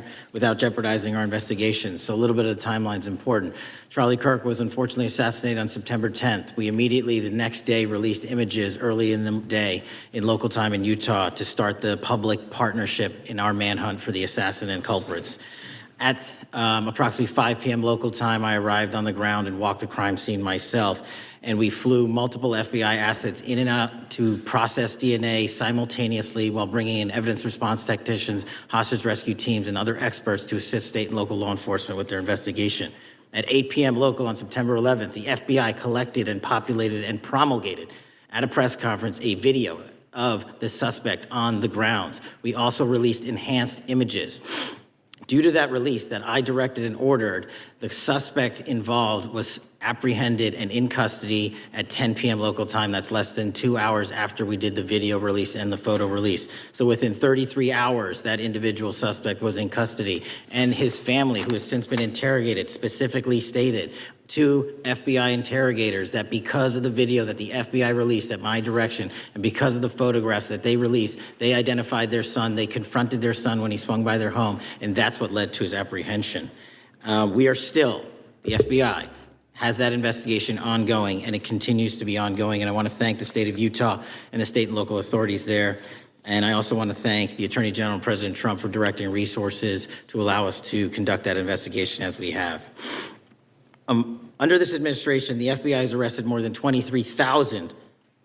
transparent without jeopardizing our investigations. So a little bit of the timeline is important. Charlie Kirk was unfortunately assassinated on September 10th. We immediately, the next day, released images early in the day in local time in Utah to start the public partnership in our manhunt for the assassin and culprits. At approximately 5 p.m. local time, I arrived on the ground and walked the crime scene myself. And we flew multiple FBI assets in and out to process DNA simultaneously while bringing in evidence response technicians, hostage rescue teams, and other experts to assist state and local law enforcement with their investigation. At 8 p.m. local on September 11th, the FBI collected and populated and promulgated at a press conference a video of the suspect on the grounds. We also released enhanced images. Due to that release that I directed and ordered, the suspect involved was apprehended and in custody at 10 p.m. local time. That's less than 2 hours after we did the video release and the photo release. So within 33 hours, that individual suspect was in custody. And his family, who has since been interrogated, specifically stated to FBI interrogators that because of the video that the FBI released at my direction and because of the photographs that they released, they identified their son, they confronted their son when he swung by their home, and that's what led to his apprehension. We are still, the FBI has that investigation ongoing, and it continues to be ongoing, and I want to thank the state of Utah and the state and local authorities there. And I also want to thank the Attorney General and President Trump for directing resources to allow us to conduct that investigation as we have. Under this administration, the FBI has arrested more than 23,000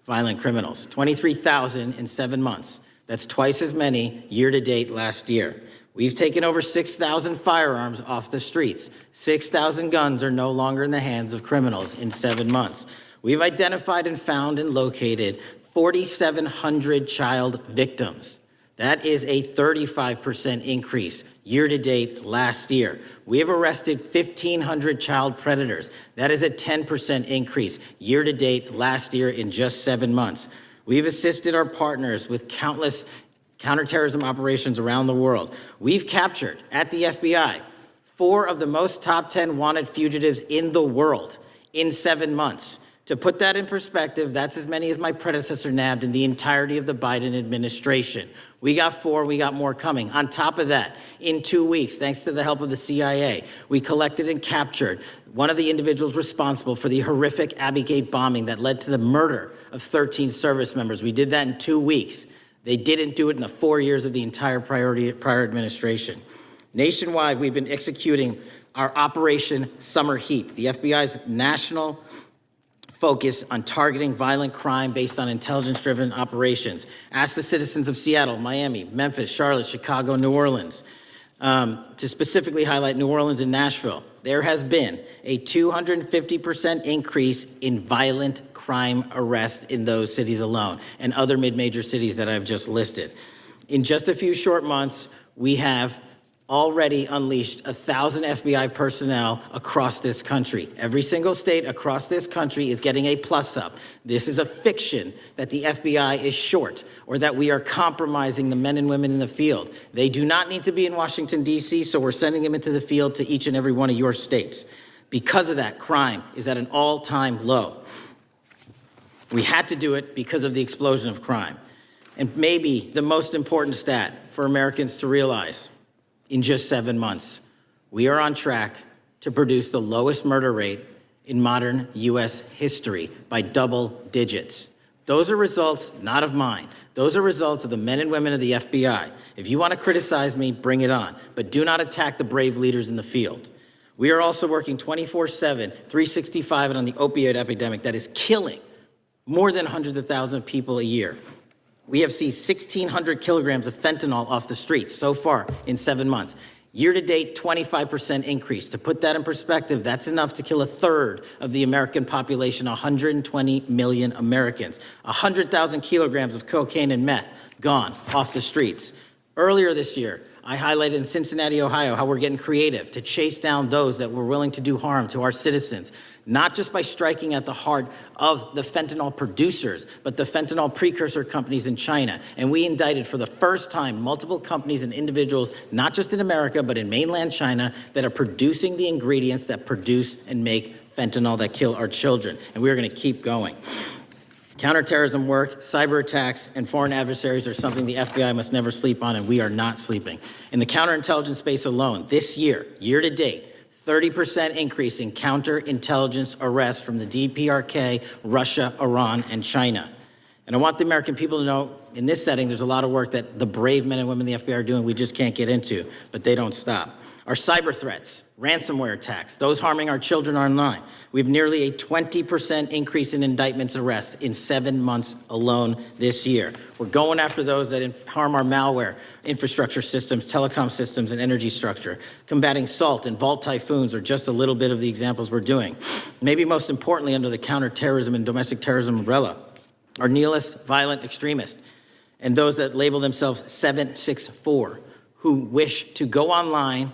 violent criminals, 23,000 in 7 months. That's twice as many year to date last year. We've taken over 6,000 firearms off the streets. 6,000 guns are no longer in the hands of criminals in 7 months. We've identified and found and located 4,700 child victims. That is a 35% increase year to date last year. We have arrested 1,500 child predators. That is a 10% increase year to date last year in just 7 months. We've assisted our partners with countless counterterrorism operations around the world. We've captured, at the FBI, 4 of the most top 10 wanted fugitives in the world in 7 months. To put that in perspective, that's as many as my predecessor nabbed in the entirety of the Biden administration. We got 4, we got more coming. On top of that, in 2 weeks, thanks to the help of the CIA, we collected and captured one of the individuals responsible for the horrific Abbey Gate bombing that led to the murder of 13 service members. We did that in 2 weeks. They didn't do it in the 4 years of the entire prior administration. Nationwide, we've been executing our Operation Summer Heat, the FBI's national focus on targeting violent crime based on intelligence-driven operations. Ask the citizens of Seattle, Miami, Memphis, Charlotte, Chicago, New Orleans, to specifically highlight New Orleans and Nashville. There has been a 250% increase in violent crime arrests in those cities alone and other mid-major cities that I've just listed. In just a few short months, we have already unleashed 1,000 FBI personnel across this country. Every single state across this country is getting a plus up. This is a fiction that the FBI is short or that we are compromising the men and women in the field. They do not need to be in Washington, D.C., so we're sending them into the field to each and every one of your states. Because of that, crime is at an all-time low. We had to do it because of the explosion of crime. And maybe the most important stat for Americans to realize: in just 7 months, we are on track to produce the lowest murder rate in modern U.S. history by double digits. Those are results not of mine. Those are results of the men and women of the FBI. If you want to criticize me, bring it on, but do not attack the brave leaders in the field. We are also working 24/7, 365 on the opioid epidemic that is killing more than hundreds of thousands of people a year. We have seized 1,600 kilograms of fentanyl off the streets so far in 7 months. Year to date, 25% increase. To put that in perspective, that's enough to kill a third of the American population, 120 million Americans. 100,000 kilograms of cocaine and meth gone off the streets. Earlier this year, I highlighted in Cincinnati, Ohio, how we're getting creative to chase down those that were willing to do harm to our citizens, not just by striking at the heart of the fentanyl producers, but the fentanyl precursor companies in China. And we indicted for the first time multiple companies and individuals, not just in America, but in mainland China, that are producing the ingredients that produce and make fentanyl that kill our children. And we're going to keep going. Counterterrorism work, cyber attacks, and foreign adversaries are something the FBI must never sleep on, and we are not sleeping. In the counterintelligence space alone, this year, year to date, 30% increase in counterintelligence arrests from the DPRK, Russia, Iran, and China. And I want the American people to know, in this setting, there's a lot of work that the brave men and women in the FBI are doing we just can't get into, but they don't stop. Our cyber threats, ransomware attacks, those harming our children online. We have nearly a 20% increase in indictments arrests in 7 months alone this year. We're going after those that harm our malware, infrastructure systems, telecom systems, and energy structure. Combating SALT and Vault typhoons are just a little bit of the examples we're doing. Maybe most importantly, under the counterterrorism and domestic terrorism umbrella, are nihilist, violent extremists, and those that label themselves 764, who wish to go online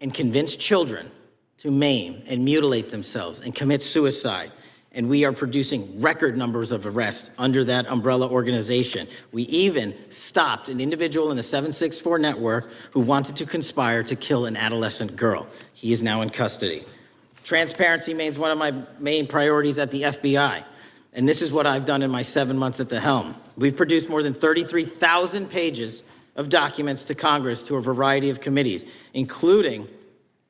and convince children to maim and mutilate themselves and commit suicide. And we are producing record numbers of arrests under that umbrella organization. We even stopped an individual in the 764 network who wanted to conspire to kill an adolescent girl. He is now in custody. Transparency remains one of my main priorities at the FBI. And this is what I've done in my 7 months at the helm. We've produced more than 33,000 pages of documents to Congress to a variety of committees, including,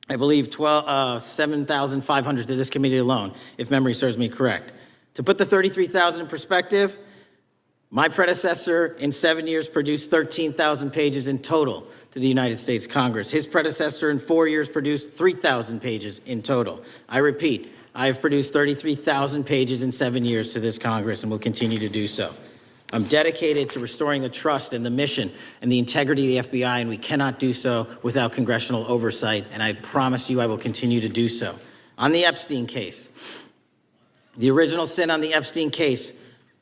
I believe, 7,500 to this committee alone, if memory serves me correct. To put the 33,000 in perspective, my predecessor in 7 years produced 13,000 pages in total to the United States Congress. His predecessor in 4 years produced 3,000 pages in total. I repeat, I have produced 33,000 pages in 7 years to this Congress and will continue to do so. I'm dedicated to restoring the trust and the mission and the integrity of the FBI, and we cannot do so without congressional oversight, and I promise you I will continue to do so. On the Epstein case, the original sin on the Epstein case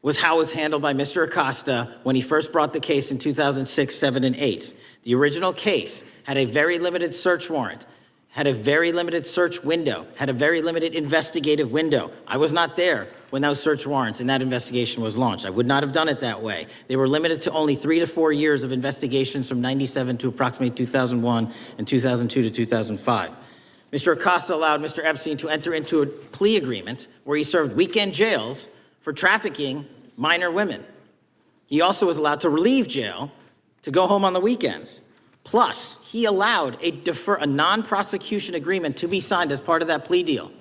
was how it was handled by Mr. Acosta when he first brought the case in 2006, 7, and 8. The original case had a very limited search warrant, had a very limited search window, had a very limited investigative window. I was not there when those search warrants and that investigation was launched. I would not have done it that way. They were limited to only 3 to 4 years of investigations from 97 to approximately 2001 and 2002 to 2005. Mr. Acosta allowed Mr. Epstein to enter into a plea agreement where he served weekend jails for trafficking minor women. He also was allowed to relieve jail to go home on the weekends. Plus, he allowed a non-prosecution agreement to be signed as part of that plea deal,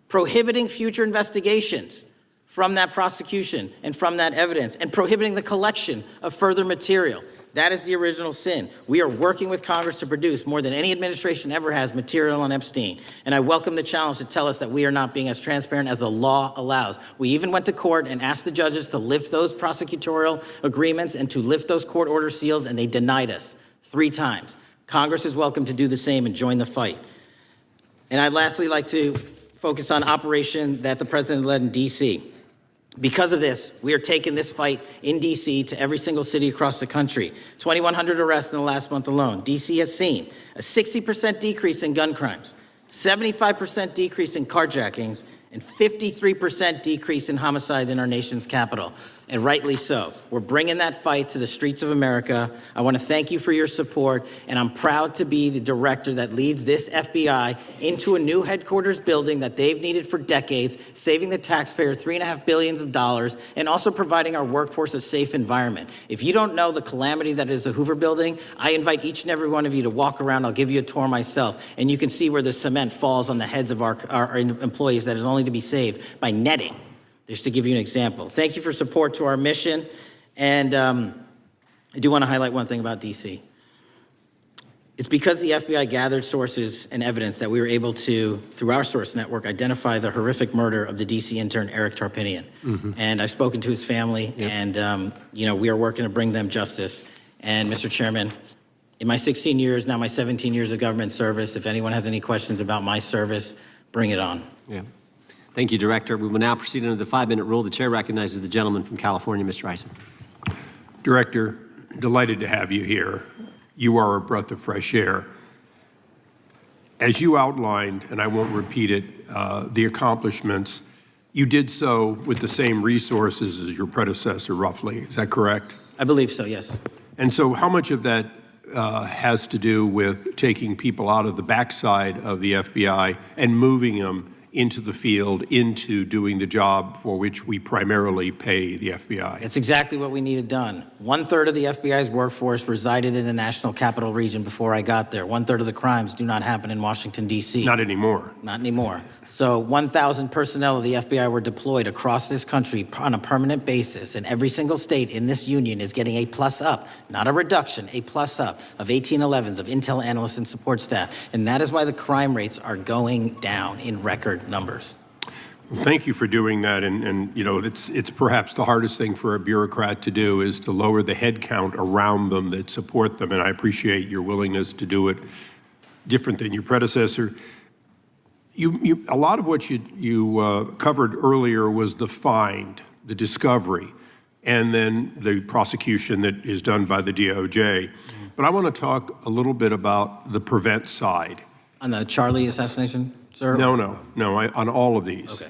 prohibiting future investigations from that prosecution and from that evidence, and prohibiting the collection of further material. That is the original sin. We are working with Congress to produce more than any administration ever has material on Epstein. And I welcome the challenge to tell us that we are not being as transparent as the law allows. We even went to court and asked the judges to lift those prosecutorial agreements and to lift those court order seals, and they denied us 3 times. Congress is welcome to do the same and join the fight. And I'd lastly like to focus on operation that the president led in D.C. Because of this, we are taking this fight in D.C. to every single city across the country. 2,100 arrests in the last month alone. D.C. has seen a 60% decrease in gun crimes, 75% decrease in carjackings, and 53% decrease in homicides in our nation's capital, and rightly so. We're bringing that fight to the streets of America. I want to thank you for your support, and I'm proud to be the director that leads this FBI into a new headquarters building that they've needed for decades, saving the taxpayer $3.5 billion, and also providing our workforce a safe environment. If you don't know the calamity that is the Hoover Building, I invite each and every one of you to walk around. I'll give you a tour myself, and you can see where the cement falls on the heads of our employees that is only to be saved by netting, just to give you an example. Thank you for support to our mission. And I do want to highlight one thing about D.C. It's because the FBI gathered sources and evidence that we were able to, through our source network, identify the horrific murder of the D.C. intern, Eric Tarpinian. And I've spoken to his family, and we are working to bring them justice. And Mr. Chairman, in my 16 years, now my 17 years of government service, if anyone has any questions about my service, bring it on. Yeah. Thank you, Director. We will now proceed under the 5-minute rule. The chair recognizes the gentleman from California, Mr. Eisen. Director, delighted to have you here. You are a breath of fresh air. As you outlined, and I won't repeat it, the accomplishments, you did so with the same resources as your predecessor, roughly. Is that correct? I believe so, yes. And so how much of that has to do with taking people out of the backside of the FBI and moving them into the field, into doing the job for which we primarily pay the FBI. It's exactly what we needed done. 1/3 of the FBI's workforce resided in the National Capital Region before I got there. 1/3 of the crimes do not happen in Washington, D.C. Not anymore. Not anymore. So 1,000 personnel of the FBI were deployed across this country on a permanent basis, and every single state in this union is getting a plus up, not a reduction, a plus up of 1811s, of intel analysts and support staff. And that is why the crime rates are going down in record numbers. Well, thank you for doing that. And you know, it's perhaps the hardest thing for a bureaucrat to do is to lower the head count around them that support them. And I appreciate your willingness to do it different than your predecessor. A lot of what you covered earlier was the find, the discovery, and then the prosecution that is done by the DOJ. But I want to talk a little bit about the prevent side. On the Charlie assassination, sir? No, on all of these. Okay.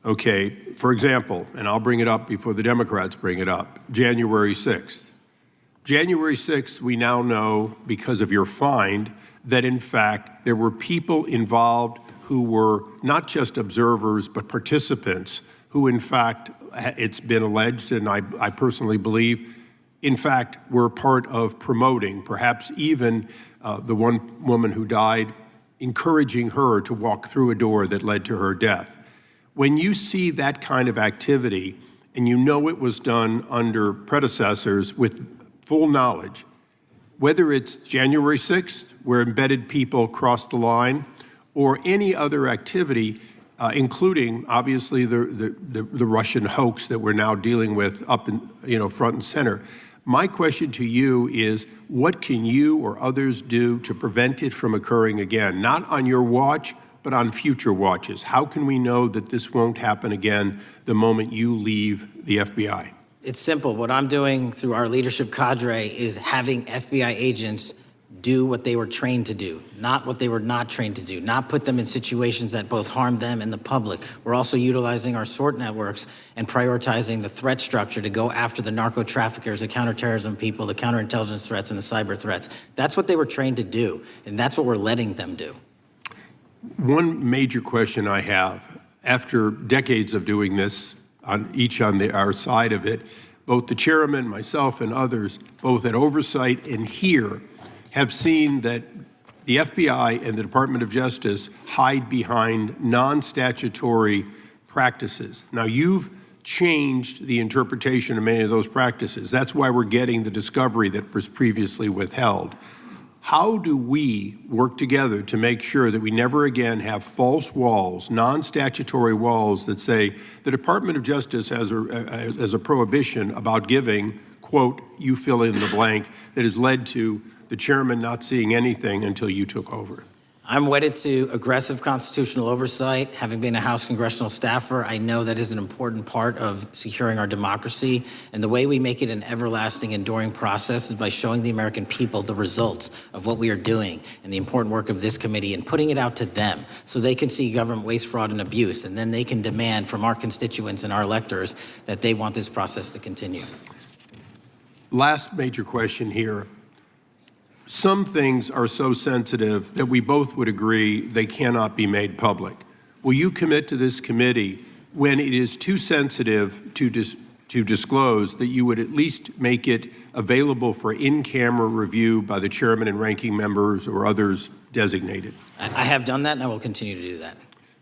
Okay, for example, and I'll bring it up before the Democrats bring it up, January 6th. January 6th, we now know, because of your find, that in fact there were people involved who were not just observers but participants who in fact, it's been alleged, and I personally believe, in fact, were part of promoting, perhaps even the one woman who died, encouraging her to walk through a door that led to her death. When you see that kind of activity, and you know it was done under predecessors with full knowledge, whether it's January 6th, where embedded people crossed the line, or any other activity, including obviously the Russian hoax that we're now dealing with up in, front and center. My question to you is, what can you or others do to prevent it from occurring again? Not on your watch, but on future watches. How can we know that this won't happen again the moment you leave the FBI? It's simple. What I'm doing through our leadership cadre is having FBI agents do what they were trained to do, not what they were not trained to do, not put them in situations that both harm them and the public. We're also utilizing our SORT networks and prioritizing the threat structure to go after the narco traffickers, the counterterrorism people, the counterintelligence threats, and the cyber threats. That's what they were trained to do, and that's what we're letting them do. One major question I have, after decades of doing this, on our side of it, both the chairman, myself, and others, both at oversight and here, have seen that the FBI and the Department of Justice hide behind non-statutory practices. Now, you've changed the interpretation of many of those practices. That's why we're getting the discovery that was previously withheld. How do we work together to make sure that we never again have false walls, non-statutory walls that say the Department of Justice has a prohibition about giving, quote, you fill in the blank, that has led to the chairman not seeing anything until you took over? I'm wedded to aggressive constitutional oversight. Having been a House congressional staffer, I know that is an important part of securing our democracy. And the way we make it an everlasting, enduring process is by showing the American people the results of what we are doing and the important work of this committee and putting it out to them so they can see government waste, fraud, and abuse. And then they can demand from our constituents and our electors that they want this process to continue. Last major question here. Some things are so sensitive that we both would agree they cannot be made public. Will you commit to this committee, when it is too sensitive to disclose, that you would at least make it available for in-camera review by the chairman and ranking members or others designated? I have done that, and I will continue to do that.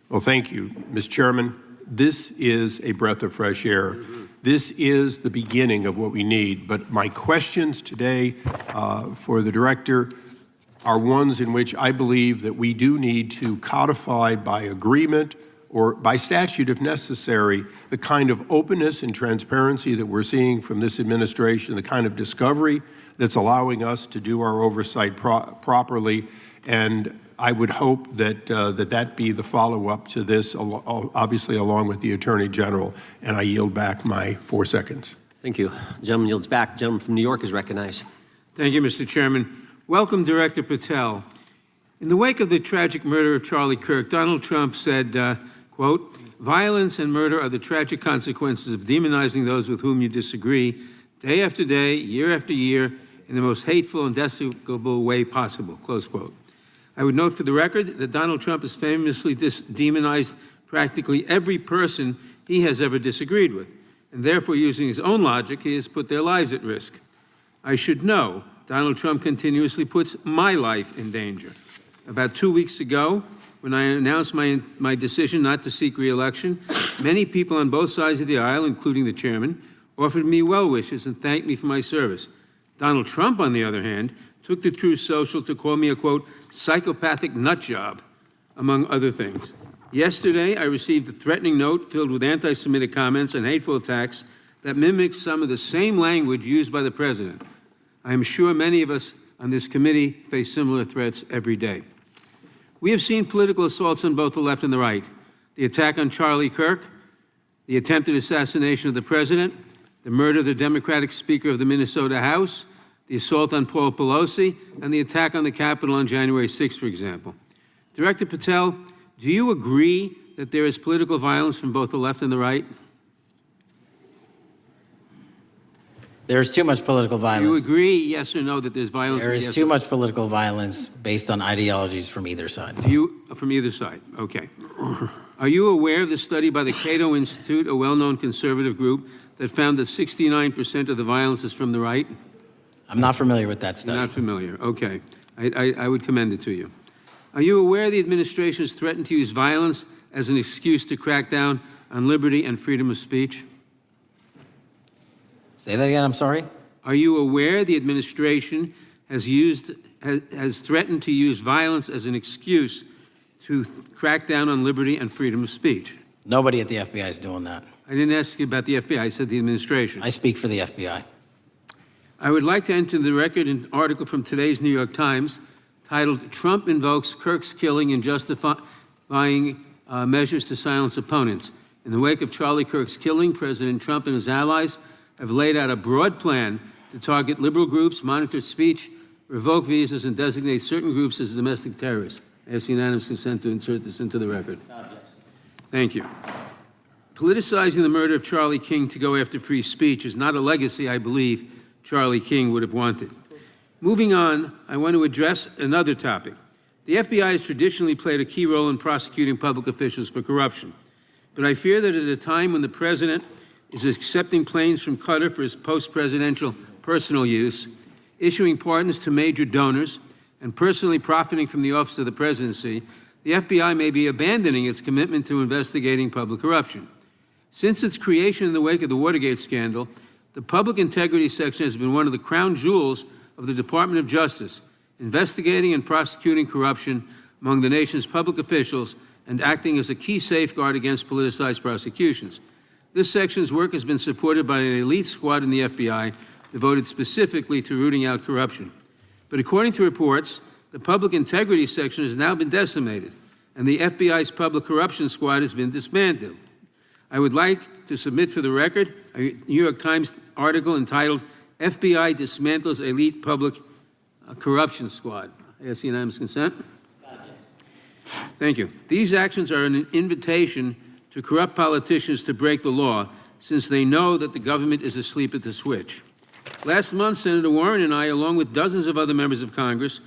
Well, thank you. Mr. Chairman, this is a breath of fresh air. This is the beginning of what we need. But my questions today for the director are ones in which I believe that we do need to codify by agreement or by statute, if necessary, the kind of openness and transparency that we're seeing from this administration, the kind of discovery that's allowing us to do our oversight properly. And I would hope that that be the follow-up to this, obviously along with the Attorney General. And I yield back my 4 seconds. Thank you. The gentleman yields back. The gentleman from New York is recognized. Thank you, Mr. Chairman. Welcome, Director Patel. In the wake of the tragic murder of Charlie Kirk, Donald Trump said, quote, "Violence and murder are the tragic consequences of demonizing those with whom you disagree, day after day, year after year, in the most hateful and despicable way possible," close quote. I would note for the record that Donald Trump has famously demonized practically every person he has ever disagreed with, and therefore, using his own logic, he has put their lives at risk. I should know Donald Trump continuously puts my life in danger. About 2 weeks ago, when I announced my decision not to seek re-election, many people on both sides of the aisle, including the chairman, offered me well wishes and thanked me for my service. Donald Trump, on the other hand, took to Truth Social to call me a, quote, psychopathic nut job, among other things. Yesterday, I received a threatening note filled with anti-Semitic comments and hateful attacks that mimicked some of the same language used by the president. I am sure many of us on this committee face similar threats every day. We have seen political assaults on both the left and the right. The attack on Charlie Kirk, the attempted assassination of the president, the murder of the Democratic Speaker of the Minnesota House, the assault on Paul Pelosi, and the attack on the Capitol on January 6th, for example. Director Patel, do you agree that there is political violence from both the left and the right? There is too much political violence. Do you agree, yes or no, that there's violence? There is too much political violence based on ideologies from either side. From either side, okay. Are you aware of the study by the Cato Institute, a well-known conservative group, that found that 69% of the violence is from the right? I'm not familiar with that study. You're not familiar, okay. I would commend it to you. Are you aware the administration has threatened to use violence as an excuse to crack down on liberty and freedom of speech? Say that again, I'm sorry? Are you aware the administration has threatened to use violence as an excuse to crack down on liberty and freedom of speech? Nobody at the FBI is doing that. I didn't ask you about the FBI, I said the administration. I speak for the FBI. I would like to enter the record an article from today's New York Times titled, Trump Invokes Kirk's Killing and Justifying Measures to Silence Opponents. In the wake of Charlie Kirk's killing, President Trump and his allies have laid out a broad plan to target liberal groups, monitor speech, revoke visas, and designate certain groups as domestic terrorists. I ask unanimous consent to insert this into the record. Thank you. Politicizing the murder of Charlie King to go after free speech is not a legacy I believe Charlie King would have wanted. Moving on, I want to address another topic. The FBI has traditionally played a key role in prosecuting public officials for corruption. But I fear that at a time when the president is accepting planes from Qatar for his post-presidential personal use, issuing pardons to major donors, and personally profiting from the office of the presidency, the FBI may be abandoning its commitment to investigating public corruption. Since its creation in the wake of the Watergate scandal, the Public Integrity Section has been one of the crown jewels of the Department of Justice, investigating and prosecuting corruption among the nation's public officials and acting as a key safeguard against politicized prosecutions. This section's work has been supported by an elite squad in the FBI devoted specifically to rooting out corruption. But according to reports, the Public Integrity Section has now been decimated, and the FBI's Public Corruption Squad has been dismantled. I would like to submit for the record a New York Times article entitled, FBI Dismantles Elite Public Corruption Squad. I ask unanimous consent. Thank you. These actions are an invitation to corrupt politicians to break the law, since they know that the government is asleep at the switch. Last month, Senator Warren and I, along with dozens of other members of Congress,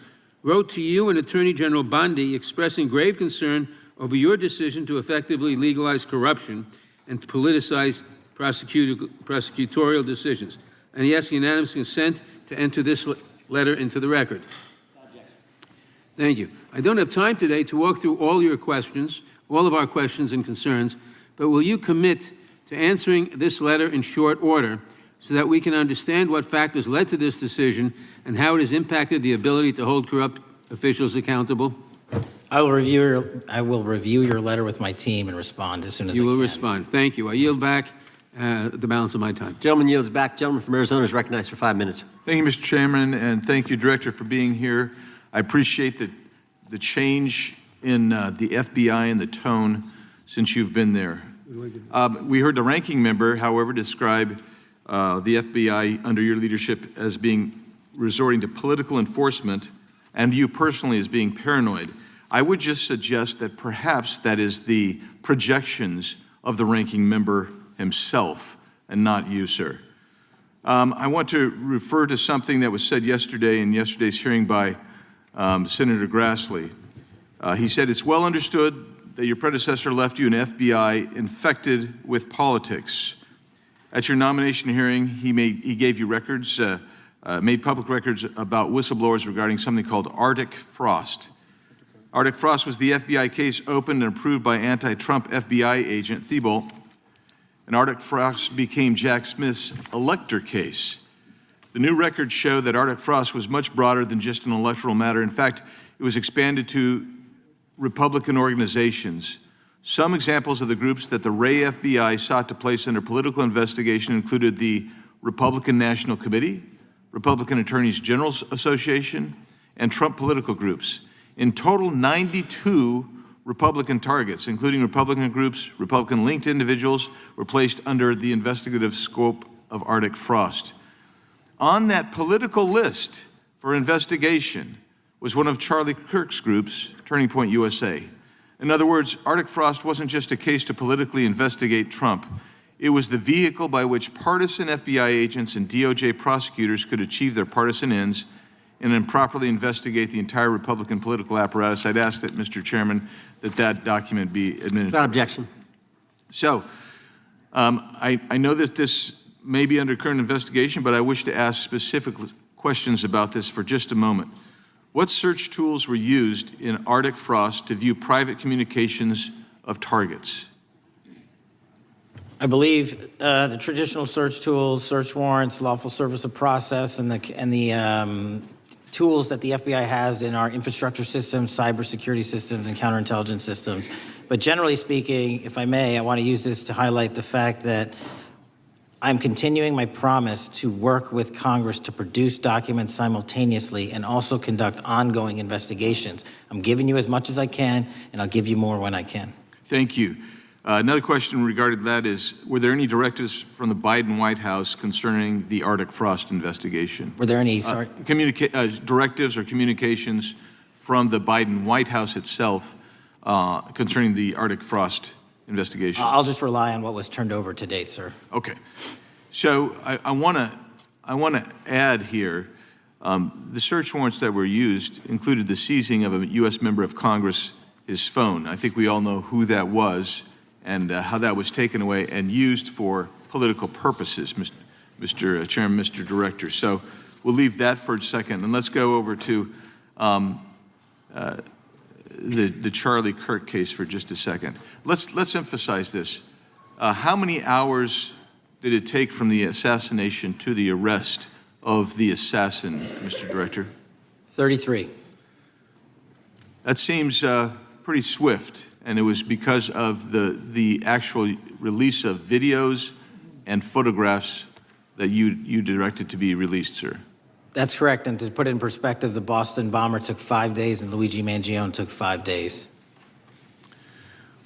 wrote to you and Attorney General Bondi expressing grave concern over your decision to effectively legalize corruption and to politicize prosecutorial decisions. And he asks unanimous consent to enter this letter into the record. Thank you. I don't have time today to walk through all your questions, all of our questions and concerns, but will you commit to answering this letter in short order so that we can understand what factors led to this decision and how it has impacted the ability to hold corrupt officials accountable? I will review your letter with my team and respond as soon as I can. You will respond. Thank you. I yield back the balance of my time. Gentleman yields back. Gentleman from Arizona is recognized for 5 minutes. Thank you, Mr. Chairman, and thank you, Director, for being here. I appreciate the change in the FBI and the tone since you've been there. We heard the ranking member, however, describe the FBI under your leadership as being resorting to political enforcement and you personally as being paranoid. I would just suggest that perhaps that is the projections of the ranking member himself and not you, sir. I want to refer to something that was said yesterday in yesterday's hearing by Senator Grassley. He said, it's well understood that your predecessor left you an FBI infected with politics. At your nomination hearing, he gave you records, made public records about whistleblowers regarding something called Arctic Frost. Arctic Frost was the FBI case opened and approved by anti-Trump FBI agent Thibault, and Arctic Frost became Jack Smith's elector case. The new records show that Arctic Frost was much broader than just an electoral matter. In fact, it was expanded to Republican organizations. Some examples of the groups that the Ray FBI sought to place under political investigation included the Republican National Committee, Republican Attorneys General's Association, and Trump political groups. In total, 92 Republican targets, including Republican groups, Republican-linked individuals, were placed under the investigative scope of Arctic Frost. On that political list for investigation was one of Charlie Kirk's groups, Turning Point USA. In other words, Arctic Frost wasn't just a case to politically investigate Trump. It was the vehicle by which partisan FBI agents and DOJ prosecutors could achieve their partisan ends and improperly investigate the entire Republican political apparatus. I'd ask that, Mr. Chairman, that document be administered. Without objection. So, I know that this may be under current investigation, but I wish to ask specific questions about this for just a moment. What search tools were used in Arctic Frost to view private communications of targets? I believe the traditional search tools, search warrants, lawful service of process, and the tools that the FBI has in our infrastructure systems, cybersecurity systems, and counterintelligence systems. But generally speaking, if I may, I want to use this to highlight the fact that I'm continuing my promise to work with Congress to produce documents simultaneously and also conduct ongoing investigations. I'm giving you as much as I can, and I'll give you more when I can. Thank you. Another question regarding that is, were there any directives from the Biden White House concerning the Arctic Frost investigation? Were there any, directives or communications from the Biden White House itself concerning the Arctic Frost investigation? I'll just rely on what was turned over to date, sir. Okay. So I want to add here, the search warrants that were used included the seizing of a U.S. member of Congress, his phone. I think we all know who that was and how that was taken away and used for political purposes, Mr. Chairman, Mr. Director. So we'll leave that for a second, and let's go over to the Charlie Kirk case for just a second. Let's emphasize this. How many hours did it take from the assassination to the arrest of the assassin, Mr. Director? 33. That seems pretty swift, and it was because of the actual release of videos and photographs that you directed to be released, sir. That's correct, and to put it in perspective, the Boston bomber took 5 days and Luigi Mangione took 5 days.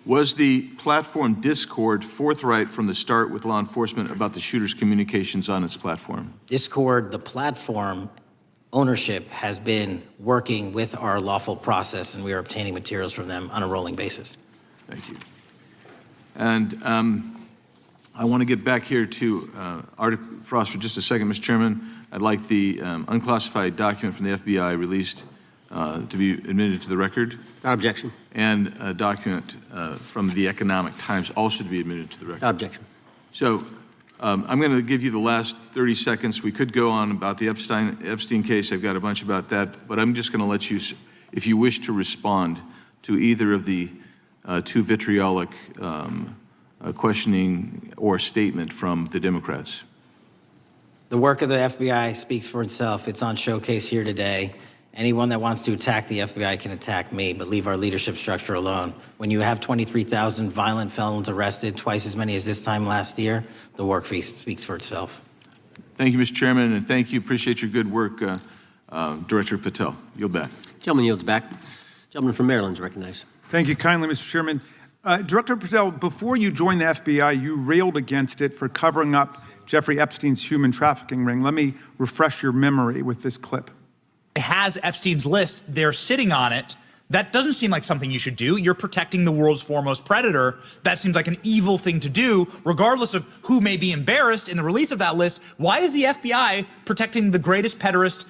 Was the platform Discord forthright from the start with law enforcement about the shooter's communications on its platform? Discord, the platform ownership, has been working with our lawful process, and we are obtaining materials from them on a rolling basis. Thank you. And I want to get back here to Arctic Frost for just a second, Mr. Chairman. I'd like the unclassified document from the FBI released to be admitted to the record. Without objection. And a document from the Economic Times also to be admitted to the record. Without objection. So I'm going to give you the last 30 seconds. We could go on about the Epstein case. I've got a bunch about that, but I'm just going to let you, if you wish to respond to either of the two vitriolic questioning or statement from the Democrats. The work of the FBI speaks for itself. It's on showcase here today. Anyone that wants to attack the FBI can attack me, but leave our leadership structure alone. When you have 23,000 violent felons arrested, twice as many as this time last year, the work speaks for itself. Thank you, Mr. Chairman, and thank you. Appreciate your good work, Director Patel. Yield back. Gentleman yields back. Gentleman from Maryland is recognized. Thank you kindly, Mr. Chairman. Director Patel, before you joined the FBI, you railed against it for covering up Jeffrey Epstein's human trafficking ring. Let me refresh your memory with this clip. It has Epstein's list. They're sitting on it. That doesn't seem like something you should do. You're protecting the world's foremost predator. That seems like an evil thing to do, regardless of who may be embarrassed in the release of that list. Why is the FBI protecting the greatest pederast,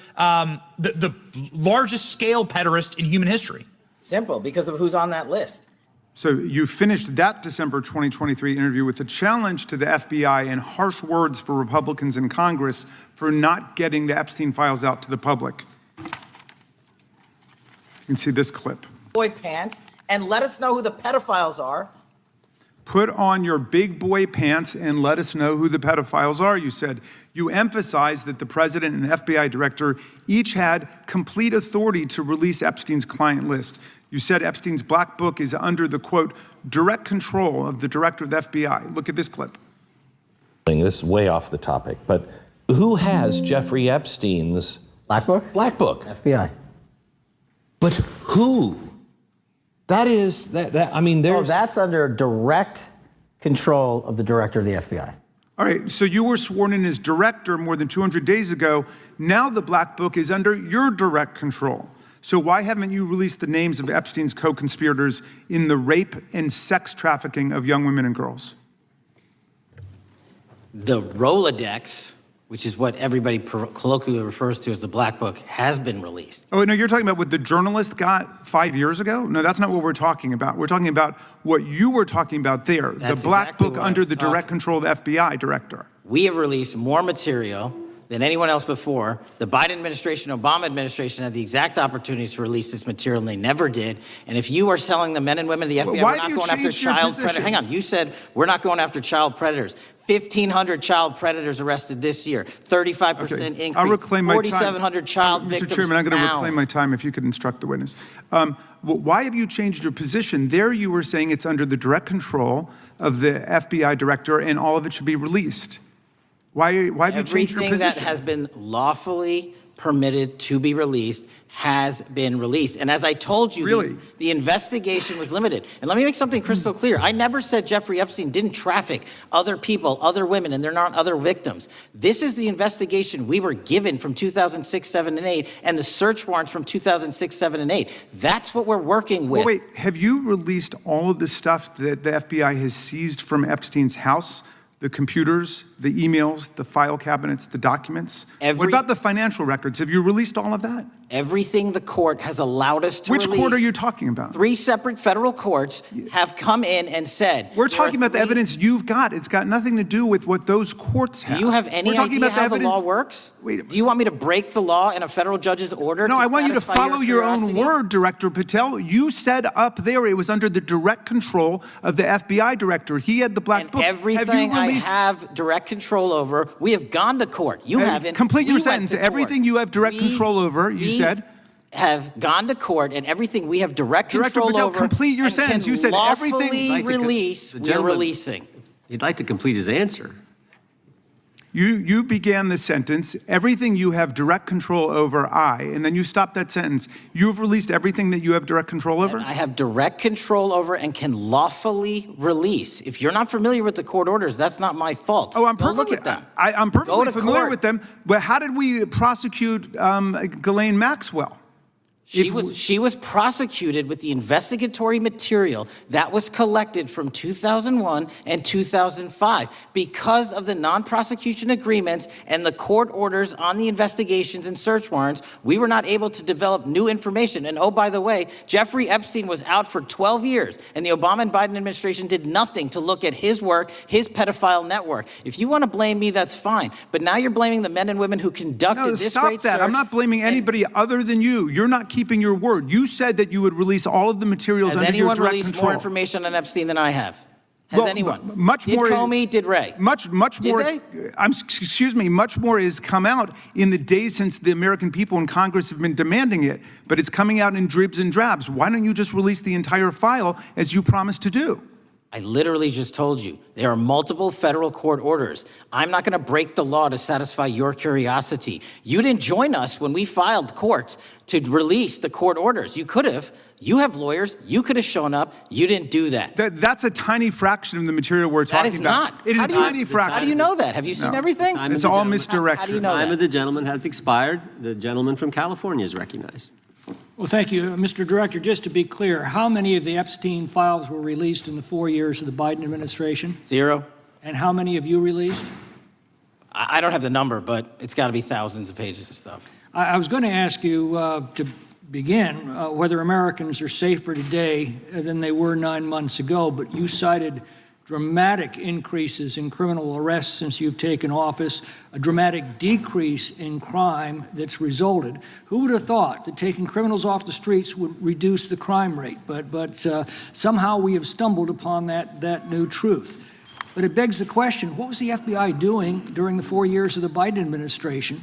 the largest scale pederast in human history? Simple, because of who's on that list. So you finished that December 2023 interview with a challenge to the FBI and harsh words for Republicans in Congress for not getting the Epstein files out to the public. You can see this clip. Boy pants and let us know who the pedophiles are. Put on your big boy pants and let us know who the pedophiles are, you said. You emphasized that the president and FBI director each had complete authority to release Epstein's client list. You said Epstein's black book is under the, quote, direct control of the director of the FBI. Look at this clip. This is way off the topic, but who has Jeffrey Epstein's Black book? black book? FBI. But who? That is, I mean, there's... Oh, that's under direct control of the director of the FBI. All right, so you were sworn in as director more than 200 days ago. Now the black book is under your direct control. So why haven't you released the names of Epstein's co-conspirators in the rape and sex trafficking of young women and girls? The Rolodex, which is what everybody colloquially refers to as the Black Book, has been released. Oh, no, you're talking about what the journalist got 5 years ago? No, that's not what we're talking about. We're talking about what you were talking about there, That's the black exactly book what I under was the direct talking. control of the FBI director. We have released more material than anyone else before. The Biden administration, Obama administration had the exact opportunities to release this material, and they never did. And if you are telling the men and women of the FBI, why we're have not you going after changed your child predators. position? Hang on, you said we're not going after child predators. 1,500 child predators arrested this year, 35% Okay, increase, I'll reclaim my time. 4,700 child victims Mr. Chairman, I'm going to found. reclaim my time if you could instruct the witness. Why have you changed your position? There you were saying it's under the direct control of the FBI director and all of it should be released. Why have you changed your Everything position? that has been lawfully permitted to be released has been released. And as I told you, Really? the investigation was limited. And let me make something crystal clear. I never said Jeffrey Epstein didn't traffic other people, other women, and they're not other victims. This is the investigation we were given from 2006, 7, and 8, and the search warrants from 2006, 7, and 8. That's what we're working with. Well, wait, have you released all of the stuff that the FBI has seized from Epstein's house? The computers, the emails, the file cabinets, the documents? What about the financial records? Have you released all of that? Everything the court has allowed us to Which release. court are you talking about? 3 separate federal courts have come in and said. We're there are talking about the 3 evidence you've got. It's got nothing to do with what those courts have. Do you have any We're talking idea about how the evidence- law works? Wait. Do you want me to break the law in a federal judge's order? No, to I want you to satisfy follow your own curiosity? word, Director Patel. You said up there it was under the direct control of the FBI director. He had the black And book. everything I have direct control over, we have gone to court. You haven't. Complete We your went sentence. to court. Everything you have direct control over, you said. Have gone to court, and everything we have direct Director control Patel, over. complete your and sentence. can You said everything- lawfully Like to release. the We are gentleman- releasing. He'd like to complete his answer. You began the sentence, everything you have direct control over, and then you stopped that sentence. You've released everything that you have direct control over? And I have direct control over and can lawfully release. If you're not familiar with the court orders, that's not my fault. Oh, I'm Go perfectly, look at them. I'm Go perfectly to familiar court. with them. But how did we prosecute Ghislaine Maxwell? She was prosecuted with the investigatory material that was collected from 2001 and 2005 because of the non-prosecution agreements and the court orders on the investigations and search warrants. We were not able to develop new information. And oh, by the way, Jeffrey Epstein was out for 12 years, and the Obama and Biden administration did nothing to look at his work, his pedophile network. If you want to blame me, that's fine. But now you're blaming the men and women who conducted No, this stop great that. search. I'm not blaming anybody other than you. You're not keeping your word. You said that you would release all of the materials Has under your anyone direct released control. more information on Epstein than I have? Has Well, anyone? much did more- Comey, did Ray? Much Did more. they? Excuse me. Much more has come out in the days since the American people in Congress have been demanding it. But it's coming out in dribs and drabs. Why don't you just release the entire file as you promised to do? I literally just told you, there are multiple federal court orders. I'm not going to break the law to satisfy your curiosity. You didn't join us when we filed court to release the court orders. You could have. You have lawyers. You could have shown up. You didn't do that. That's a tiny fraction of the material we're That talking is about. not. It is How a do you- tiny fraction. How do you know that? Have you seen No. everything? Time It's of the all gentleman. misdirection. How do you know Time that? of the gentleman has expired. The gentleman from California is recognized. Well, thank you. Mr. Director, just to be clear, how many of the Epstein files were released in the 4 years of the Biden administration? 0. And how many have you released? I don't have the number, but it's got to be thousands of pages of stuff. I was going to ask you to begin, whether Americans are safer today than they were 9 months ago, but you cited dramatic increases in criminal arrests since you've taken office, a dramatic decrease in crime that's resulted. Who would have thought that taking criminals off the streets would reduce the crime rate? But somehow we have stumbled upon that new truth. But it begs the question, what was the FBI doing during the 4 years of the Biden administration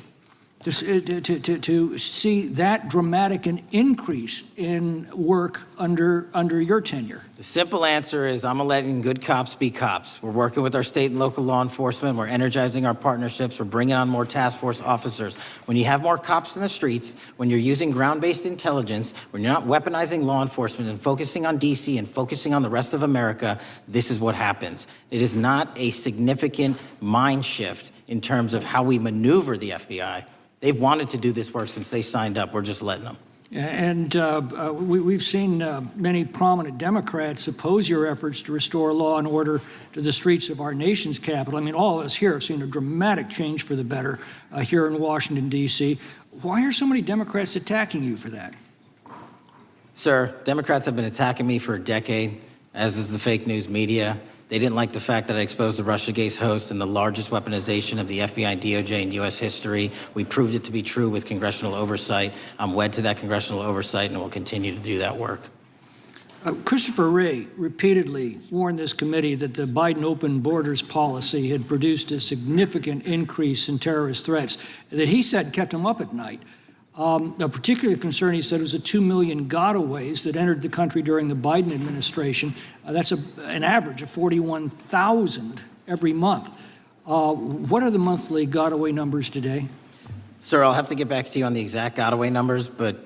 to see that dramatic an increase in work under your tenure? The simple answer is I'm letting good cops be cops. We're working with our state and local law enforcement. We're energizing our partnerships. We're bringing on more task force officers. When you have more cops in the streets, when you're using ground-based intelligence, when you're not weaponizing law enforcement and focusing on D.C. and focusing on the rest of America, this is what happens. It is not a significant mind shift in terms of how we maneuver the FBI. They've wanted to do this work since they signed up. We're just letting them. And we've seen many prominent Democrats oppose your efforts to restore law and order to the streets of our nation's capital. I mean, all of us here have seen a dramatic change for the better here in Washington, D.C. Why are so many Democrats attacking you for that? Sir, Democrats have been attacking me for a decade, as is the fake news media. They didn't like the fact that I exposed the Russiagate host and the largest weaponization of the FBI and DOJ in U.S. history. We proved it to be true with congressional oversight. I'm wed to that congressional oversight and will continue to do that work. Christopher Wray repeatedly warned this committee that the Biden open borders policy had produced a significant increase in terrorist threats that he said kept him up at night. A particular concern, he said, was the 2 million gotaways that entered the country during the Biden administration. That's an average of 41,000 every month. What are the monthly gotaway numbers today? Sir, I'll have to get back to you on the exact gotaway numbers, but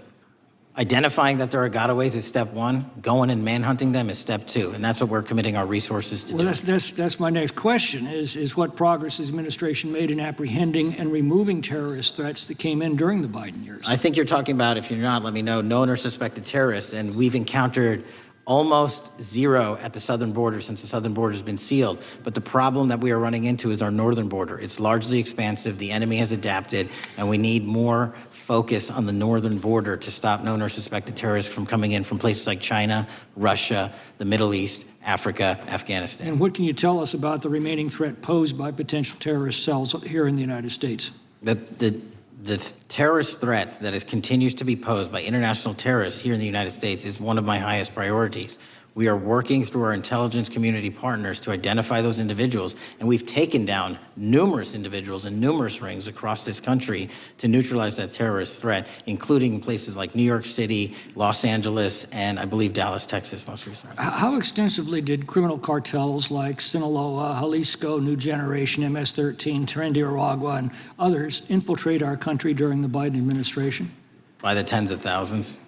identifying that there are gotaways is step one. Going and manhunting them is step two, and that's what we're committing our resources to do. Well, that's my next question, is what progress has the administration made in apprehending and removing terrorist threats that came in during the Biden years? I think you're talking about, if you're not, let me know, known or suspected terrorists, and we've encountered almost zero at the southern border since the southern border has been sealed. But the problem that we are running into is our northern border. It's largely expansive. The enemy has adapted, and we need more focus on the northern border to stop known or suspected terrorists from coming in from places like China, Russia, the Middle East, Africa, Afghanistan. And what can you tell us about the remaining threat posed by potential terrorist cells here in the United States? The terrorist threat that continues to be posed by international terrorists here in the United States is one of my highest priorities. We are working through our intelligence community partners to identify those individuals, and we've taken down numerous individuals in numerous rings across this country to neutralize that terrorist threat, including places like New York City, Los Angeles, and I believe Dallas, Texas most recently. How extensively did criminal cartels like Sinaloa, Jalisco, New Generation, MS-13, Trinidad, and others infiltrate our country during the Biden administration? By the tens of thousands.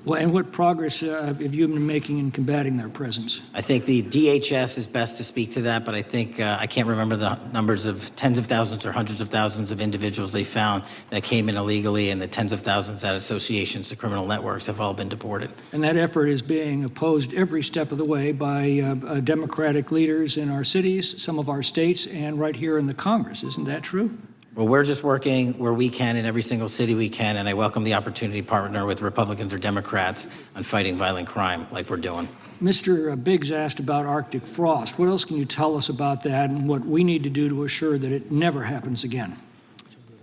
Well, and what progress have you been making in combating their presence? I think the DHS is best to speak to that, but I think I can't remember the numbers of tens of thousands or hundreds of thousands of individuals they found that came in illegally, and the tens of thousands that associations to criminal networks have all been deported. And that effort is being opposed every step of the way by Democratic leaders in our cities, some of our states, and right here in the Congress. Isn't that true? Well, we're just working where we can in every single city we can, and I welcome the opportunity to partner with Republicans or Democrats on fighting violent crime like we're doing. Mr. Biggs asked about Arctic frost. What else can you tell us about that and what we need to do to assure that it never happens again?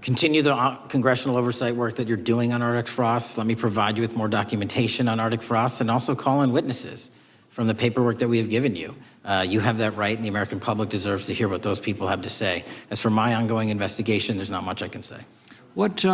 Continue the congressional oversight work that you're doing on Arctic frost. Let me provide you with more documentation on Arctic frost, and also call in witnesses from the paperwork that we have given you. You have that right, and the American public deserves to hear what those people have to say. As for my ongoing investigation, there's not much I can say. What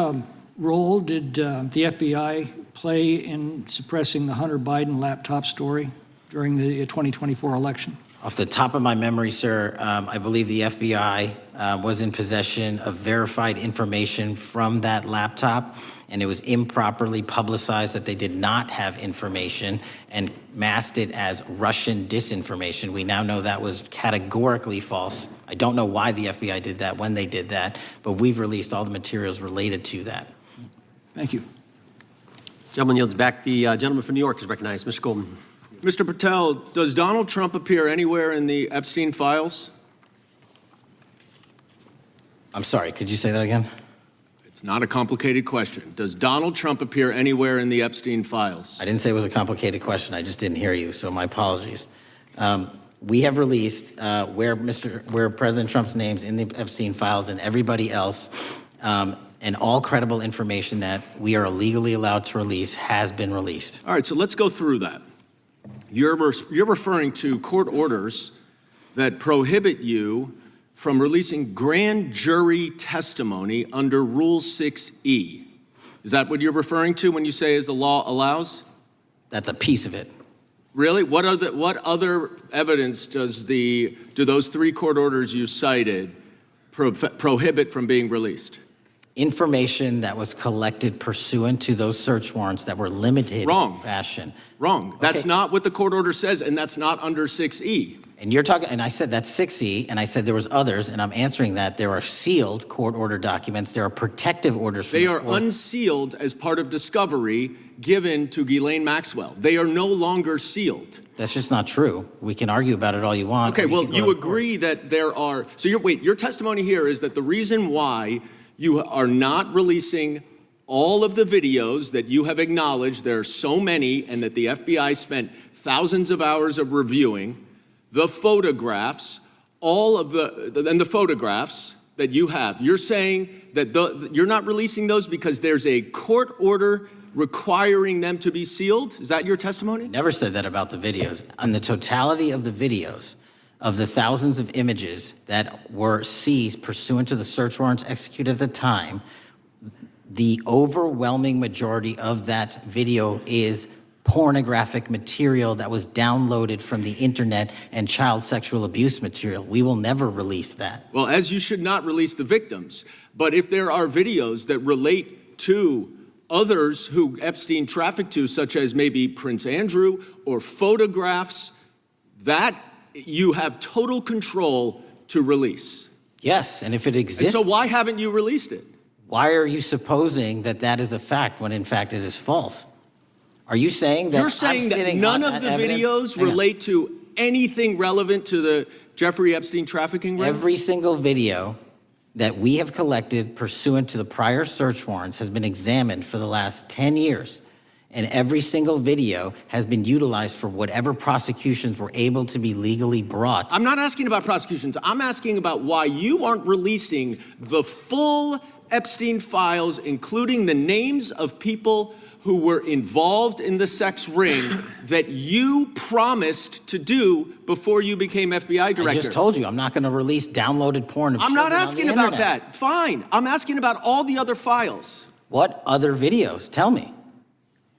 role did the FBI play in suppressing the Hunter Biden laptop story during the 2024 election? Off the top of my memory, sir, I believe the FBI was in possession of verified information from that laptop, and it was improperly publicized that they did not have information and masked it as Russian disinformation. We now know that was categorically false. I don't know why the FBI did that, when they did that, but we've released all the materials related to that. Thank you. Gentleman yields back. The gentleman from New York is recognized. Mr. Goldman. Mr. Patel, does Donald Trump appear anywhere in the Epstein files? I'm sorry, could you say that again? It's not a complicated question. Does Donald Trump appear anywhere in the Epstein files? I didn't say it was a complicated question. I just didn't hear you, so my apologies. We have released where President Trump's name's in the Epstein files and everybody else, and all credible information that we are legally allowed to release has been released. All right, so let's go through that. You're referring to court orders that prohibit you from releasing grand jury testimony under Rule 6E. Is that what you're referring to when you say as the law allows? That's a piece of it. Really? What other evidence do those 3 court orders you cited prohibit from being released? Information that was collected pursuant to those search warrants that were limited in fashion. Wrong. That's not what the court order says, and that's not under 6E. And you're talking, and I said that's 6E, and I said there was others, and I'm answering that. There are sealed court order documents. There are protective orders. They are unsealed as part of discovery given to Ghislaine Maxwell. They are no longer sealed. That's just not true. We can argue about it all you want. Okay, well, you agree that there are, so your testimony here is that the reason why you are not releasing all of the videos that you have acknowledged, there are so many, and that the FBI spent thousands of hours of reviewing, the photographs, and the photographs that you have. You're saying that you're not releasing those because there's a court order requiring them to be sealed? Is that your testimony? Never said that about the videos. On the totality of the videos, of the thousands of images that were seized pursuant to the search warrants executed at the time, the overwhelming majority of that video is pornographic material that was downloaded from the internet and child sexual abuse material. We will never release that. Well, as you should not release the victims, but if there are videos that relate to others who Epstein trafficked to, such as maybe Prince Andrew, or photographs, that you have total control to release. Yes, and if it exists. And so why haven't you released it? Why are you supposing that that is a fact when in fact it is false? Are you saying that You're saying that none of the videos relate to anything relevant to the Jeffrey Epstein trafficking ring? Every single video that we have collected pursuant to the prior search warrants has been examined for the last 10 years. And every single video has been utilized for whatever prosecutions were able to be legally brought. I'm not asking about prosecutions. I'm asking about why you aren't releasing the full Epstein files, including the names of people who were involved in the sex ring that you promised to do before you became FBI director. I just told you, I'm not going to release downloaded porn of I'm not children asking on the about internet. that. Fine. I'm asking about all the other files. What other videos? Tell me.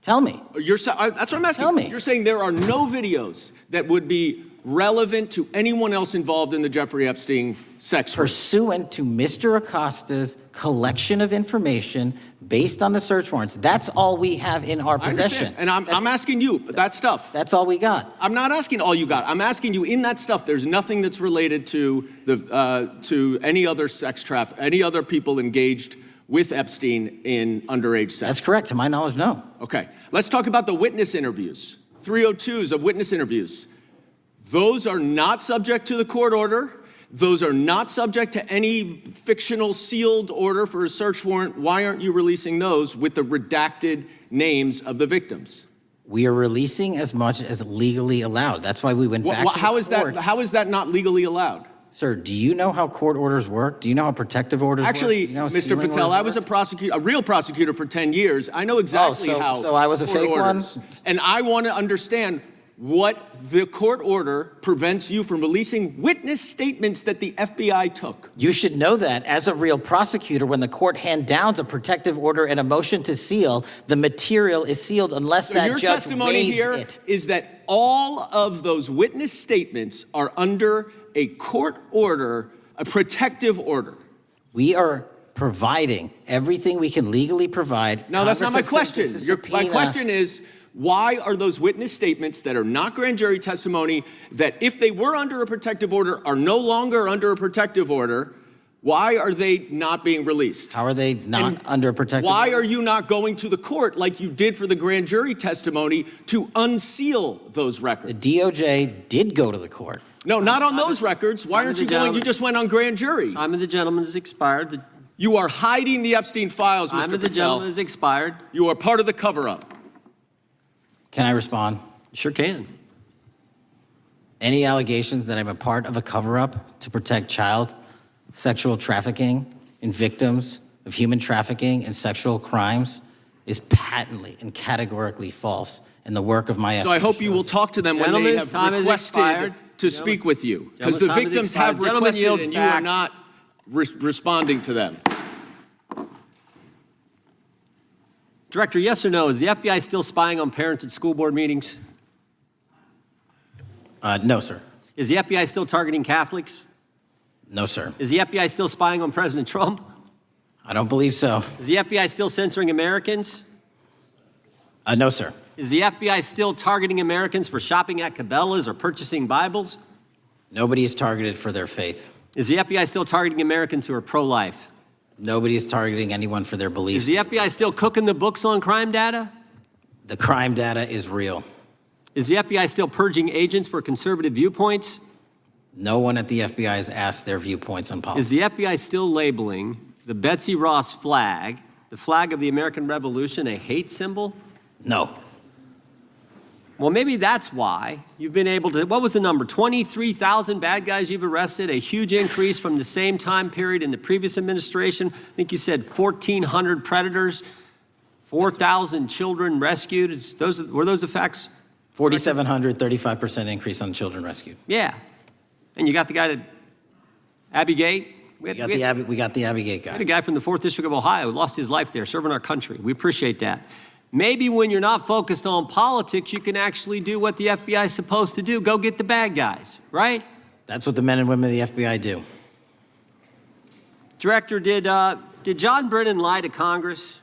Tell me. That's what I'm asking. Tell me. You're saying there are no videos that would be relevant to anyone else involved in the Jeffrey Epstein sex ring. Pursuant to Mr. Acosta's collection of information based on the search warrants. That's all we have in our possession. And I'm asking you, that stuff. That's all we got. I'm not asking all you got. I'm asking you, in that stuff, there's nothing that's related to any other sex traffic, any other people engaged with Epstein in underage sex. That's correct. To my knowledge, no. Okay. Let's talk about the witness interviews. 302s of witness interviews. Those are not subject to the court order. Those are not subject to any fictional sealed order for a search warrant. Why aren't you releasing those with the redacted names of the victims? We are releasing as much as legally allowed. That's why we went back to the courts. How is that not legally allowed? Sir, do you know how court orders work? Do you know how protective orders Actually, work? Do you know how Mr. sealing Patel, orders I was work? a real prosecutor for 10 years. I know exactly how. So I was a court fake one? orders. And I want to understand what the court order prevents you from releasing witness statements that the FBI took. You should know that as a real prosecutor, when the court hand downs a protective order and a motion to seal, the material is sealed unless that Your judge testimony waives here it. is that all of those witness statements are under a court order, a protective order. We are providing everything we can legally provide. No, that's not my Congress has question. sent us a My subpoena. question is, why are those witness statements that are not grand jury testimony, that if they were under a protective order are no longer under a protective order, why are they not being released? How are they not under a protective Why order? are you not going to the court like you did for the grand jury testimony to unseal those records? The DOJ did go to the court. No, not on those records. Why aren't you going? You just went on grand jury. Time of the gentleman has expired. The You are hiding the Epstein files, Time Mr. of the Patel. gentleman has expired. You are part of the cover-up. Can I respond? Sure can. Any allegations that I'm a part of a cover-up to protect child sexual trafficking and victims of human trafficking and sexual crimes is patently and categorically false, and the work of my So I hope you will talk to them when they Gentlemen's have time has requested expired. to speak with you. Because the Gentlemen's time has victims have expired. Gentleman requested yields and you are back. not responding to them. Director, yes or no, is the FBI still spying on parents at school board meetings? No, sir. Is the FBI still targeting Catholics? No, sir. Is the FBI still spying on President Trump? I don't believe so. Is the FBI still censoring Americans? No, sir. Is the FBI still targeting Americans for shopping at Cabela's or purchasing Bibles? Nobody is targeted for their faith. Is the FBI still targeting Americans who are pro-life? Nobody is targeting anyone for their beliefs. Is the FBI still cooking the books on crime data? The crime data is real. Is the FBI still purging agents for conservative viewpoints? No one at the FBI has asked their viewpoints on Is policy. the FBI still labeling the Betsy Ross flag, the flag of the American Revolution, a hate symbol? No. Well, maybe that's why you've been able to, what was the number? 23,000 bad guys you've arrested, a huge increase from the same time period in the previous administration. I think you said 1,400 predators, 4,000 children rescued. Were those the facts? 4,700, 35% increase on children rescued. Yeah. And you got the guy to Abbey Gate. We We got the Abbey Gate had guy. a guy from the 4th District of Ohio who lost his life there serving our country. We appreciate that. Maybe when you're not focused on politics, you can actually do what the FBI is supposed to do. Go get the bad guys, right? That's what the men and women of the FBI do. Director, did John Brennan lie to Congress?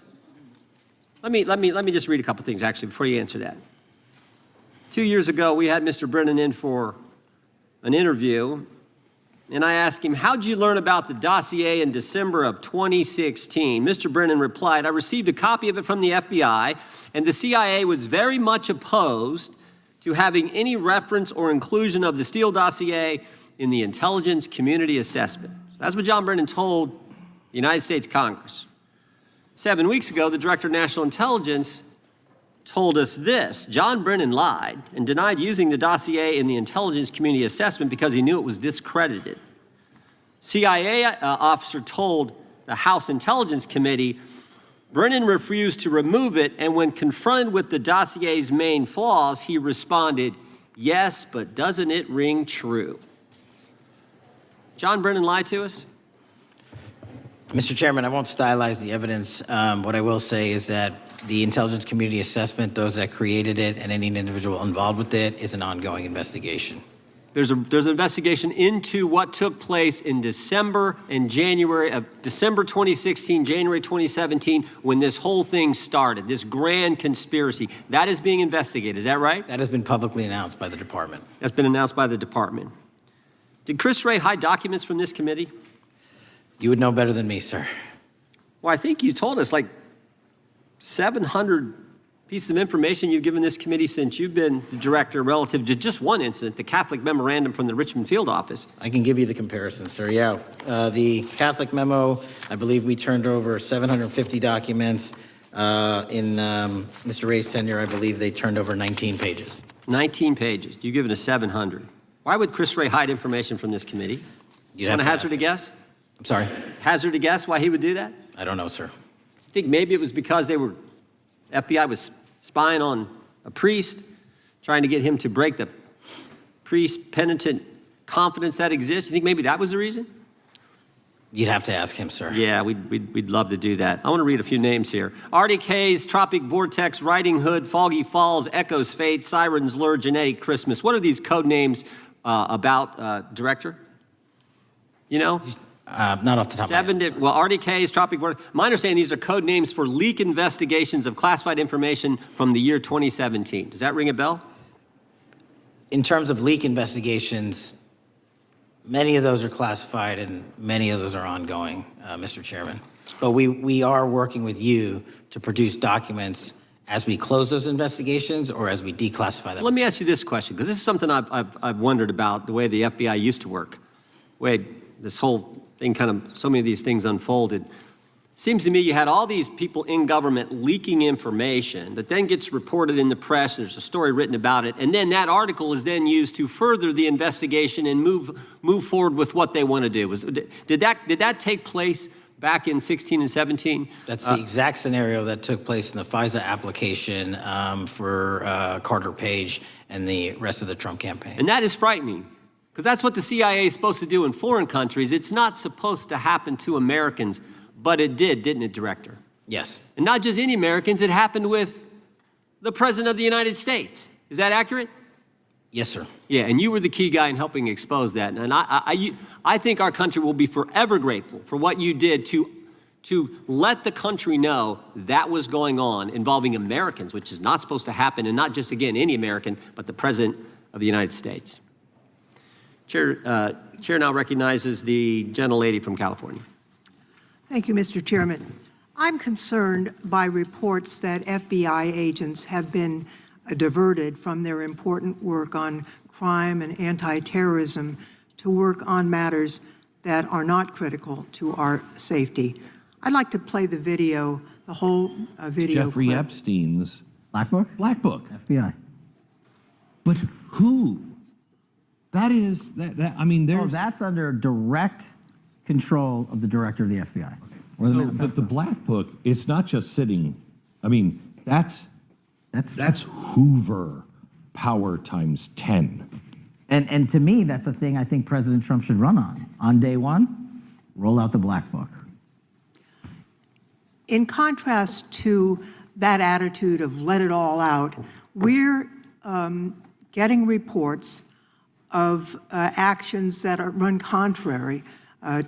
Let me just read a couple things actually before you answer that. 2 years ago, we had Mr. Brennan in for an interview, and I asked him, how'd you learn about the dossier in December of 2016? Mr. Brennan replied, I received a copy of it from the FBI, and the CIA was very much opposed to having any reference or inclusion of the Steele dossier in the intelligence community assessment. That's what John Brennan told the United States Congress. 7 weeks ago, the Director of National Intelligence told us this. John Brennan lied and denied using the dossier in the intelligence community assessment because he knew it was discredited. CIA officer told the House Intelligence Committee Brennan refused to remove it, and when confronted with the dossier's main flaws, he responded, yes, but doesn't it ring true? John Brennan lied to us? Mr. Chairman, I won't stylize the evidence. What I will say is that the intelligence community assessment, those that created it and any individual involved with it, is an ongoing investigation. There's an investigation into what took place in December and January of December 2016, January 2017, when this whole thing started, this grand conspiracy. That is being investigated, is that right? That has been publicly announced by the department. That's been announced by the department. Did Chris Wray hide documents from this committee? You would know better than me, sir. Well, I think you told us like 700 pieces of information you've given this committee since you've been the director relative to just one incident, the Catholic memorandum from the Richmond field office. I can give you the comparison, sir. Yeah. The Catholic memo, I believe we turned over 750 documents. In Mr. Ray's tenure, I believe they turned over 19 pages. 19 pages. You've given us 700. Why would Chris Wray hide information from this committee? You'd Want have to to hazard a ask. guess? I'm sorry? Hazard a guess why he would do that? I don't know, sir. I think maybe it was because FBI was spying on a priest, trying to get him to break the priest penitent confidence that exists. You think maybe that was the reason? You'd have to ask him, sir. Yeah, we'd love to do that. I want to read a few names here. Arctic Haze, Tropic Vortex, Riding Hood, Foggy Falls, Echoes Fate, Sirens Lure, Genetic Christmas. What are these code names about, Director? You know? Not off the top of my head. Well, Arctic Haze, Tropic Vortex. My understanding, these are code names for leak investigations of classified information from the year 2017. Does that ring a bell? In terms of leak investigations, many of those are classified and many of those are ongoing, Mr. Chairman. But we are working with you to produce documents as we close those investigations or as we declassify them. Let me ask you this question, because this is something I've wondered about, the way the FBI used to work. Wade, this whole so many of these things unfolded. Seems to me you had all these people in government leaking information that then gets reported in the press, and there's a story written about it, and then that article is then used to further the investigation and move forward with what they want to do. Did that take place back in 16 and 17? That's the exact scenario that took place in the FISA application for Carter Page and the rest of the Trump campaign. And that is frightening, because that's what the CIA is supposed to do in foreign countries. It's not supposed to happen to Americans, but it did, didn't it, Director? Yes. And not just any Americans, it happened with the President of the United States. Is that accurate? Yes, sir. Yeah, and you were the key guy in helping expose that. And I think our country will be forever grateful for what you did to let the country know that was going on involving Americans, which is not supposed to happen, and not just, again, any American, but the President of the United States. Chair now recognizes the gentlelady from California. Thank you, Mr. Chairman. I'm concerned by reports that FBI agents have been diverted from their important work on crime and anti-terrorism to work on matters that are not critical to our safety. I'd like to play the video, the whole video Jeffrey clip. Epstein's Black Book? Black Book. FBI. But who? That is, I mean, there's... Oh, that's under direct control of the director of the FBI. But the Black Book, it's not just sitting, I mean, that's Hoover power times 10. And to me, that's a thing I think President Trump should run on. On day one, roll out the Black Book. In contrast to that attitude of let it all out, we're getting reports of actions that run contrary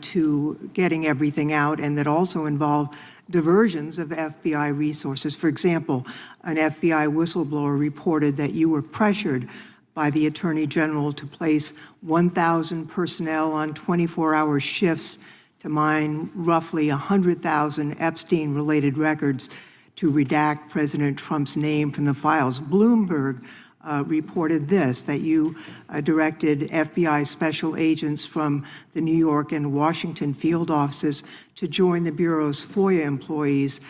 to getting everything out, and that also involve diversions of FBI resources. For example, an FBI whistleblower reported that you were pressured by the Attorney General to place 1,000 personnel on 24-hour shifts to mine roughly 100,000 Epstein-related records to redact President Trump's name from the files. Bloomberg reported this, that you directed FBI special agents from the New York and Washington field offices to join the Bureau's FOIA employees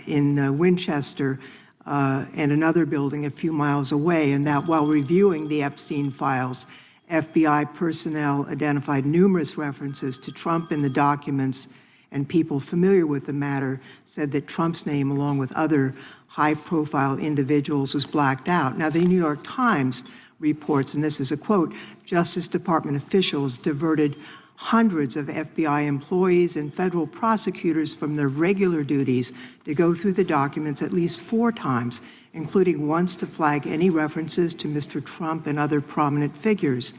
in Winchester and another building a few miles away, and that while reviewing the Epstein files, FBI personnel identified numerous references to Trump in the documents, and people familiar with the matter said that Trump's name, along with other high-profile individuals, was blacked out. Now, the New York Times reports, and this is a quote, Justice Department officials diverted hundreds of FBI employees and federal prosecutors from their regular duties to go through the documents at least 4 times, including once to flag any references to Mr. Trump and other prominent figures.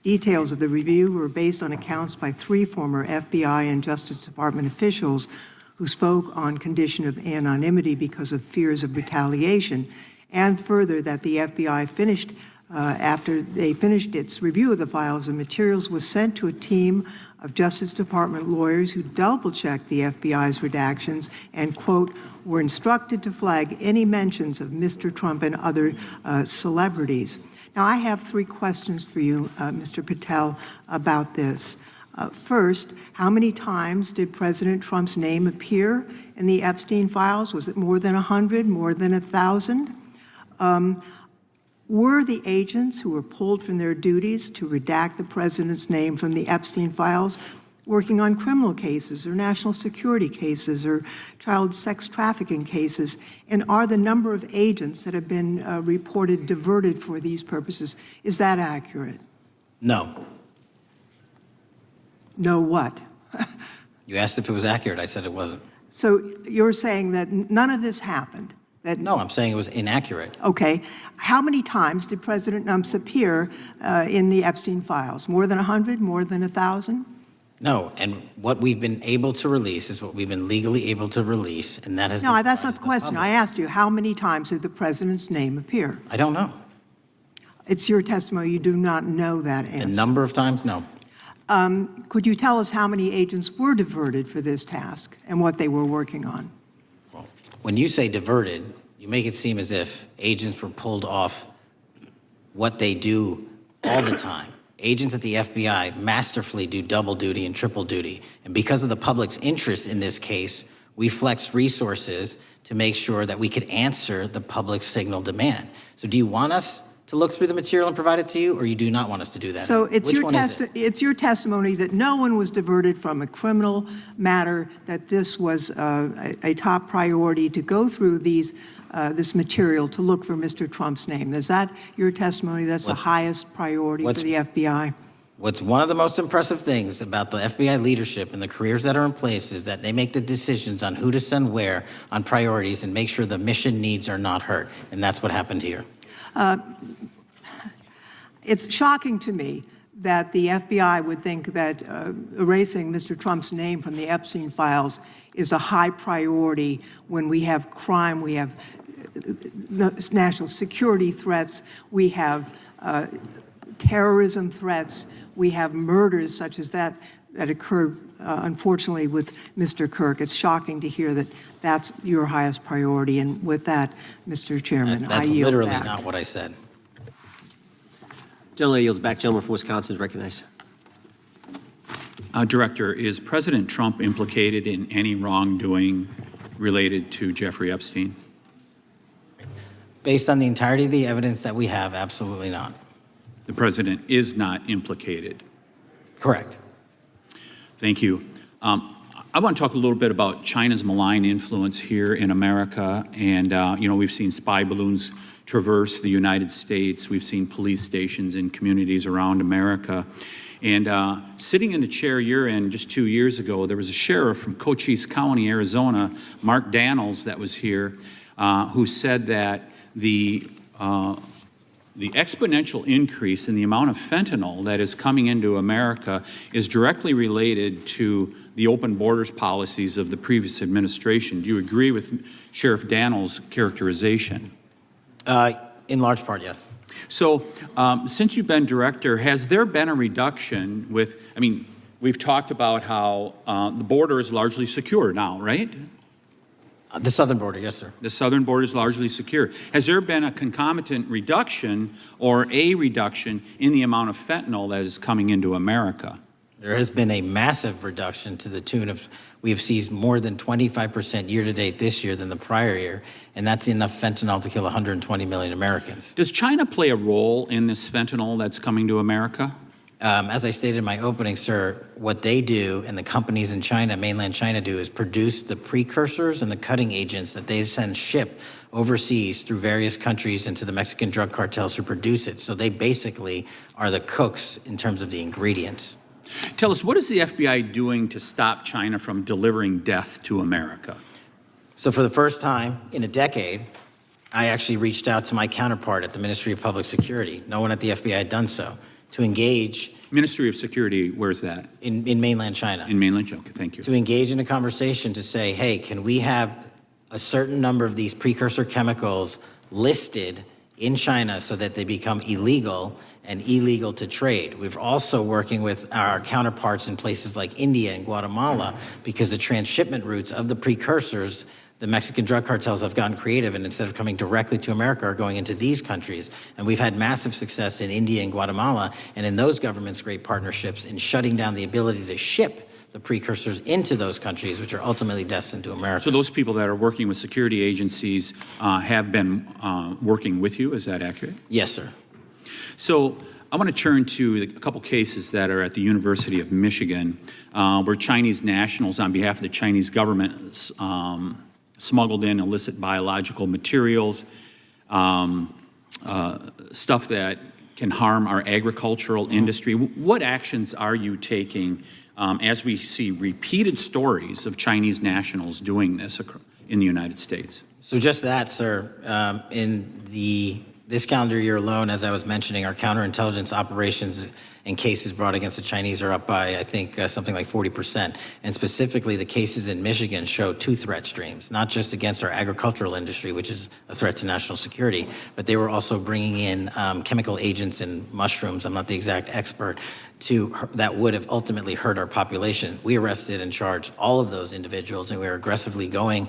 Details of the review were based on accounts by 3 former FBI and Justice Department officials who spoke on condition of anonymity because of fears of retaliation, and further that the FBI finished, after they finished its review of the files and materials, was sent to a team of Justice Department lawyers who double-checked the FBI's redactions and, quote, were instructed to flag any mentions of Mr. Trump and other celebrities. Now, I have 3 questions for you, Mr. Patel, about this. First, how many times did President Trump's name appear in the Epstein files? Was it more than 100, more than 1,000? Were the agents who were pulled from their duties to redact the president's name from the Epstein files working on criminal cases or national security cases or child sex trafficking cases? And are the number of agents that have been reported diverted for these purposes, is that accurate? No. No what? You asked if it was accurate. I said it wasn't. So you're saying that none of this happened? No, I'm saying it was inaccurate. Okay. How many times did President Trump appear in the Epstein files? More than 100? More than 1,000? No, and what we've been able to release is what we've been legally able to release, and that has been... No, that's not the question. I asked you, how many times did the president's name appear? I don't know. It's your testimony. You do not know that answer. The number of times? No. Could you tell us how many agents were diverted for this task and what they were working on? Well, when you say diverted, you make it seem as if agents were pulled off what they do all the time. Agents at the FBI masterfully do double duty and triple duty. And because of the public's interest in this case, we flexed resources to make sure that we could answer the public signal demand. So do you want us to look through the material and provide it to you, or you do not want us to do that? So it's Which your one is it? it's your testimony that no one was diverted from a criminal matter, that this was a top priority to go through this material to look for Mr. Trump's name. Is that your testimony? That's the highest priority for the FBI? What's one of the most impressive things about the FBI leadership and the careers that are in place is that they make the decisions on who to send where on priorities and make sure the mission needs are not hurt. And that's what happened here. It's shocking to me that the FBI would think that erasing Mr. Trump's name from the Epstein files is a high priority when we have crime, we have national security threats, we have terrorism threats, we have murders such as that occurred, unfortunately, with Mr. Kirk. It's shocking to hear that that's your highest priority. And with that, Mr. Chairman, I yield back. That's literally not what I said. Gentleman yields back. Gentleman from Wisconsin is recognized. Director, is President Trump implicated in any wrongdoing related to Jeffrey Epstein? Based on the entirety of the evidence that we have, absolutely not. The president is not implicated. Correct. Thank you. I want to talk a little bit about China's malign influence here in America. And, we've seen spy balloons traverse the United States. We've seen police stations in communities around America. And sitting in the chair you're in just 2 years ago, there was a sheriff from Cochise County, Arizona, Mark Daniels, that was here, who said that the exponential increase in the amount of fentanyl that is coming into America is directly related to the open borders policies of the previous administration. Do you agree with Sheriff Daniels' characterization? In large part, yes. So since you've been director, has there been a reduction we've talked about how the border is largely secure now, right? The southern border, yes, sir. The southern border is largely secure. Has there been a concomitant reduction or a reduction in the amount of fentanyl that is coming into America? There has been a massive reduction to the tune of, we have seized more than 25% year-to-date this year than the prior year, and that's enough fentanyl to kill 120 million Americans. Does China play a role in this fentanyl that's coming to America? As I stated in my opening, sir, what they do and the companies in China, mainland China, do is produce the precursors and the cutting agents that they ship overseas through various countries into the Mexican drug cartels who produce it. So they basically are the cooks in terms of the ingredients. Tell us, what is the FBI doing to stop China from delivering death to America? So for the first time in a decade, I actually reached out to my counterpart at the Ministry of Public Security. No one at the FBI had done so. To engage. Ministry of Security, where's that? In mainland China. In mainland China, okay, thank you. To engage in a conversation to say, hey, can we have a certain number of these precursor chemicals listed in China so that they become illegal and illegal to trade. We're also working with our counterparts in places like India and Guatemala because the transshipment routes of the precursors, the Mexican drug cartels have gotten creative, and instead of coming directly to America are going into these countries. And we've had massive success in India and Guatemala, and in those governments, great partnerships in shutting down the ability to ship the precursors into those countries, which are ultimately destined to America. So those people that are working with security agencies have been working with you, is that accurate? Yes, sir. So I want to turn to a couple cases that are at the University of Michigan, where Chinese nationals, on behalf of the Chinese government, smuggled in illicit biological materials, stuff that can harm our agricultural industry. What actions are you taking as we see repeated stories of Chinese nationals doing this in the United States? So just that, sir. This calendar year alone, as I was mentioning, our counterintelligence operations and cases brought against the Chinese are up by, I think, something like 40%. And specifically, the cases in Michigan show two threat streams, not just against our agricultural industry, which is a threat to national security, but they were also bringing in chemical agents and mushrooms, I'm not the exact expert, that would have ultimately hurt our population. We arrested and charged all of those individuals, and we are aggressively going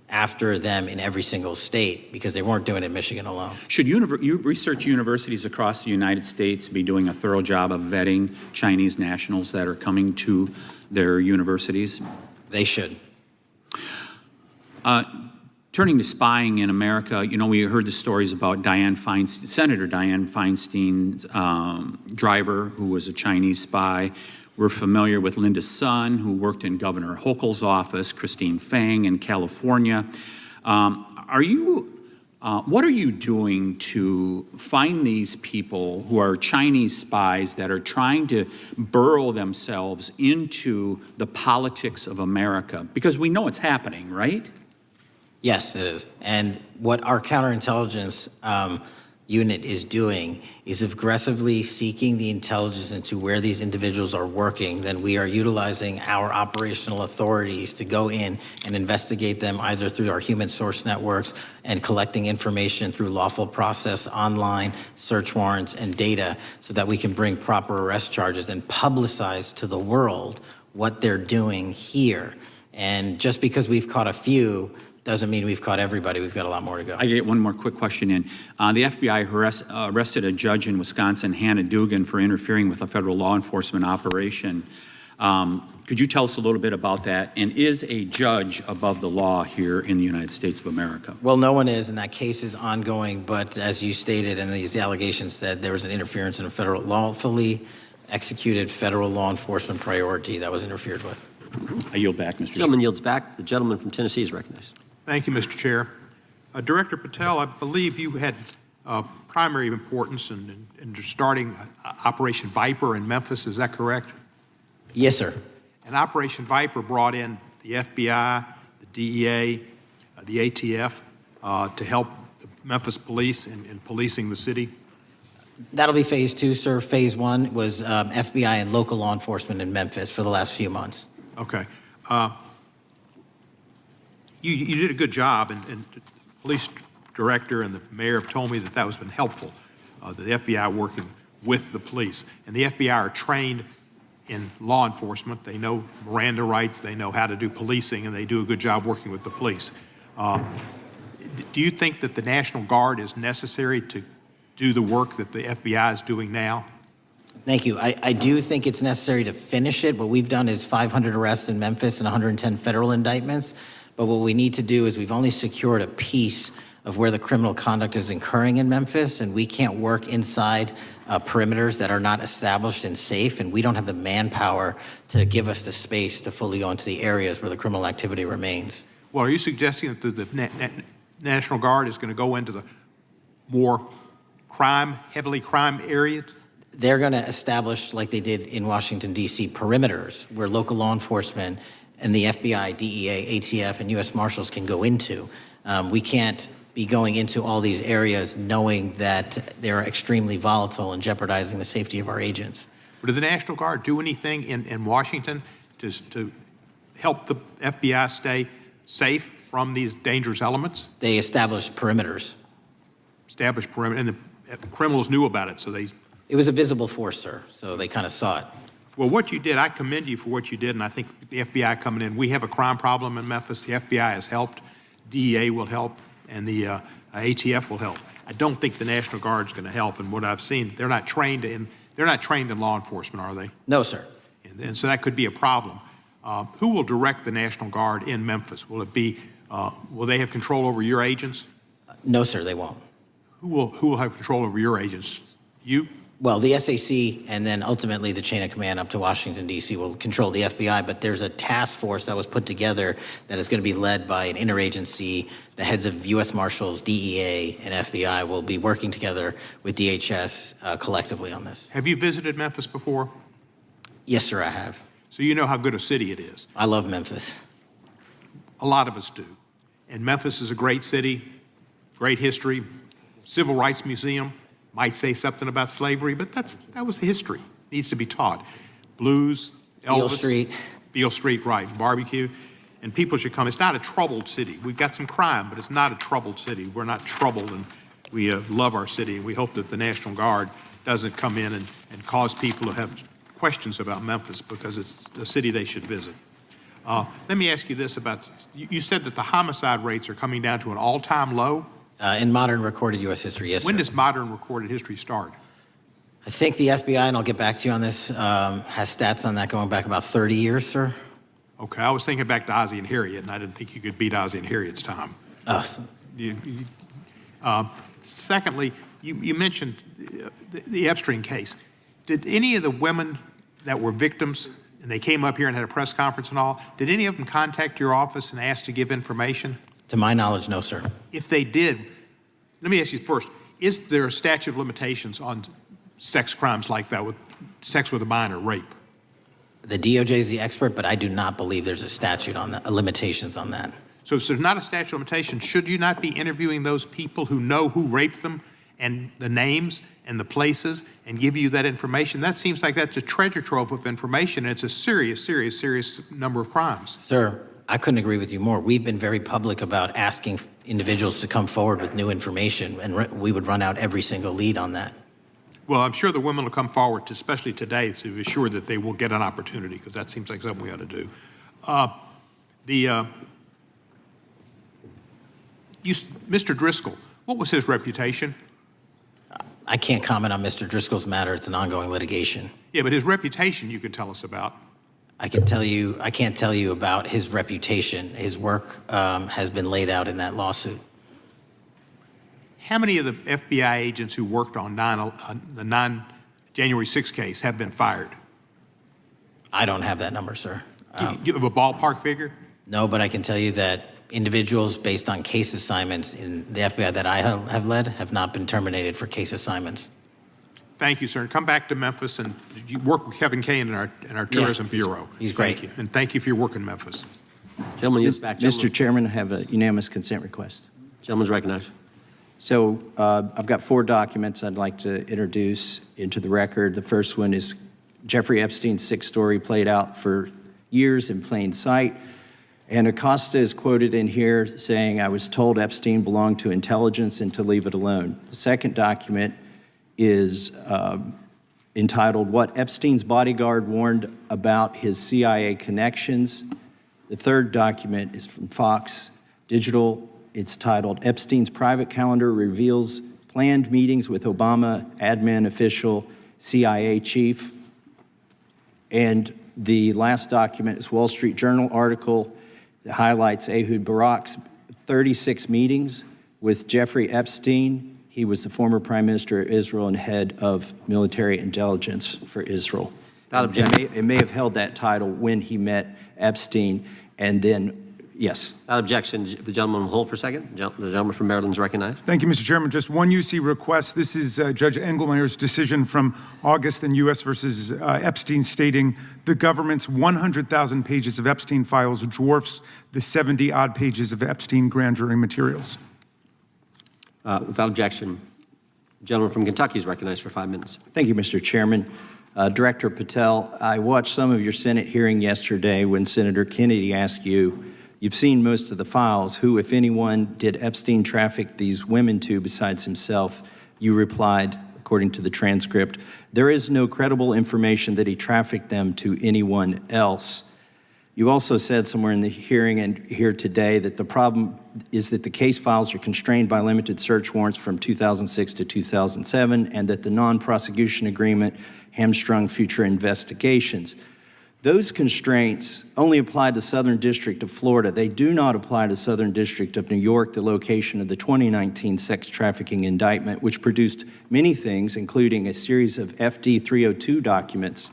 after them in every single state because they weren't doing it in Michigan alone. Should research universities across the United States be doing a thorough job of vetting Chinese nationals that are coming to their universities? They should. Turning to spying in America, you know, we heard the stories about Senator Dianne Feinstein's driver, who was a Chinese spy. We're familiar with Linda Sun, who worked in Governor Hochul's office, Christine Fang in California. What are you doing to find these people who are Chinese spies that are trying to burrow themselves into the politics of America? Because we know it's happening, right? Yes, it is. And what our counterintelligence unit is doing is aggressively seeking the intelligence into where these individuals are working. Then we are utilizing our operational authorities to go in and investigate them either through our human source networks and collecting information through lawful process, online search warrants and data so that we can bring proper arrest charges and publicize to the world what they're doing here. And just because we've caught a few doesn't mean we've caught everybody. We've got a lot more to go. I get one more quick question in. The FBI arrested a judge in Wisconsin, Hannah Dugan, for interfering with a federal law enforcement operation. Could you tell us a little bit about that? And is a judge above the law here in the United States of America? Well, no one is, and that case is ongoing. But as you stated, and these allegations said, there was an interference in a federal lawfully executed federal law enforcement priority that was interfered with. I yield back, Mr. Gentleman yields back. The gentleman from Tennessee is recognized. Thank you, Mr. Chair. Director Patel, I believe you had primary importance in starting Operation Viper in Memphis. Is that correct? Yes, sir. And Operation Viper brought in the FBI, the DEA, the ATF to help the Memphis police in policing the city. That'll be phase 2, sir. Phase 1 was FBI and local law enforcement in Memphis for the last few months. Okay. You did a good job, and the police director and the mayor have told me that has been helpful, the FBI working with the police. And the FBI are trained in law enforcement. They know Miranda rights, they know how to do policing, and they do a good job working with the police. Do you think that the National Guard is necessary to do the work that the FBI is doing now? Thank you. I do think it's necessary to finish it. What we've done is 500 arrests in Memphis and 110 federal indictments. But what we need to do is we've only secured a piece of where the criminal conduct is occurring in Memphis, and we can't work inside perimeters that are not established and safe, and we don't have the manpower to give us the space to fully go into the areas where the criminal activity remains. Well, are you suggesting that the National Guard is going to go into the more heavily crime areas? They're going to establish, like they did in Washington, D.C., perimeters where local law enforcement and the FBI, DEA, ATF, and U.S. Marshals can go into. We can't be going into all these areas knowing that they're extremely volatile and jeopardizing the safety of our agents. But did the National Guard do anything in Washington to help the FBI stay safe from these dangerous elements? They established perimeters. Established perimeter, and the criminals knew about it, so they... It was a visible force, sir, so they kind of saw it. Well, what you did, I commend you for what you did, and I think the FBI coming in, we have a crime problem in Memphis. The FBI has helped, DEA will help, and the ATF will help. I don't think the National Guard is going to help, and what I've seen, they're not trained in law enforcement, are they? No, sir. And so that could be a problem. Who will direct the National Guard in Memphis? Will it be, will they have control over your agents? No, sir, they won't. Who will have control over your agents? You? Well, the SAC and then ultimately the chain of command up to Washington, D.C. will control the FBI, but there's a task force that was put together that is going to be led by an interagency. The heads of U.S. Marshals, DEA, and FBI will be working together with DHS collectively on this. Have you visited Memphis before? Yes, sir, I have. So you know how good a city it is. I love Memphis. A lot of us do. And Memphis is a great city, great history, civil rights museum. Might say something about slavery, but that was the history. It needs to be taught. Blues, Elvis. Beale Street, right, barbecue. And people should come. It's not a troubled city. We've got some crime, but it's not a troubled city. We're not troubled, and we love our city. And we hope that the National Guard doesn't come in and cause people to have questions about Memphis, because it's a city they should visit. Let me ask you this about, you said that the homicide rates are coming down to an all-time low. In modern recorded U.S. history, yes, When sir. does modern recorded history start? I think the FBI, and I'll get back to you on this, has stats on that going back about 30 years, sir. Okay, I was thinking back to Ozzie and Harriet, and I didn't think you could beat Ozzie and Harriet's time. Secondly, you mentioned the Epstein case. Did any of the women that were victims, and they came up here and had a press conference and all, did any of them contact your office and ask to give information? To my knowledge, no, sir. If they did, let me ask you first, is there a statute of limitations on sex crimes like that, with sex with a minor, rape? The DOJ is the expert, but I do not believe there's a statute on that, limitations on that. So if there's not a statute of limitations, should you not be interviewing those people who know who raped them and the names and the places and give you that information? That seems like that's a treasure trove of information, and it's a serious, serious, serious number of crimes. Sir, I couldn't agree with you more. We've been very public about asking individuals to come forward with new information, and we would run out every single lead on that. Well, I'm sure the women will come forward, especially today, to assure that they will get an opportunity, because that seems like something we ought to do. Mr. Driscoll, what was his reputation? I can't comment on Mr. Driscoll's matter. It's an ongoing litigation. Yeah, but his reputation you could tell us about. I can't tell you about his reputation. His work has been laid out in that lawsuit. How many of the FBI agents who worked on the January 6th case have been fired? I don't have that number, sir. Do you have a ballpark figure? No, but I can tell you that individuals based on case assignments in the FBI that I have led have not been terminated for case assignments. Thank you, sir. Come back to Memphis and you work with Kevin Kane in our Tourism Bureau. He's great. Thank you. And thank you for your work in Memphis. Gentleman, yes, back. Mr. Chairman, I have a unanimous consent request. Gentleman's recognized. So I've got 4 documents I'd like to introduce into the record. The first one is Jeffrey Epstein's 6th story played out for years in plain sight. And Acosta is quoted in here saying, "I was told Epstein belonged to intelligence and to leave it alone." The second document is entitled, "What Epstein's Bodyguard Warned About His CIA Connections." The third document is from Fox Digital. It's titled, "Epstein's Private Calendar Reveals Planned Meetings with Obama Admin Official CIA Chief." And the last document is Wall Street Journal article that highlights Ehud Barak's 36 meetings with Jeffrey Epstein. He was the former prime minister of Israel and head of military intelligence for Israel. It may have held that title when he met Epstein, and then, yes. Without objection, the gentleman will hold for a second. The gentleman from Maryland is recognized. Thank you, Mr. Chairman. Just one UC request. This is Judge Engelmeyer's decision from August in U.S. versus Epstein, stating the government's 100,000 pages of Epstein files dwarfs the 70-odd pages of Epstein grand jury materials. Without objection, the gentleman from Kentucky is recognized for 5 minutes. Thank you, Mr. Chairman. Director Patel, I watched some of your Senate hearing yesterday when Senator Kennedy asked you, you've seen most of the files, who, if anyone, did Epstein traffic these women to besides himself? You replied, according to the transcript, there is no credible information that he trafficked them to anyone else. You also said somewhere in the hearing and here today that the problem is that the case files are constrained by limited search warrants from 2006 to 2007, and that the non-prosecution agreement hamstrung future investigations. Those constraints only apply to Southern District of Florida. They do not apply to Southern District of New York, the location of the 2019 sex trafficking indictment, which produced many things, including a series of FD 302 documents.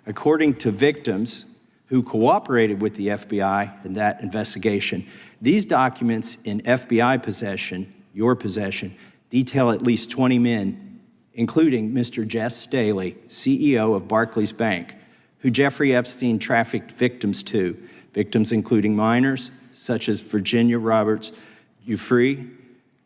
According to victims who cooperated with the FBI in that investigation, these documents in FBI possession, your possession, detail at least 20 men, including Mr. Jess Staley, CEO of Barclays Bank, who Jeffrey Epstein trafficked victims to, victims including minors, such as Virginia Roberts Giuffre,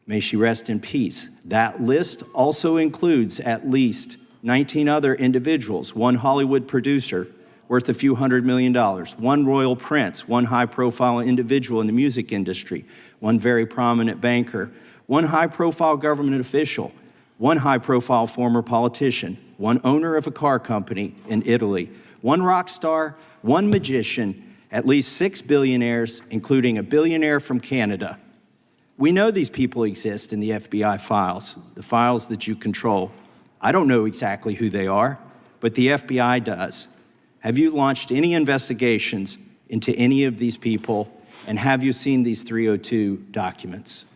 may she rest in peace. That list also includes at least 19 other individuals, one Hollywood producer worth a few $100 million, one royal prince, one high-profile individual in the music industry, one very prominent banker, one high-profile government official, one high-profile former politician, one owner of a car company in Italy, one rock star, one magician, at least 6 billionaires, including a billionaire from Canada. We know these people exist in the FBI files, the files that you control. I don't know exactly who they are, but the FBI does. Have you launched any investigations into any of these people, and have you seen these 302 documents?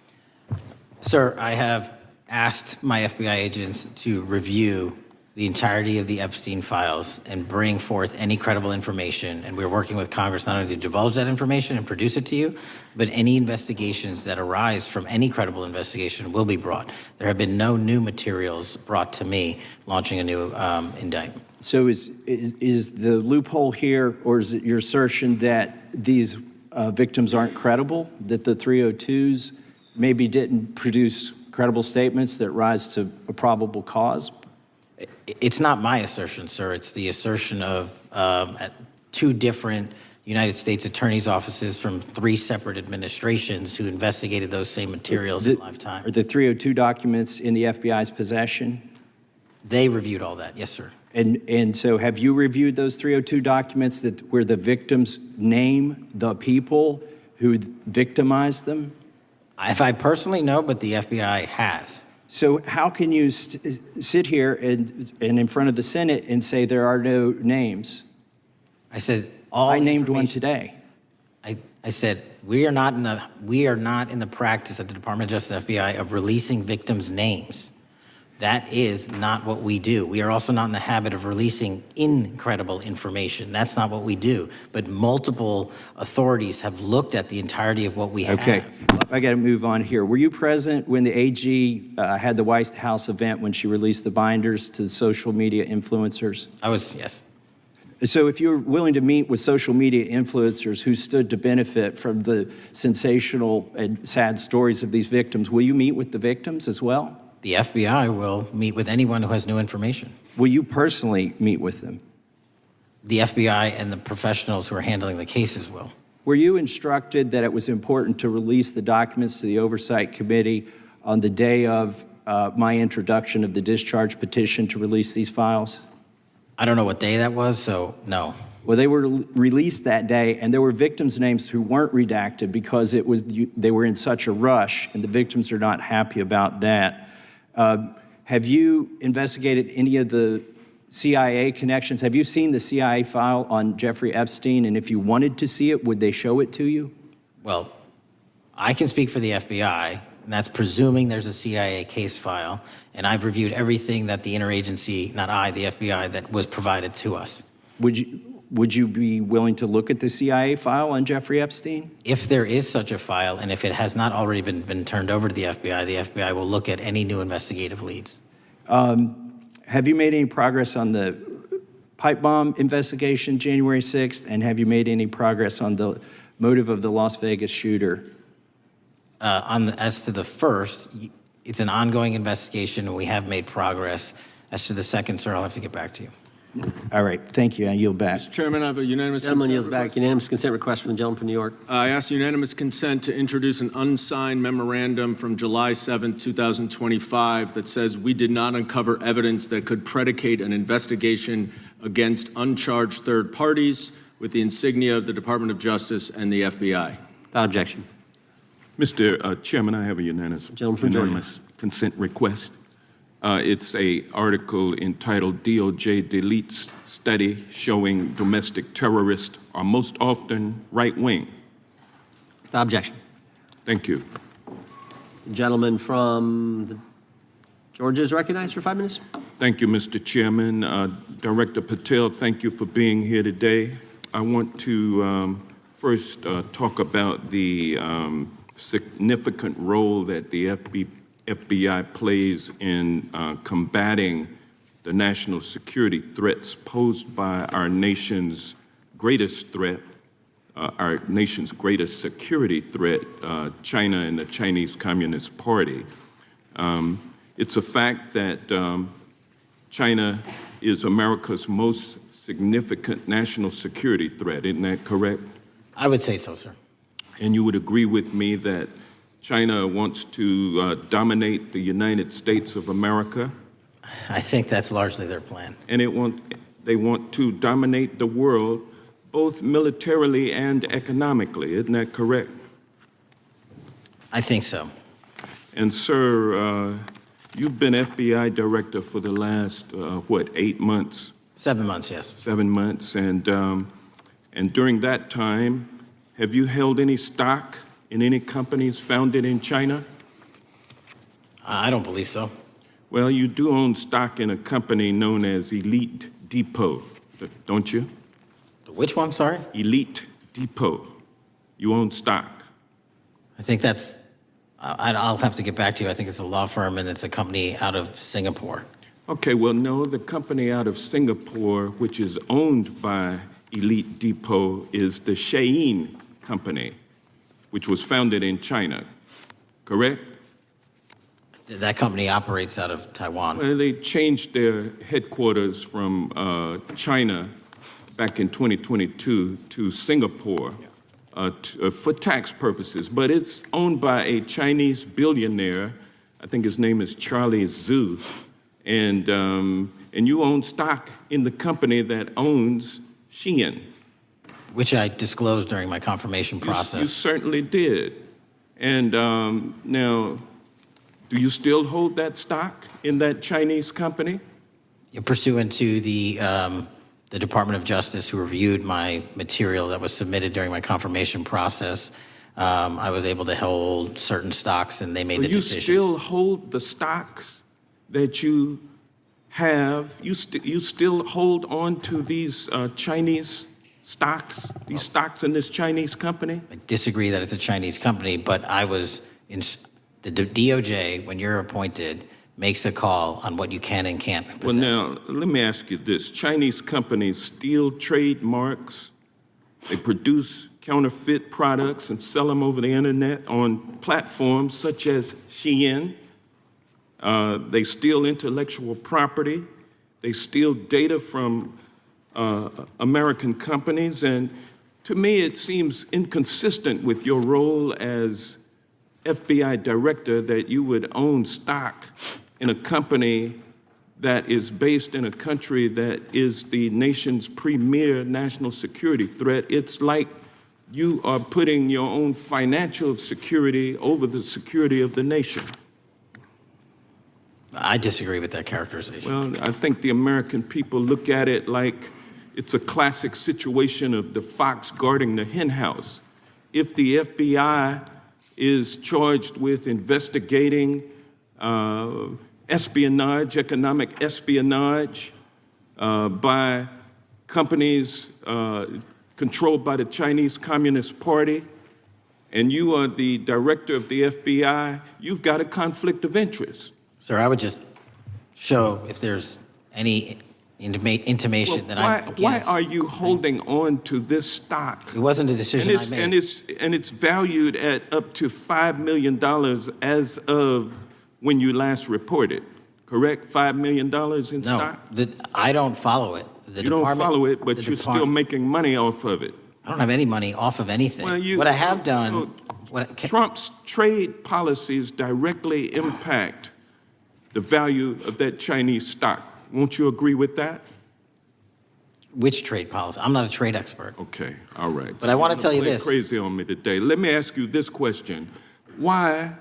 Sir, I have asked my FBI agents to review the entirety of the Epstein files and bring forth any credible information. And we're working with Congress not only to divulge that information and produce it to you, but any investigations that arise from any credible investigation will be brought. There have been no new materials brought to me launching a new indictment. So is the loophole here, or is it your assertion that these victims aren't credible, that the 302s maybe didn't produce credible statements that rise to a probable cause? It's not my assertion, sir. It's the assertion of 2 different United States attorneys' offices from 3 separate administrations who investigated those same materials in lifetime. Are the 302 documents in the FBI's possession? They reviewed all that, yes, sir. And so have you reviewed those 302 documents where the victims name the people who victimized them? If I personally know, but the FBI has. So how can you sit here and in front of the Senate and say there are no names? I said I named one today. I said we are not in the practice at the Department of Justice FBI of releasing victims' names. That is not what we do. We are also not in the habit of releasing incredible information. That's not what we do. But multiple authorities have looked at the entirety of what we have. Okay, I got to move on here. Were you present when the AG had the White House event when she released the binders to the social media influencers? I was, yes. So if you're willing to meet with social media influencers who stood to benefit from the sensational and sad stories of these victims, will you meet with the victims as well? The FBI will meet with anyone who has new information. Will you personally meet with them? The FBI and the professionals who are handling the cases will. Were you instructed that it was important to release the documents to the Oversight Committee on the day of my introduction of the discharge petition to release these files? I don't know what day that was, so no. Well, they were released that day, and there were victims' names who weren't redacted because they were in such a rush, and the victims are not happy about that. Have you investigated any of the CIA connections? Have you seen the CIA file on Jeffrey Epstein? And if you wanted to see it, would they show it to you? Well, I can speak for the FBI, and that's presuming there's a CIA case file. And I've reviewed everything that the interagency, not I, the FBI, that was provided to us. Would you be willing to look at the CIA file on Jeffrey Epstein? If there is such a file, and if it has not already been turned over to the FBI will look at any new investigative leads. Have you made any progress on the pipe bomb investigation January 6th? And have you made any progress on the motive of the Las Vegas shooter? As to the first, it's an ongoing investigation, and we have made progress. As to the second, sir, I'll have to get back to you. All right, thank you. I yield back. Mr. Chairman, I have a unanimous Gentleman consent yields back. request. Unanimous consent request from the gentleman from New York. I ask unanimous consent to introduce an unsigned memorandum from July 7th, 2025 that says we did not uncover evidence that could predicate an investigation against uncharged third parties with the insignia of the Department of Justice and the FBI. Without objection. Mr. Chairman, I have a unanimous consent request. It's an article entitled DOJ Deletes Study Showing Domestic Terrorists Are Most Often Right-Wing. Without objection. Thank you. The gentleman from Georgia is recognized for 5 minutes. Thank you, Mr. Chairman. Director Patel, thank you for being here today. I want to first talk about the significant role that the FBI plays in combating the national security threats posed by our nation's greatest threat, our nation's greatest security threat, China and the Chinese Communist Party. It's a fact that China is America's most significant national security threat, isn't that correct? I would say so, sir. And you would agree with me that China wants to dominate the United States of America? I think that's largely their plan. And they want to dominate the world both militarily and economically. Isn't that correct? I think so. And sir, you've been FBI director for the last, 8 months? 7 months, yes. 7 months. And during that time, have you held any stock in any companies founded in China? I don't believe so. Well, you do own stock in a company known as Elite Depot, don't you? Which one, sorry? Elite Depot. You own stock. I think that's, I'll have to get back to you. I think it's a law firm and it's a company out of Singapore. Okay, well, no, the company out of Singapore, which is owned by Elite Depot, is the Shein Company, which was founded in China, correct? That company operates out of Taiwan. Well, they changed their headquarters from China back in 2022 to Singapore for tax purposes, but it's owned by a Chinese billionaire. I think his name is Charlie Zhu, and you own stock in the company that owns Shein. Which I disclosed during my confirmation process. You certainly did. And now, do you still hold that stock in that Chinese company? Pursuant to the Department of Justice, who reviewed my material that was submitted during my confirmation process, I was able to hold certain stocks, and they made the decision. You still hold the stocks that you have? You still hold on to these Chinese stocks, these stocks in this Chinese company? I disagree that it's a Chinese company, but I was in the DOJ, when you're appointed, makes a call on what you can and can't possess. Well, now, let me ask you this. Chinese companies steal trademarks, they produce counterfeit products and sell them over the internet on platforms such as Shein. They steal intellectual property. They steal data from American companies. And to me, it seems inconsistent with your role as FBI director that you would own stock in a company that is based in a country that is the nation's premier national security threat. It's like you are putting your own financial security over the security of the nation. I disagree with that characterization. Well, I think the American people look at it like it's a classic situation of the fox guarding the hen house. If the FBI is charged with investigating espionage, economic espionage by companies controlled by the Chinese Communist Party, and you are the director of the FBI, you've got a conflict of interest. Sir, I would just show if there's any intimation that I'm against. Why are you holding on to this stock? It wasn't a decision I made. And it's valued at up to $5 million as of when you last reported, correct? $5 million in stock? No, I don't follow it. You don't follow it, but you're still making money off of it. I don't have any money off of anything. Well, what I have done... Trump's trade policies directly impact the value of that Chinese stock. Won't you agree with that? Which trade policy? I'm not a trade expert. Okay, all right. But I want to tell you this. Crazy on me today. Let me ask you this question. Why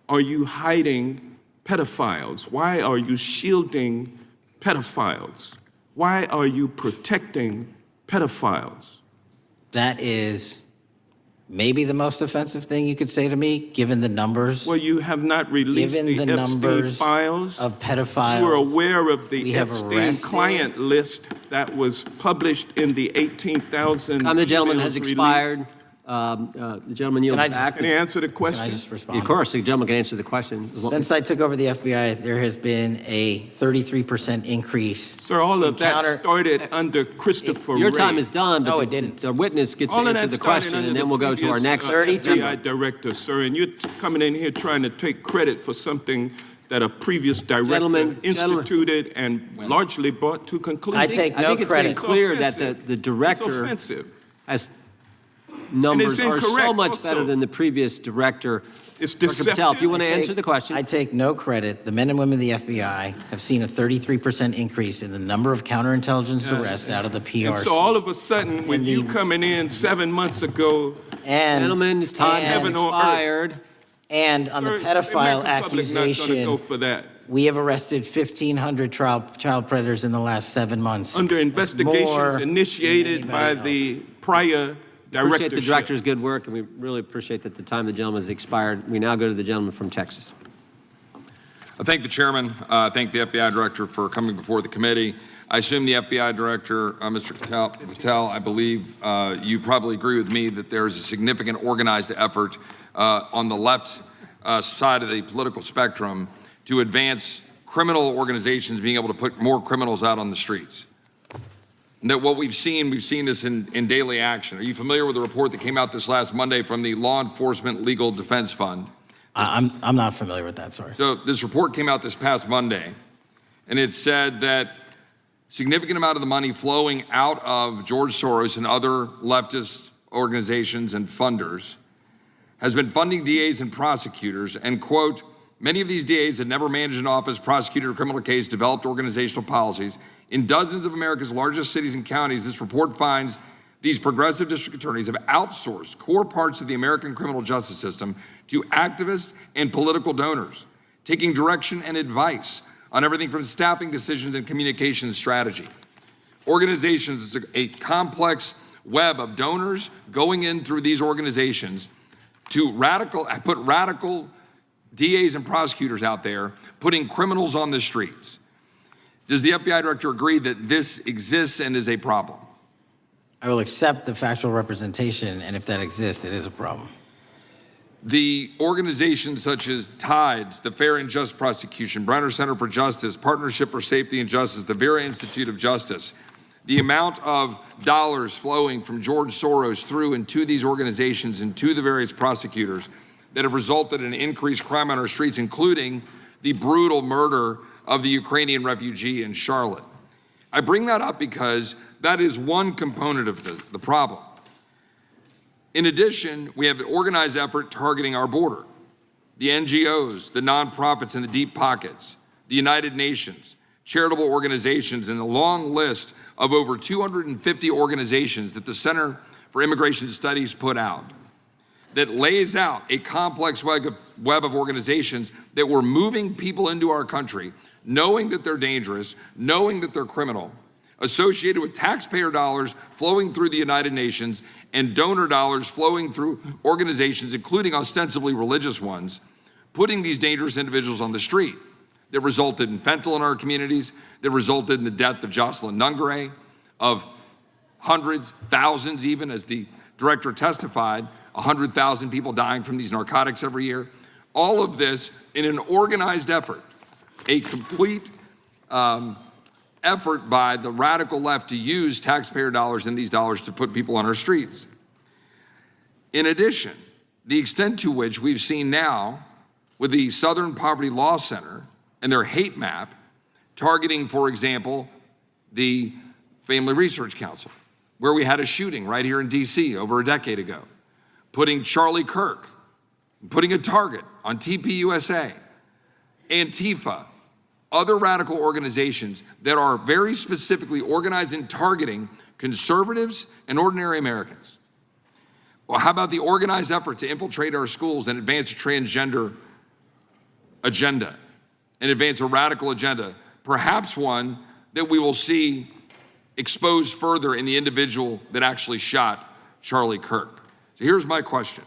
are you hiding pedophiles? Why are you shielding pedophiles? Why are you protecting pedophiles? That is maybe the most offensive thing you could say to me, given the numbers. Well, you have not released the Epstein files of pedophiles. You were aware of the Epstein client list that was published in the 18,000. The gentleman has expired. The gentleman yields back. Can I answer the question? Can I just respond? Of course, the gentleman can answer the question. Since I took over the FBI, there has been a 33% increase. Sir, all of that started under Christopher Your Wray. time is done, but No, it didn't. The witness gets All to of answer that the started question, under and the then we'll go to our previous, next. FBI director, sir, and you're coming in here trying to take credit for something that a previous director instituted and largely brought to conclusion. I take no I think it's credit. been clear that the director It's offensive. has. numbers are so incorrect much also. better than the previous director. It's Director Patel, if you want to I take- answer the question. I take no credit. The men and women of the FBI have seen a 33% increase in the number of counterintelligence arrests out of the PRC. And so all of a sudden, when And you the- coming in 7 months ago, and Gentlemen, his time has Heaven on earth. expired. and on the sir, the pedophile American public not gonna accusation, go for that. we have arrested 1,500 child predators in the last 7 months. Under More investigations than initiated by anybody the prior Appreciate the directorship. director's good work, and we really appreciate that the time of the gentleman has expired. We now go to the gentleman from Texas. I thank the chairman. I thank the FBI director for coming before the committee. I assume the FBI director, Mr. Patel, I believe you probably agree with me that there is a significant organized effort on the left side of the political spectrum to advance criminal organizations being able to put more criminals out on the streets. And that what we've seen this in daily action. Are you familiar with the report that came out this last Monday from the Law Enforcement Legal Defense Fund? I'm not familiar with that, sorry. So this report came out this past Monday, and it said that significant amount of the money flowing out of George Soros and other leftist organizations and funders has been funding DAs and prosecutors, and quote, many of these DAs had never managed an office, prosecuted a criminal case, developed organizational policies. In dozens of America's largest cities and counties, this report finds these progressive district attorneys have outsourced core parts of the American criminal justice system to activists and political donors, taking direction and advice on everything from staffing decisions and communication strategy. Organizations, it's a complex web of donors going in through these organizations to put radical DAs and prosecutors out there, putting criminals on the streets. Does the FBI director agree that this exists and is a problem? I will accept the factual representation, and if that exists, it is a problem. The organizations such as TIDES, the Fair and Just Prosecution, Brenner Center for Justice, Partnership for Safety and Justice, the Vera Institute of Justice, the amount of dollars flowing from George Soros through and to these organizations and to the various prosecutors that have resulted in increased crime on our streets, including the brutal murder of the Ukrainian refugee in Charlotte. I bring that up because that is one component of the problem. In addition, we have an organized effort targeting our border. The NGOs, the nonprofits in the deep pockets, the United Nations, charitable organizations, and a long list of over 250 organizations that the Center for Immigration Studies put out that lays out a complex web of organizations that were moving people into our country, knowing that they're dangerous, knowing that they're criminal, associated with taxpayer dollars flowing through the United Nations and donor dollars flowing through organizations, including ostensibly religious ones, putting these dangerous individuals on the street that resulted in fentanyl in our communities, that resulted in the death of Jocelyn Nungare, of hundreds, thousands even, as the director testified, 100,000 people dying from these narcotics every year. All of this in an organized effort, a complete effort by the radical left to use taxpayer dollars and these dollars to put people on our streets. In addition, the extent to which we've seen now with the Southern Poverty Law Center and their hate map targeting, for example, the Family Research Council, where we had a shooting right here in DC over a decade ago, putting Charlie Kirk, putting a target on TPUSA, Antifa, other radical organizations that are very specifically organized in targeting conservatives and ordinary Americans. Well, how about the organized effort to infiltrate our schools and advance a transgender agenda and advance a radical agenda, perhaps one that we will see exposed further in the individual that actually shot Charlie Kirk. So here's my question.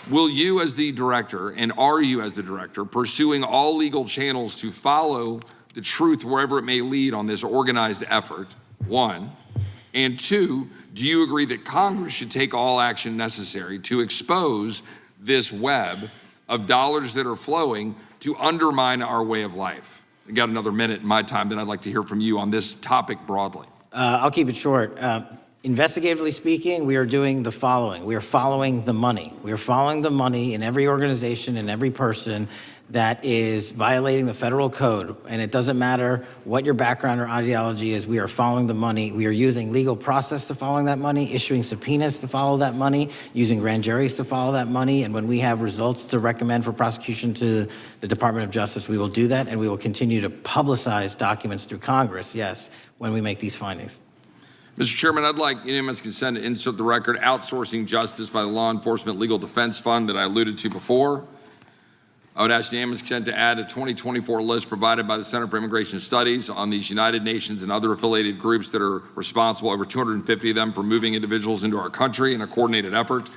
Will you as the director, and are you as the director, pursuing all legal channels to follow the truth wherever it may lead on this organized effort, one? And two, do you agree that Congress should take all action necessary to expose this web of dollars that are flowing to undermine our way of life? I got another minute in my time that I'd like to hear from you on this topic broadly. I'll keep it short. Investigatively speaking, we are doing the following. We are following the money. We are following the money in every organization and every person that is violating the federal code. And it doesn't matter what your background or ideology is, we are following the money. We are using legal process to following that money, issuing subpoenas to follow that money, using grand juries to follow that money. And when we have results to recommend for prosecution to the Department of Justice, we will do that, and we will continue to publicize documents through Congress, yes, when we make these findings. Mr. Chairman, I'd like unanimous consent to insert the record outsourcing justice by the Law Enforcement Legal Defense Fund that I alluded to before. I would ask unanimous consent to add a 2024 list provided by the Center for Immigration Studies on these United Nations and other affiliated groups that are responsible, over 250 of them, for moving individuals into our country in a coordinated effort.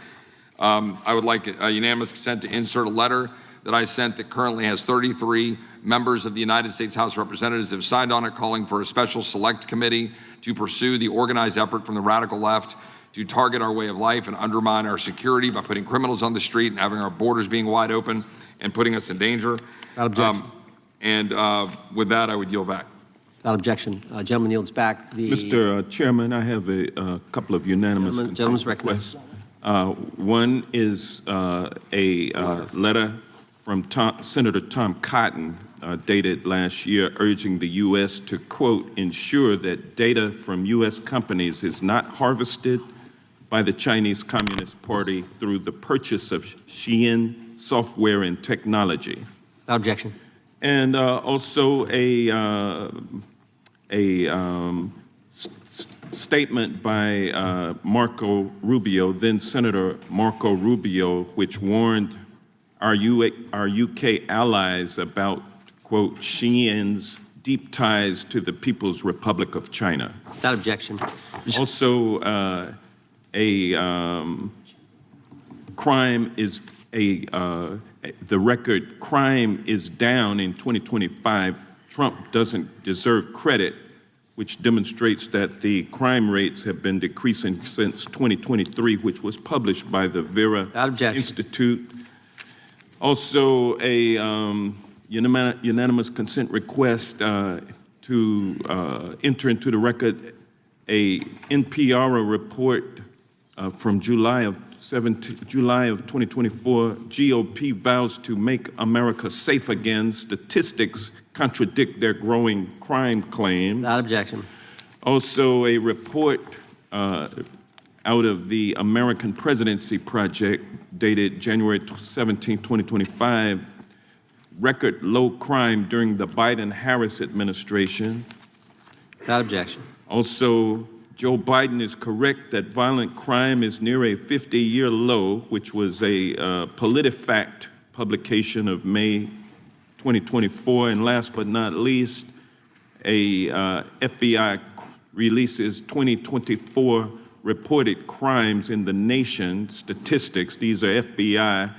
I would like a unanimous consent to insert a letter that I sent that currently has 33 members of the United States House of Representatives have signed on it, calling for a special select committee to pursue the organized effort from the radical left to target our way of life and undermine our security by putting criminals on the street and having our borders being wide open and putting us in danger. With that, I would yield back. Without objection. Gentleman yields back. Mr. Chairman, I have a couple of unanimous Gentleman's recognized. One is a letter from Senator Tom Cotton, dated last year, urging the U.S. to, quote, ensure that data from U.S. companies is not harvested by the Chinese Communist Party through the purchase of Shein software and technology. Without objection. And also statement by Marco Rubio, then Senator Marco Rubio, which warned our UK allies about, quote, Shein's deep ties to the People's Republic of China. Without objection. Also, the record crime is down in 2025. Trump doesn't deserve credit, which demonstrates that the crime rates have been decreasing since 2023, which was published by the Vera Institute. Also, a unanimous consent request to enter into the record a NPR report from July of 2024. GOP vows to make America safe again. Statistics contradict their growing crime claims. Without objection. Also, a report out of the American Presidency Project dated January 17, 2025, record low crime during the Biden-Harris administration. Without objection. Also, Joe Biden is correct that violent crime is near a 50-year low, which was a PolitiFact publication of May 2024. And last but not least, a FBI releases 2024 reported crimes in the nation statistics. These are FBI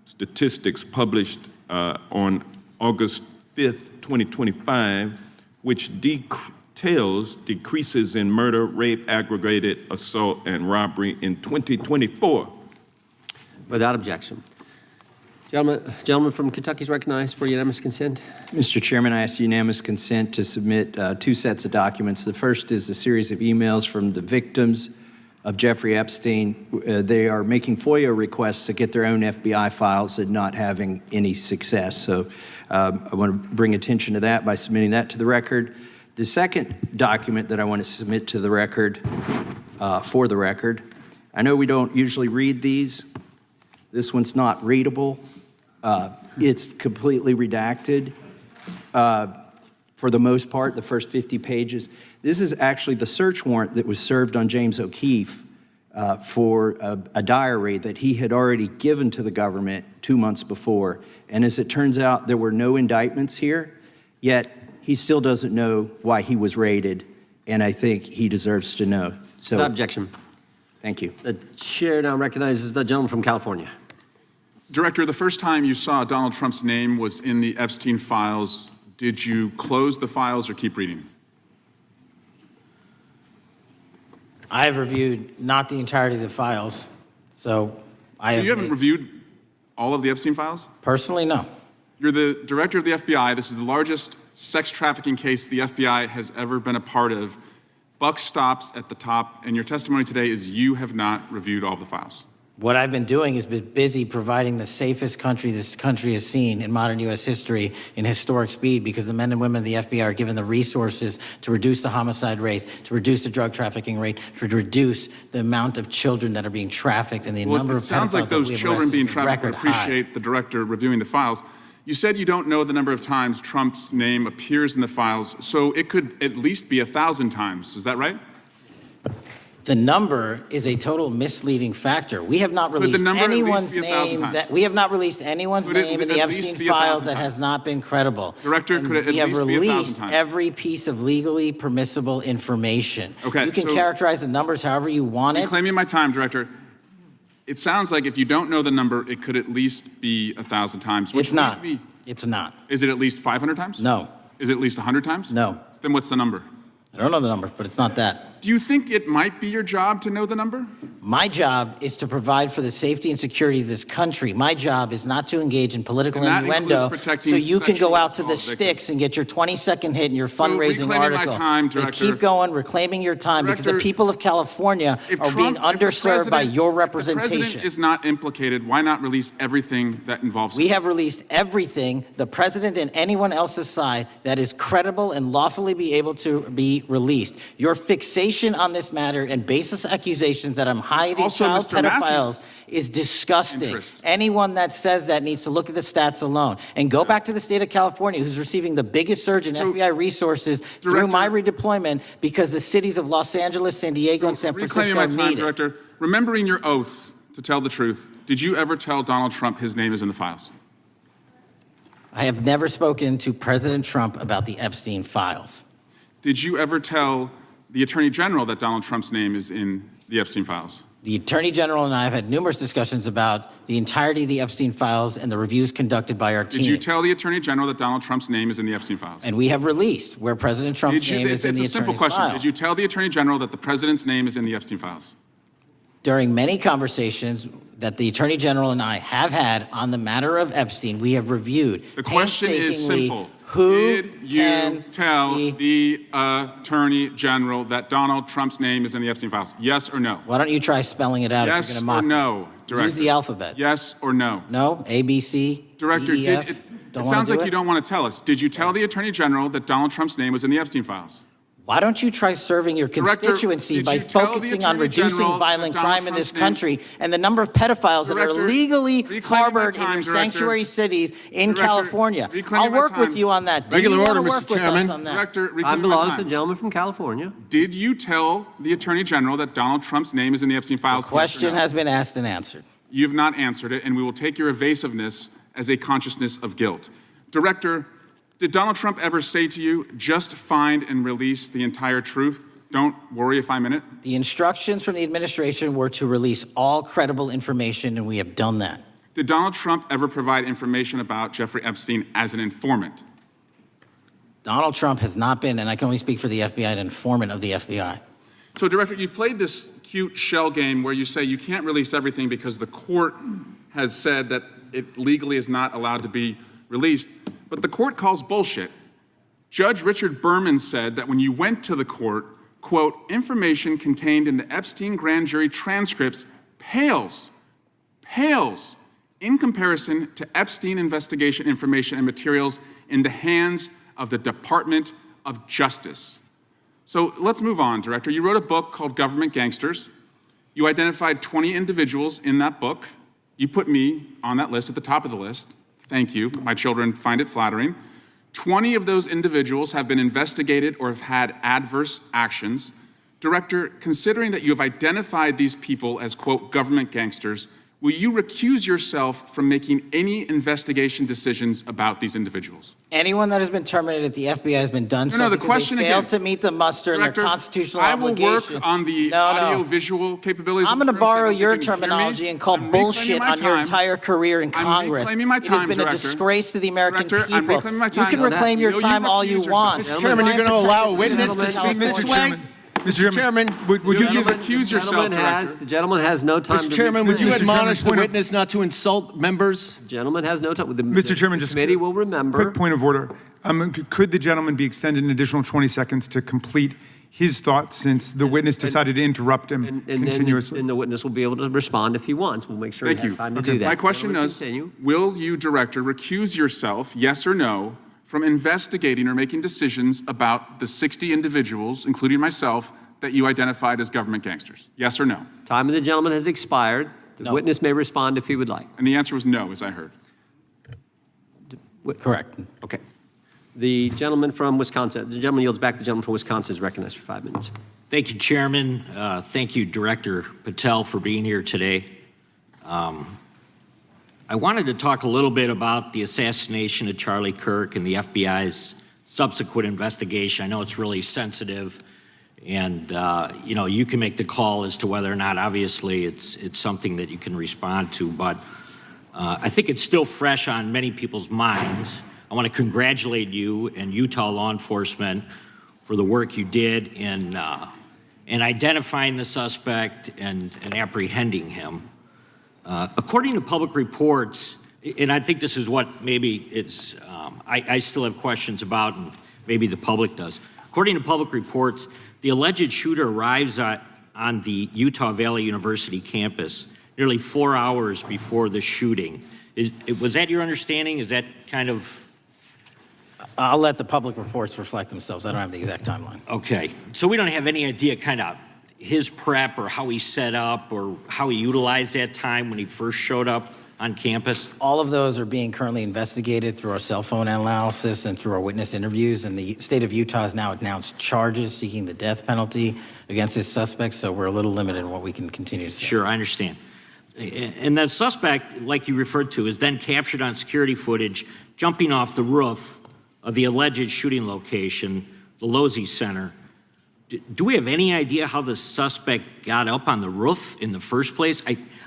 statistics published on August 5th, 2025, which details decreases in murder, rape, aggravated assault, and robbery in 2024. Without objection. Gentleman from Kentucky is recognized for unanimous consent. Mr. Chairman, I ask unanimous consent to submit two sets of documents. The first is a series of emails from the victims of Jeffrey Epstein. They are making FOIA requests to get their own FBI files and not having any success. So I want to bring attention to that by submitting that to the record. The second document that I want to submit to the record, for the record, I know we don't usually read these. This one's not readable. It's completely redacted for the most part, the first 50 pages. This is actually the search warrant that was served on James O'Keefe for a diary that he had already given to the government 2 months before. And as it turns out, there were no indictments here, yet he still doesn't know why he was raided, and I think he deserves to know. So, without objection. Thank you. The chair now recognizes the gentleman from California. Director, the first time you saw Donald Trump's name was in the Epstein files. Did you close the files or keep reading? I have reviewed not the entirety of the files, so you haven't reviewed all of the Epstein files? Personally, no. You're the director of the FBI. This is the largest sex trafficking case the FBI has ever been a part of. Buck stops at the top, and your testimony today is you have not reviewed all the files. What I've been doing is been busy providing the safest country this country has seen in modern U.S. history in historic speed, because the men and women of the FBI are given the resources to reduce the homicide rate, to reduce the drug trafficking rate, to reduce the amount of children that are being trafficked and the number of pedophiles. It sounds like those children being trafficked would record high. appreciate the director reviewing the files. You said you don't know the number of times Trump's name appears in the files, so it could at least be 1,000 times. Is that right? The number is a total misleading factor. We have not Could the released number at least anyone's be 1,000 name times? we have not released anyone's Could it name in at the least Epstein be files 1,000 that has not been credible. Director, And could it at we have least be 1,000 released times? every piece of legally permissible information. Okay, you can so- characterize the numbers however you want it. Reclaiming my time, Director. It sounds like if you don't know the number, it could at least be 1,000 times. Which It's not. leads me- It's not. Is it at least 500 times? No. Is it at least 100 times? No. Then what's the number? I don't know the number, but it's not that. Do you think it might be your job to know the number? My job is to provide for the safety and security of this country. My job is not to engage in political And that innuendo includes protecting so you can go sexual out to the assault victims. sticks and get your 20-second hit in your fundraising reclaiming my article. time, They Director. keep going, reclaiming your time, because the Director, people of California are being underserved by your If the representation. president is not implicated, why not release everything that involves We him? have released everything, the president and anyone else's side, that is credible and lawfully be able to be released. Your fixation on this matter and baseless accusations that I'm hiding also child Mr. Massey's pedophiles is disgusting. interest. Anyone that says that needs to look at the stats alone. And go back to the state of California, who's receiving the biggest surge in FBI resources through my redeployment, because the cities of Los Angeles, San Diego, and San Reclaiming Francisco my time, need it. Director. Remembering your oath to tell the truth, did you ever tell Donald Trump his name is in the files? I have never spoken to President Trump about the Epstein files. Did you ever tell the Attorney General that Donald Trump's name is in the Epstein files? The Attorney General and I have had numerous discussions about the entirety of the Epstein files and the reviews conducted by our team. Did you tell the Attorney General that Donald Trump's name is in the Epstein files? And we have released where President Trump's Did you, name it's is in the a simple attorney's question. file. Did you tell the Attorney General that the President's name is in the Epstein files? During many conversations that the Attorney General and I have had on the matter of Epstein, we have reviewed The question is painstakingly simple. who Did you can tell be- the Attorney General that Donald Trump's name is in the Epstein files? Yes or no? Why don't you try spelling it out if Yes you're or going to mock no, me? Director? Use the alphabet. Yes or no? No? A, B, C, Director, D, E, F? it Don't sounds wanna like do you it? don't want to tell us. Did you tell the Attorney General that Donald Trump's name was in the Epstein files? Why don't you try serving your Director, constituency did by you tell the focusing on Attorney reducing General violent that Donald crime in this Trump's name- country and the number of pedophiles that are Director, legally reclaiming harbored my in time, your Director. sanctuary cities in Director, California? reclaiming I'll my work with time. you on that. Do Regular you wanna order, Mr. work with us Chairman. on that? Director, Time reclaiming my belongs to time. the gentleman from California. Did you tell the Attorney General that Donald Trump's name is in the Epstein files? Question has been asked and answered. You have not answered it, and we will take your evasiveness as a consciousness of guilt. Director, did Donald Trump ever say to you, just find and release the entire truth? Don't worry if I'm in it? The instructions from the administration were to release all credible information, and we have done that. Did Donald Trump ever provide information about Jeffrey Epstein as an informant? Donald Trump has not been, and I can only speak for the FBI, an informant of the FBI. So, Director, you've played this cute shell game where you say you can't release everything because the court has said that it legally is not allowed to be released, but the court calls bullshit. Judge Richard Berman said that when you went to the court, quote, information contained in the Epstein grand jury transcripts pales in comparison to Epstein investigation information and materials in the hands of the Department of Justice. So let's move on, Director. You wrote a book called Government Gangsters. You identified 20 individuals in that book. You put me on that list at the top of the list. Thank you. My children find it flattering. 20 of those individuals have been investigated or have had adverse actions. Director, considering that you have identified these people as, quote, government gangsters, will you recuse yourself from making any investigation decisions about these individuals? Anyone that has been terminated at the FBI has been done No, the because question they failed again. to meet the muster Director, and their constitutional I will obligation. work on the No. audio-visual capabilities. I'm of going to the room so borrow that you your can hear me. terminology and call I'm bullshit reclaiming my on your time. entire career in I'm Congress. reclaiming my It time, has been Director. a disgrace to the American Director, I'm people. reclaiming my You time. can No, reclaim your no, you time all recuse you yourself. want. Mr. Chairman, you're going to allow a Protect witness the to speak, citizens of Mr. California. Sway? Mr. Chairman, would you give... recuse yourself, Director? The gentleman has no time to... Mr. Chairman, would you Mr. admonish the witness not to insult members? Gentleman has no time. Mr. Chairman, just committee will remember. Quick point of order. Could the gentleman be extended an additional 20 seconds to complete his thoughts since the witness decided to interrupt him continuously. And the witness will be able to respond if he wants. We'll make sure he has time to do that. My question is, will you, Director, recuse yourself, yes or no, from investigating or making decisions about the 60 individuals, including myself, that you identified as government gangsters? Yes or no? Time of the gentleman has expired. The witness may respond if he would like. And the answer was no, as I heard. Correct. Okay. The gentleman from Wisconsin, the gentleman yields back. The gentleman from Wisconsin is recognized for 5 minutes. Thank you, Chairman. Thank you, Director Patel, for being here today. I wanted to talk a little bit about the assassination of Charlie Kirk and the FBI's subsequent investigation. I know it's really sensitive, and you know, you can make the call as to whether or not, obviously, it's something that you can respond to, but I think it's still fresh on many people's minds. I want to congratulate you and Utah law enforcement for the work you did in identifying the suspect and apprehending him. According to public reports, and I think this is what maybe it's, I still have questions about, and maybe the public does. According to public reports, the alleged shooter arrives on the Utah Valley University campus nearly 4 hours before the shooting. Was that your understanding? Is that kind of... I'll let the public reports reflect themselves. I don't have the exact timeline. Okay. So we don't have any idea kind of his prep or how he set up or how he utilized that time when he first showed up on campus? All of those are being currently investigated through our cell phone analysis and through our witness interviews. And the state of Utah has now announced charges seeking the death penalty against this suspect. So we're a little limited in what we can continue to say. Sure, I understand. And that suspect, like you referred to, is then captured on security footage jumping off the roof of the alleged shooting location, the Losey Center. Do we have any idea how the suspect got up on the roof in the first place?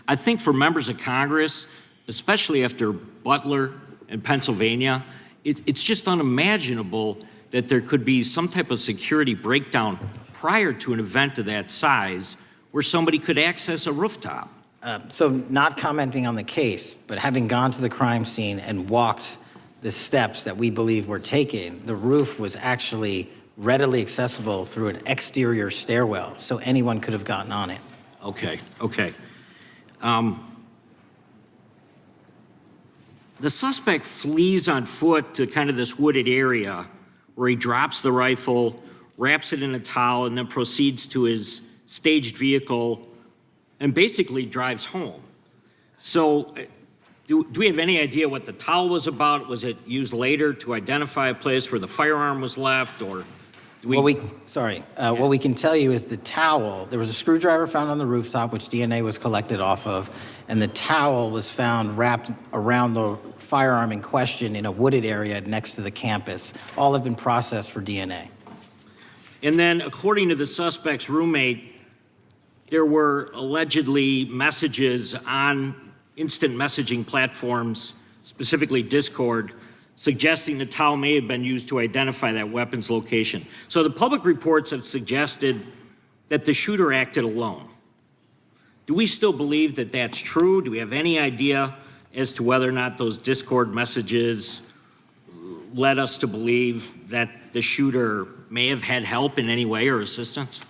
I think for members of Congress, especially after Butler and Pennsylvania, it's just unimaginable that there could be some type of security breakdown prior to an event of that size where somebody could access a rooftop. So not commenting on the case, but having gone to the crime scene and walked the steps that we believe were taken, the roof was actually readily accessible through an exterior stairwell, so anyone could have gotten on it. Okay, okay. The suspect flees on foot to kind of this wooded area where he drops the rifle, wraps it in a towel, and then proceeds to his staged vehicle and basically drives home. So do we have any idea what the towel was about? Was it used later to identify a place where the firearm was left, or do we? What we can tell you is the towel, there was a screwdriver found on the rooftop, which DNA was collected off of, and the towel was found wrapped around the firearm in question in a wooded area next to the campus. All have been processed for DNA. And then, according to the suspect's roommate, there were allegedly messages on instant messaging platforms, specifically Discord, suggesting the towel may have been used to identify that weapon's location. So the public reports have suggested that the shooter acted alone. Do we still believe that that's true? Do we have any idea as to whether or not those Discord messages led us to believe that the shooter may have had help in any way or assistance?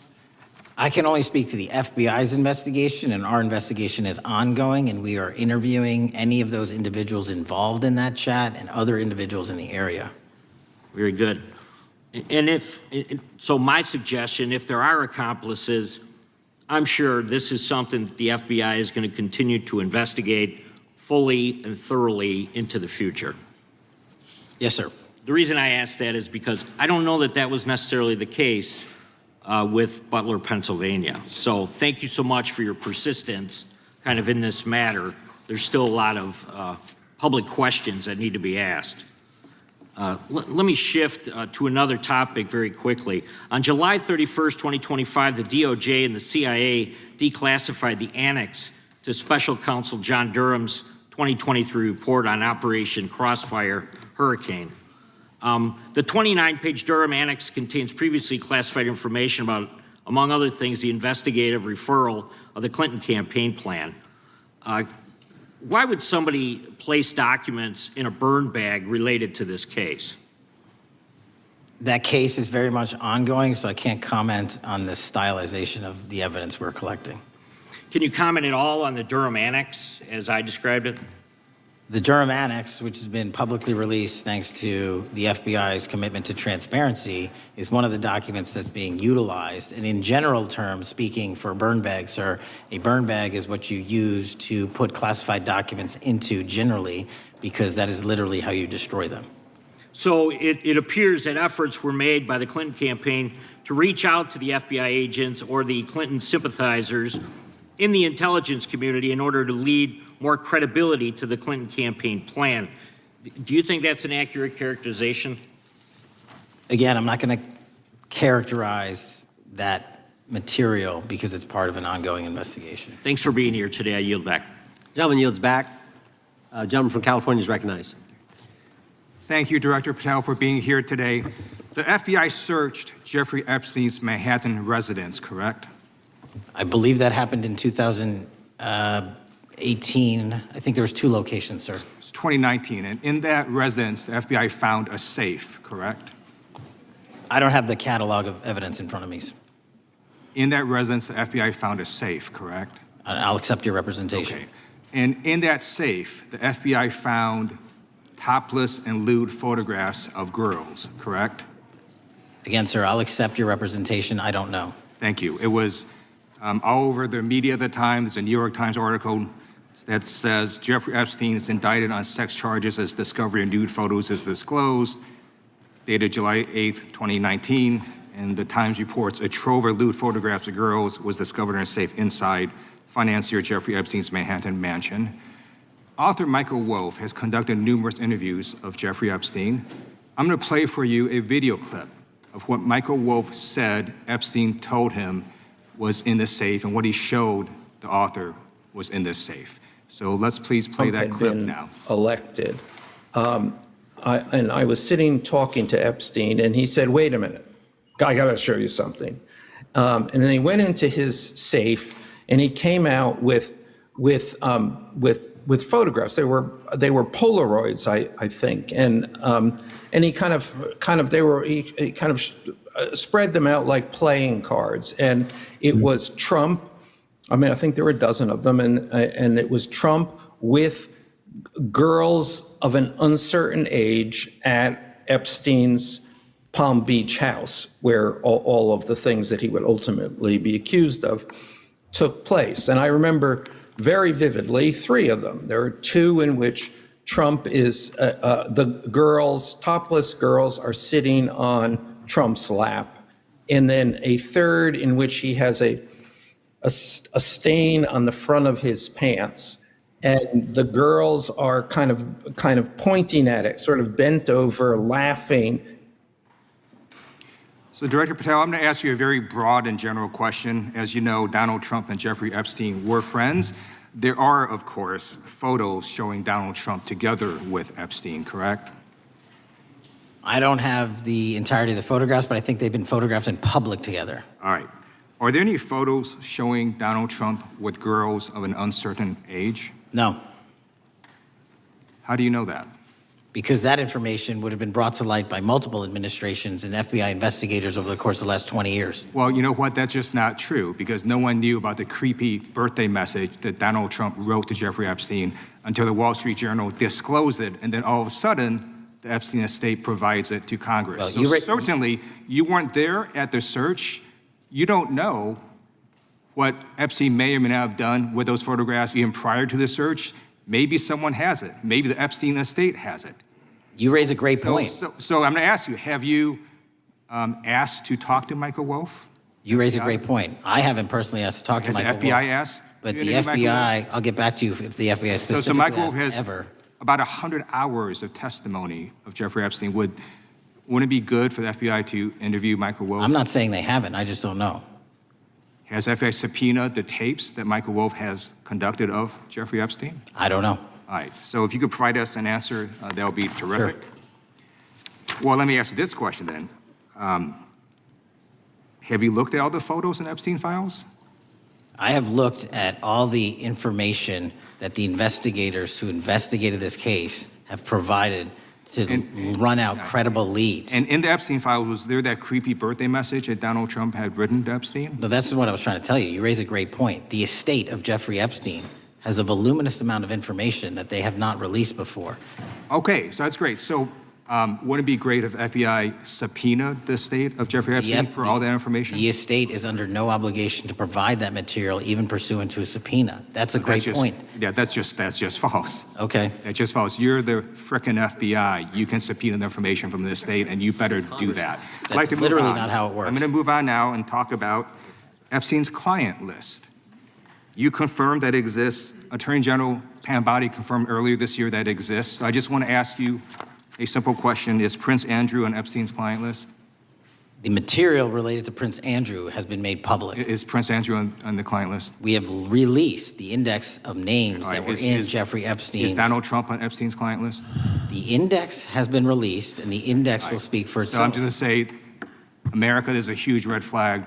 I can only speak to the FBI's investigation, and our investigation is ongoing, and we are interviewing any of those individuals involved in that chat and other individuals in the area. Very good. And so my suggestion, if there are accomplices, I'm sure this is something that the FBI is going to continue to investigate fully and thoroughly into the future. Yes, sir. The reason I ask that is because I don't know that that was necessarily the case with Butler, Pennsylvania. So thank you so much for your persistence kind of in this matter. There's still a lot of public questions that need to be asked. Let me shift to another topic very quickly. On July 31st, 2025, the DOJ and the CIA declassified the annex to Special Counsel John Durham's 2023 report on Operation Crossfire Hurricane. The 29-page Durham Annex contains previously classified information about, among other things, the investigative referral of the Clinton campaign plan. Why would somebody place documents in a burn bag related to this case? That case is very much ongoing, so I can't comment on the stylization of the evidence we're collecting. Can you comment at all on the Durham Annex, as I described it? The Durham Annex, which has been publicly released thanks to the FBI's commitment to transparency, is one of the documents that's being utilized. And in general terms, speaking for burn bags, sir, a burn bag is what you use to put classified documents into generally, because that is literally how you destroy them. So it appears that efforts were made by the Clinton campaign to reach out to the FBI agents or the Clinton sympathizers in the intelligence community in order to lead more credibility to the Clinton campaign plan. Do you think that's an accurate characterization? Again, I'm not going to characterize that material because it's part of an ongoing investigation. Thanks for being here today. I yield back. Gentleman yields back. Gentleman from California is recognized. Thank you, Director Patel, for being here today. The FBI searched Jeffrey Epstein's Manhattan residence, correct? I believe that happened in 2018. I think there was 2 locations, sir. It's 2019, and in that residence, the FBI found a safe, correct? I don't have the catalog of evidence in front of me. In that residence, the FBI found a safe, correct? I'll accept your representation. Okay. And in that safe, the FBI found topless and lewd photographs of girls, correct? Again, sir, I'll accept your representation. I don't know. Thank you. It was all over the media at the time. There's a New York Times article that says Jeffrey Epstein is indicted on sex charges as discovery of nude photos is disclosed, dated July 8th, 2019. And the Times reports a trove of lewd photographs of girls was discovered in a safe inside financier Jeffrey Epstein's Manhattan mansion. Author Michael Wolff has conducted numerous interviews of Jeffrey Epstein. I'm going to play for you a video clip of what Michael Wolff said Epstein told him was in the safe and what he showed the author was in this safe. So let's please play that clip now. Elected. And I was sitting talking to Epstein, and he said, "Wait a minute, I got to show you something." And then he went into his safe, and he came out with photographs. They were Polaroids, I think, and he kind of spread them out like playing cards, and it was Trump. I mean, I think there were a dozen of them, and it was Trump with girls of an uncertain age at Epstein's Palm Beach house, where all of the things that he would ultimately be accused of took place. And I remember very vividly 3 of them. There are 2 in which Trump is, the girls, topless girls, are sitting on Trump's lap. And then a 3rd in which he has a stain on the front of his pants. And the girls are kind of pointing at it, sort of bent over, laughing. So Director Patel, I'm going to ask you a very broad and general question. As you know, Donald Trump and Jeffrey Epstein were friends. There are, of course, photos showing Donald Trump together with Epstein, correct? I don't have the entirety of the photographs, but I think they've been photographed in public together. All right. Are there any photos showing Donald Trump with girls of an uncertain age? No. How do you know that? Because that information would have been brought to light by multiple administrations and FBI investigators over the course of the last 20 years. Well, you know what? That's just not true, because no one knew about the creepy birthday message that Donald Trump wrote to Jeffrey Epstein until the Wall Street Journal disclosed it, and then all of a sudden, the Epstein estate provides it to Congress. Well, so certainly, you weren't there at the search. You don't know what Epstein may or may not have done with those photographs even prior to the search. Maybe someone has it. Maybe the Epstein estate has it. You raise a great point. So I'm going to ask you, have you asked to talk to Michael Wolff? You raise a great point. I haven't personally asked to talk to Michael Wolff. Has the FBI asked? But the FBI, I'll get back to you if the FBI specifically so Michael Wolff has ever. About 100 hours of testimony of Jeffrey Epstein. Wouldn't it be good for the FBI to interview Michael Wolff? I'm not saying they haven't. I just don't know. Has FBI subpoenaed the tapes that Michael Wolff has conducted of Jeffrey Epstein? I don't know. All right. So if you could provide us an answer, that would be terrific. Sure. Well, let me ask you this question then. Have you looked at all the photos in Epstein files? I have looked at all the information that the investigators who investigated this case have provided to run out credible leads. And in the Epstein file, was there that creepy birthday message that Donald Trump had written to Epstein? No, that's what I was trying to tell you. You raise a great point. The estate of Jeffrey Epstein has a voluminous amount of information that they have not released before. Okay, so that's great. So wouldn't it be great if FBI subpoenaed the estate of Jeffrey Epstein for all that information? The estate is under no obligation to provide that material, even pursuant to a subpoena. That's a great point. Yeah, that's just false. Okay. That's just false. You're the frickin' FBI. You can subpoena the information from the estate, and you better do that. I'd like to move literally on. not how it works. I'm going to move on now and talk about Epstein's client list. You confirmed that it exists. Attorney General Pam Bondi confirmed earlier this year that it exists. I just want to ask you a simple question. Is Prince Andrew on Epstein's client list? The material related to Prince Andrew has been made public. Is Prince Andrew on the client list? We have released the index of names All right, that were in Jeffrey Epstein's. Is Donald Trump on Epstein's client list? The index has been released, and the index will speak for So I'm itself. just going to say, America, there's a huge red flag.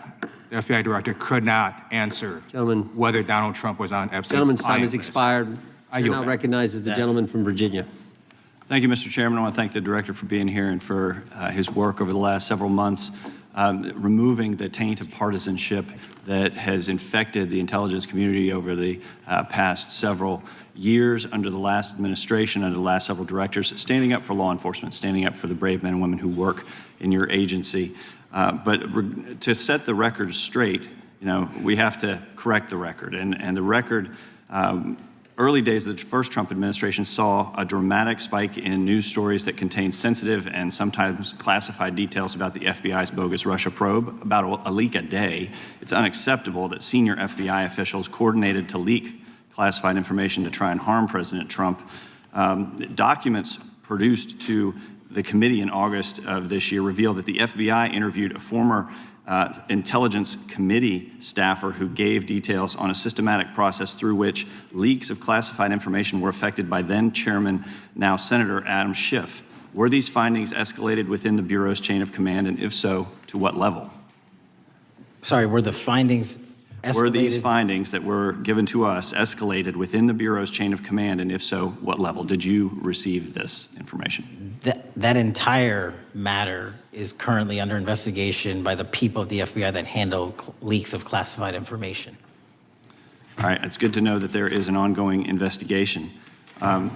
The FBI director could not answer whether Donald Trump was on Epstein's Gentleman's time client has list. expired. I Chair yield now back. recognizes the gentleman from Virginia. Thank you, Mr. Chairman. I want to thank the director for being here and for his work over the last several months, removing the taint of partisanship that has infected the intelligence community over the past several years under the last administration, under the last several directors, standing up for law enforcement, standing up for the brave men and women who work in your agency. But to set the record straight, we have to correct the record. And the record, early days of the first Trump administration saw a dramatic spike in news stories that contained sensitive and sometimes classified details about the FBI's bogus Russia probe, about a leak a day. It's unacceptable that senior FBI officials coordinated to leak classified information to try and harm President Trump. Documents produced to the committee in August of this year revealed that the FBI interviewed a former Intelligence Committee staffer who gave details on a systematic process through which leaks of classified information were affected by then Chairman, now Senator Adam Schiff. Were these findings escalated within the Bureau's chain of command, and if so, to what level? Sorry, were the findings escalated? Were these findings that were given to us escalated within the Bureau's chain of command, and if so, what level? Did you receive this information? That entire matter is currently under investigation by the people at the FBI that handle leaks of classified information. All right, it's good to know that there is an ongoing investigation. Can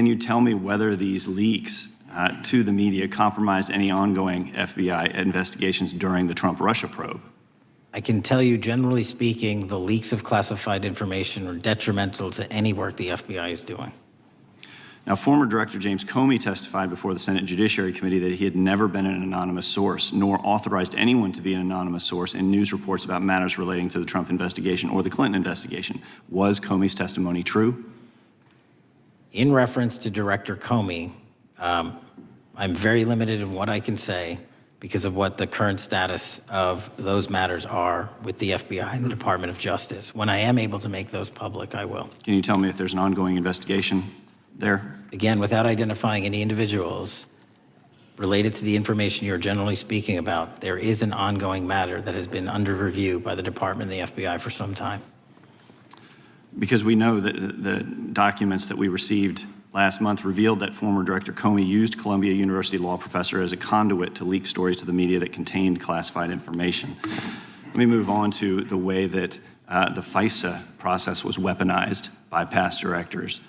you tell me whether these leaks to the media compromised any ongoing FBI investigations during the Trump-Russia probe? I can tell you, generally speaking, the leaks of classified information are detrimental to any work the FBI is doing. Now, former Director James Comey testified before the Senate Judiciary Committee that he had never been an anonymous source, nor authorized anyone to be an anonymous source in news reports about matters relating to the Trump investigation or the Clinton investigation. Was Comey's testimony true? In reference to Director Comey, I'm very limited in what I can say because of what the current status of those matters are with the FBI and the Department of Justice. When I am able to make those public, I will. Can you tell me if there's an ongoing investigation there? Again, without identifying any individuals related to the information you're generally speaking about, there is an ongoing matter that has been under review by the Department and the FBI for some time. Because we know that the documents that we received last month revealed that former Director Comey used Columbia University law professor as a conduit to leak stories to the media that contained classified information. Let me move on to the way that the FISA process was weaponized by past directors.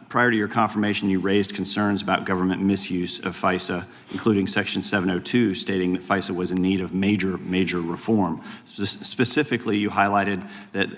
Prior to your confirmation, you raised concerns about government misuse of FISA, including Section 702, stating that FISA was in need of major reform. Specifically, you highlighted that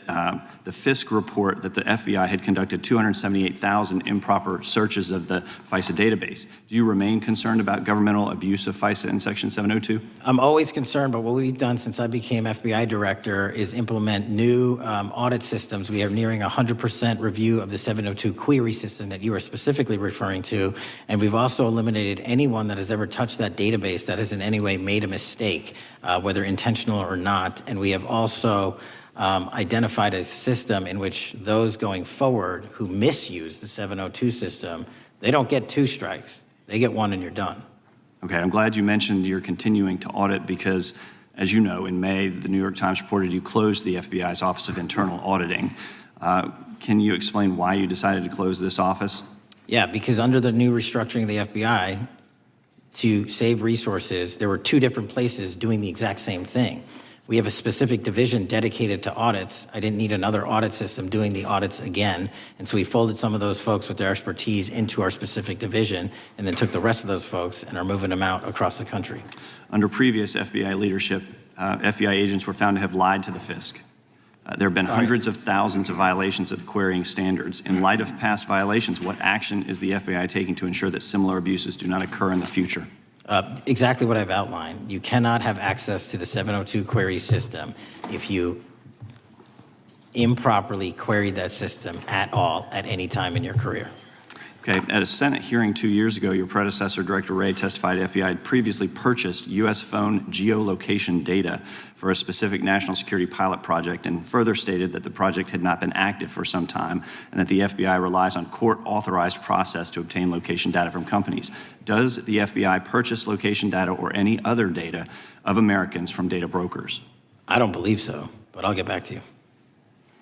the Fisk report that the FBI had conducted 278,000 improper searches of the FISA database. Do you remain concerned about governmental abuse of FISA in Section 702? I'm always concerned, but what we've done since I became FBI director is implement new audit systems. We are nearing 100% review of the 702 query system that you are specifically referring to, and we've also eliminated anyone that has ever touched that database that has in any way made a mistake, whether intentional or not. And we have also identified a system in which those going forward who misuse the 702 system, they don't get 2 strikes. They get 1 and you're done. Okay, I'm glad you mentioned you're continuing to audit because, as you know, in May, the New York Times reported you closed the FBI's Office of Internal Auditing. Can you explain why you decided to close this office? Yeah, because under the new restructuring of the FBI, to save resources, there were two different places doing the exact same thing. We have a specific division dedicated to audits. I didn't need another audit system doing the audits again. And so we folded some of those folks with their expertise into our specific division and then took the rest of those folks and are moving them out across the country. Under previous FBI leadership, FBI agents were found to have lied to the FISC. There have been hundreds of thousands of violations of querying standards. In light of past violations, what action is the FBI taking to ensure that similar abuses do not occur in the future? Exactly what I've outlined. You cannot have access to the 702 query system if you improperly queried that system at all at any time in your career. Okay, at a Senate hearing 2 years ago, your predecessor, Director Wray, testified FBI had previously purchased U.S. phone geolocation data for a specific national security pilot project and further stated that the project had not been active for some time and that the FBI relies on court-authorized process to obtain location data from companies. Does the FBI purchase location data or any other data of Americans from data brokers? I don't believe so, but I'll get back to you.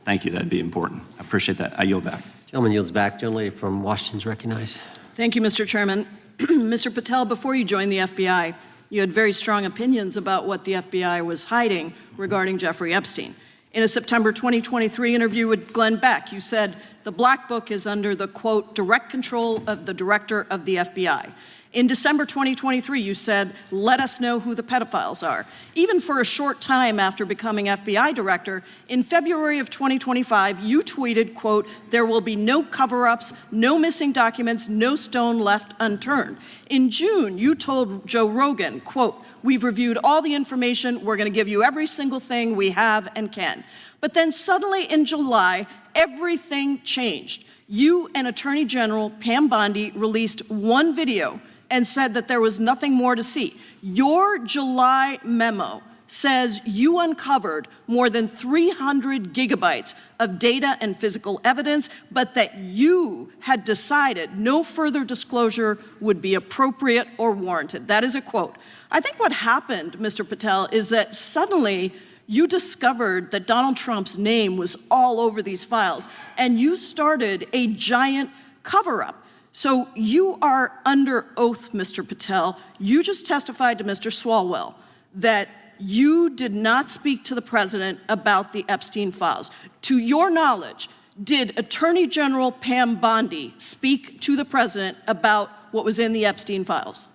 Thank you, that'd be important. I appreciate that. I yield back. Gentleman yields back. Gentleman from Washington's recognized. Thank you, Mr. Chairman. Mr. Patel, before you joined the FBI, you had very strong opinions about what the FBI was hiding regarding Jeffrey Epstein. In a September 2023 interview with Glenn Beck, you said the Black Book is under the, quote, direct control of the director of the FBI. In December 2023, you said, let us know who the pedophiles are. Even for a short time after becoming FBI director, in February of 2025, you tweeted, quote, there will be no cover-ups, no missing documents, no stone left unturned. In June, you told Joe Rogan, quote, we've reviewed all the information, we're gonna give you every single thing we have and can. But then suddenly in July, everything changed. You and Attorney General Pam Bondi released one video and said that there was nothing more to see. Your July memo says you uncovered more than 300 gigabytes of data and physical evidence, but that you had decided no further disclosure would be appropriate or warranted. That is a quote. I think what happened, Mr. Patel, is that suddenly you discovered that Donald Trump's name was all over these files, and you started a giant cover-up. So you are under oath, Mr. Patel. You just testified to Mr. Swalwell that you did not speak to the president about the Epstein files. To your knowledge, did Attorney General Pam Bondi speak to the president about what was in the Epstein files?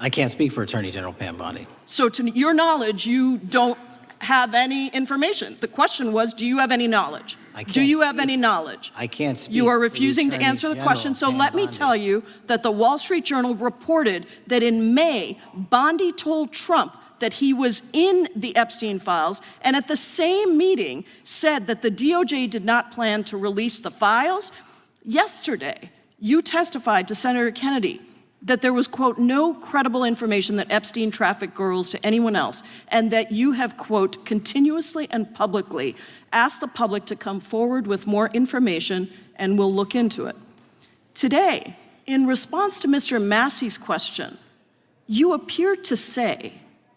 I can't speak for Attorney General Pam Bondi. So to your knowledge, you don't have any information. The question was, do you have any knowledge? Do you have any knowledge? I can't speak. You are for the refusing to Attorney answer the General, question, so Pam let me Bondi. tell you that the Wall Street Journal reported that in May, Bondi told Trump that he was in the Epstein files, and at the same meeting said that the DOJ did not plan to release the files. Yesterday, you testified to Senator Kennedy that there was, quote, no credible information that Epstein trafficked girls to anyone else, and that you have, quote, continuously and publicly asked the public to come forward with more information, and we'll look into it. Today, in response to Mr. Massey's question, you appear to say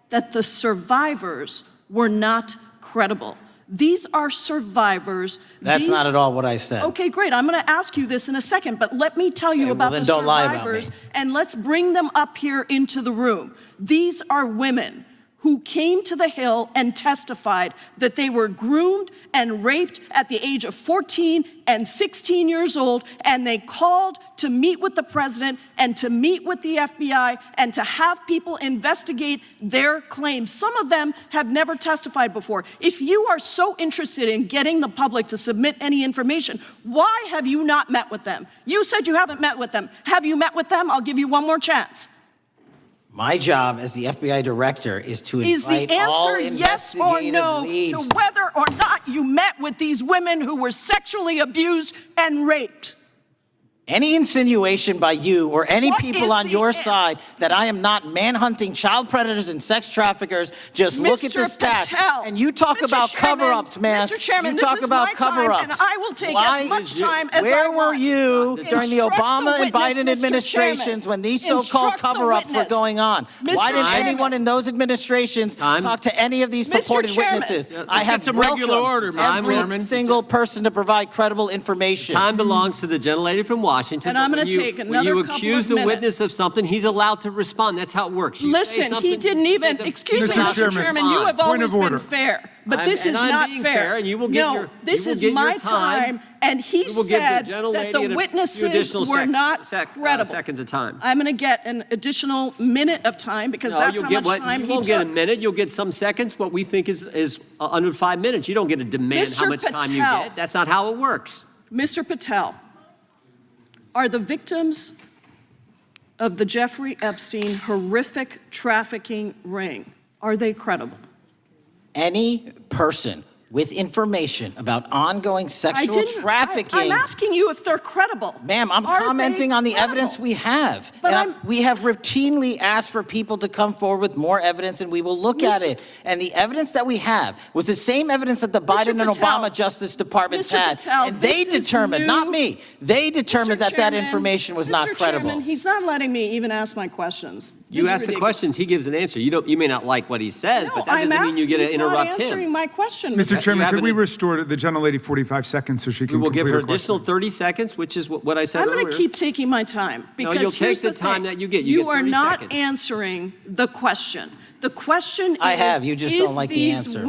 that the survivors were not credible. These are survivors. That's not at all what I said. Okay, great. I'm going to ask you this in a second, but let me tell you about then the don't lie about survivors, me. and let's bring them up here into the room. These are women who came to the Hill and testified that they were groomed and raped at the age of 14 and 16 years old, and they called to meet with the president and to meet with the FBI and to have people investigate their claims. Some of them have never testified before. If you are so interested in getting the public to submit any information, why have you not met with them? You said you haven't met with them. Have you met with them? I'll give you one more chance. My job as the FBI director is to Is the invite all answer yes or investigative no leads. to whether or not you met with these women who were sexually abused and raped? Any insinuation by you or any What people is on the your an- side that I am not manhunting child predators and sex traffickers, just look at the Mr. stats. Patel, And you talk Mr. about Chairman, cover-ups, man. Mr. Chairman, you this talk is about my time, cover-ups. and I will take Why as much time as I Where were want. you during the Instruct the Obama and witness, Biden Mr. administrations Chairman. when these so-called Instruct the cover-ups were witness. going on? Mr. Why didn't Chairman. anyone in those administrations talk to any of these Mr. purported Chairman. witnesses? Yeah, I let's have get some regular welcomed order, Mr. every Chairman. single person to provide credible information. Time belongs to the gentlelady from Washington. Washington. And I'm but going to take when another you couple accuse of the minutes. witness of something, he's allowed to respond. That's how it works. You say Listen, something, he didn't you say even, something, excuse me, he's allowed Mr. to Chairman, respond. you have Point always of been order. fair, but I'm- this and is I'm not being fair. fair, and you will get No, your- this you will is get your my time. and he We will give the said gentlelady that the a few witnesses additional were not credible. seconds of time. I'm going to get an additional minute of time because that's you'll how get much time you he won't get a took. minute. You'll get some seconds. What we think is under 5 minutes. You don't get to demand how Mr. much time you Patel. get. That's not how it works. Mr. Patel, are the victims of the Jeffrey Epstein horrific trafficking ring, are they credible? Any person with information about ongoing sexual trafficking. I'm asking you if they're credible. Ma'am, I'm Are commenting they on the credible? evidence we have. But And we have routinely asked for people to come forward with more evidence, and we will look at it. And the evidence that we have was the same evidence that the Biden and Patel, Obama Justice Departments Mr. had. Patel, And they this is determined, not new. me, they determined that that Chairman, information was Mr. not credible. Chairman, he's not letting me even ask my questions. You This is ask the ridiculous. questions, he gives an answer. You may not like what he says, No, but that I'm doesn't mean you get to he's interrupt not him. answering my question. Mr. Chairman, have could we an- restore the gentlelady 45 seconds so she We can will give complete her her question? additional 30 seconds, which is what I said I'm earlier. going to keep taking my time because you'll take here's the time thing. that you get. You get are 30 not seconds. answering the question. The question I is, have, you just don't like the answer.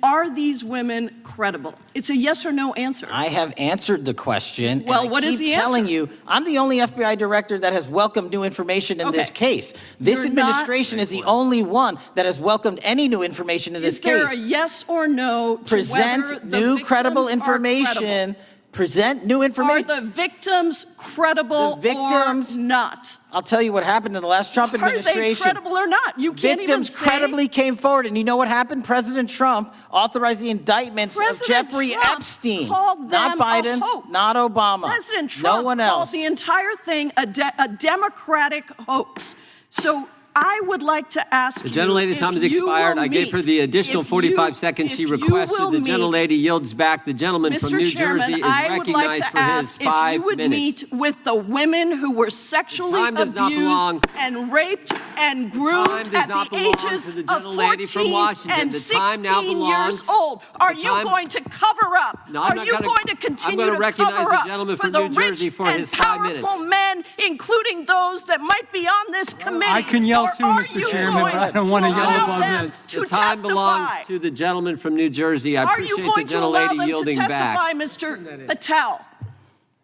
Are these women credible? It's a yes or no answer. I have answered the question. Well, and I what is keep the telling answer? you, I'm the only FBI director that has welcomed new information in this Okay. case. This You're administration is the only one that has welcomed any new information in this Is there case. a yes or no to whether Present the new credible victims are information. credible? Present new Are information. the victims credible The victims- or not? I'll tell you what happened in the last Trump Are they administration. credible or not? You can't even Victims say. credibly came forward, and you know what happened? President Trump authorized the indictments of President Jeffrey Trump Epstein. called Not them a Biden, hoax. not Obama. President Trump no one called else. the entire thing a Democratic hoax. So I would like to ask The you gentlelady's if time has you expired. will I gave her meet- the additional if 45 you- seconds she if you requested. will The meet- gentlelady yields back. The gentleman from Mr. New Chairman, Jersey is I would like recognized to for his ask if 5 you would minutes. meet with the women who were sexually time does not belong- abused and raped and groomed time does at not the belong ages to the of gentlelady from 14 Washington. and The time now 16 belongs- years old. Are the you time- going to cover up? No, I'm Are not you gonna- going to I'm continue gonna to recognize cover the up gentleman for from the New Jersey rich for and his 5 minutes. powerful men, including those that might be on this committee? I can yell Or too, are Mr. you Chairman, going but I don't want to yell allow above them this. to The time belongs testify? to the gentleman from New Jersey. I Are you appreciate the going to allow gentlelady them to yielding testify, back. Mr. Patel?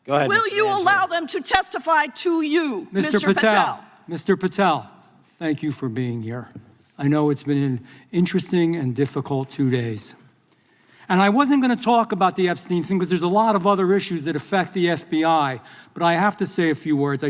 Go ahead. Will Mr. you Angelo. allow them to testify to you, Mr. Patel? Mr. Patel, thank you for being here. I know it's been an interesting and difficult 2 days. And I wasn't going to talk about the Epstein thing because there's a lot of other issues that affect the FBI, but I have to say a few words.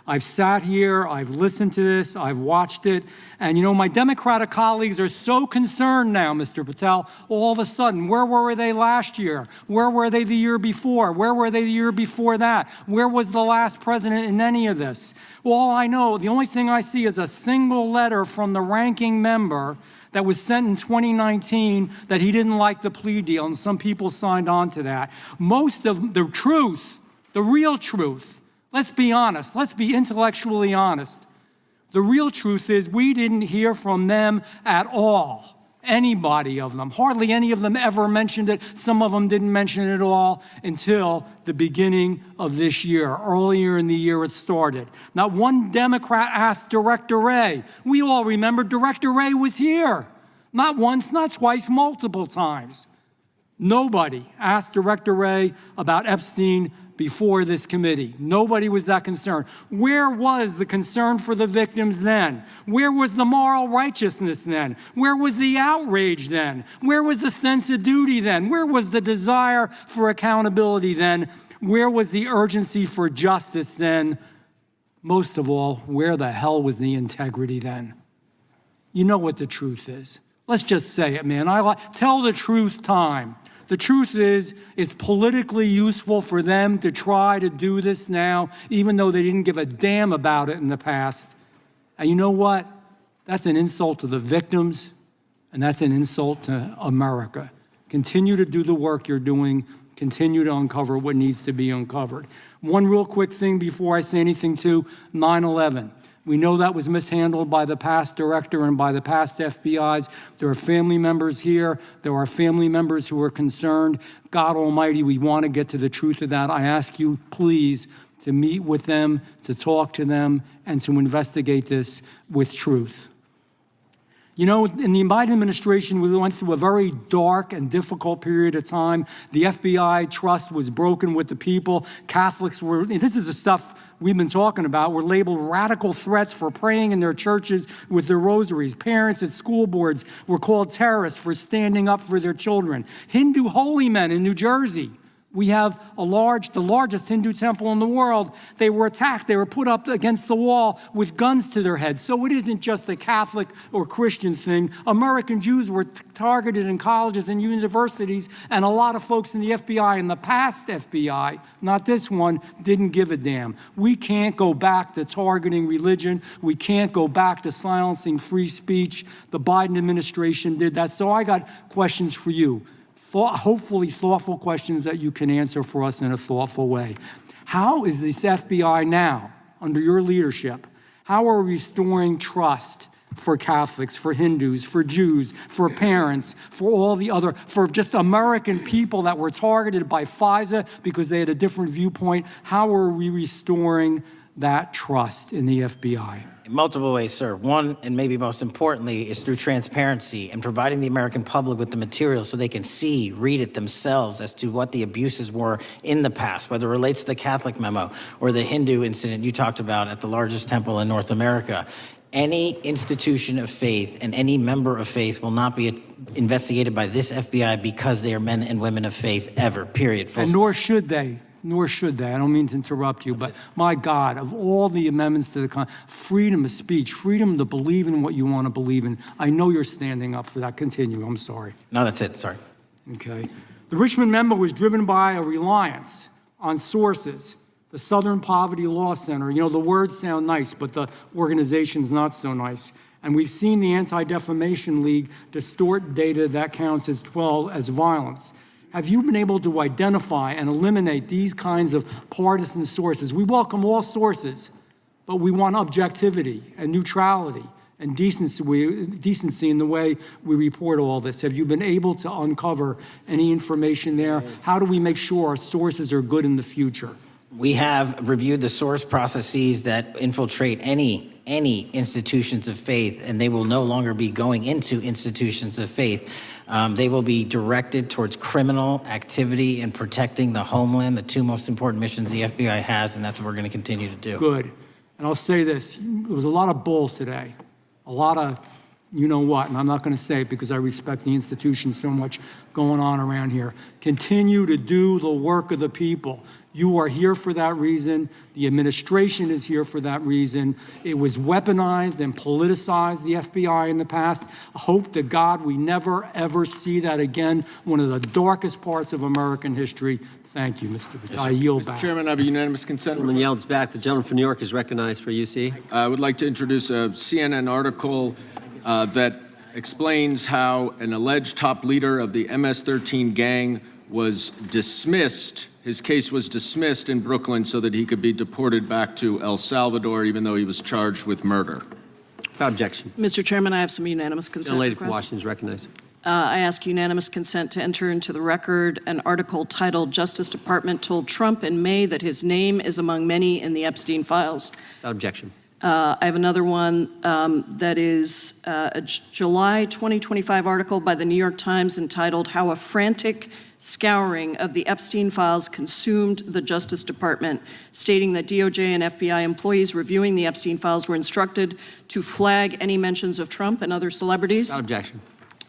I've sat here, I've listened to this, I've watched it, and you know, my Democratic colleagues are so concerned now, Mr. Patel, all of a sudden. Where were they last year? Where were they the year before? Where were they the year before that? Where was the last president in any of this? Well, all I know, the only thing I see is a single letter from the ranking member that was sent in 2019 that he didn't like the plea deal, and some people signed on to that. Most of the truth, the real truth, let's be honest, let's be intellectually honest. The real truth is we didn't hear from them at all. Anybody of them. Hardly any of them ever mentioned it. Some of them didn't mention it at all until the beginning of this year. Earlier in the year it started. Not one Democrat asked Director Wray. We all remember Director Wray was here. Not once, not twice, multiple times. Nobody asked Director Wray about Epstein before this committee. Nobody was that concerned. Where was the concern for the victims then? Where was the moral righteousness then? Where was the outrage then? Where was the sense of duty then? Where was the desire for accountability then? Where was the urgency for justice then? Most of all, where the hell was the integrity then? You know what the truth is. Let's just say it, man. Tell the truth time. The truth is, it's politically useful for them to try to do this now, even though they didn't give a damn about it in the past. And you know what? That's an insult to the victims, and that's an insult to America. Continue to do the work you're doing. Continue to uncover what needs to be uncovered. One real quick thing before I say anything to 9/11. We know that was mishandled by the past director and by the past FBIs. There are family members here. There are family members who are concerned. God Almighty, we want to get to the truth of that. I ask you, please, to meet with them, to talk to them, and to investigate this with truth. You know, in the Biden administration, we went through a very dark and difficult period of time. The FBI trust was broken with the people. Catholics were, this is the stuff we've been talking about, were labeled radical threats for praying in their churches with their rosaries. Parents at school boards were called terrorists for standing up for their children. Hindu holy men in New Jersey. We have the largest Hindu temple in the world. They were attacked. They were put up against the wall with guns to their heads. So it isn't just a Catholic or Christian thing. American Jews were targeted in colleges and universities, and a lot of folks in the FBI, in the past FBI, not this one, didn't give a damn. We can't go back to targeting religion. We can't go back to silencing free speech. The Biden administration did that. So I got questions for you. Hopefully thoughtful questions that you can answer for us in a thoughtful way. How is this FBI now, under your leadership, how are we restoring trust for Catholics, for Hindus, for Jews, for parents, for all the other, for just American people that were targeted by FISA because they had a different viewpoint? How are we restoring that trust in the FBI? In multiple ways, sir. One, and maybe most importantly, is through transparency and providing the American public with the material so they can see, read it themselves as to what the abuses were in the past, whether it relates to the Catholic memo or the Hindu incident you talked about at the largest temple in North America. Any institution of faith and any member of faith will not be investigated by this FBI because they are men and women of faith ever, period. And nor should they. Nor should they. I don't mean to interrupt you, but my God, of all the amendments to the freedom of speech, freedom to believe in what you want to believe in, I know you're standing up for that. Continue. I'm sorry. No, that's it. Sorry. Okay. The Richmond memo was driven by a reliance on sources. The Southern Poverty Law Center, you know, the words sound nice, but the organization's not so nice. And we've seen the Anti-Defamation League distort data that counts as violence. Have you been able to identify and eliminate these kinds of partisan sources? We welcome all sources, but we want objectivity and neutrality and decency in the way we report all this. Have you been able to uncover any information there? How do we make sure our sources are good in the future? We have reviewed the source processes that infiltrate any institutions of faith, and they will no longer be going into institutions of faith. They will be directed towards criminal activity and protecting the homeland, the two most important missions the FBI has, and that's what we're going to continue to do. Good. And I'll say this. There was a lot of bull today, a lot of you know what, and I'm not going to say it because I respect the institution so much going on around here. Continue to do the work of the people. You are here for that reason. The administration is here for that reason. It was weaponized and politicized, the FBI, in the past. I hope to God we never, ever see that again. One of the darkest parts of American history. Thank you, Mr. Patel. I yield back. Mr. Chairman, I have a unanimous consent. Gentleman yields back. The gentleman from New York is recognized for UC. I would like to introduce a CNN article that explains how an alleged top leader of the MS-13 gang was dismissed. His case was dismissed in Brooklyn so that he could be deported back to El Salvador, even though he was charged with murder. Without objection. Mr. Chairman, I have some unanimous consent. The lady from requests. Washington is recognized. I ask unanimous consent to enter into the record an article titled "Justice Department Told Trump in May that his name is among many in the Epstein files." Without objection. I have another one that is a July 2025 article by the New York Times entitled "How a Frantic Scouring of the Epstein Files Consumed the Justice Department," stating that DOJ and FBI employees reviewing the Epstein files were instructed to flag any mentions of Trump and other celebrities. Without objection.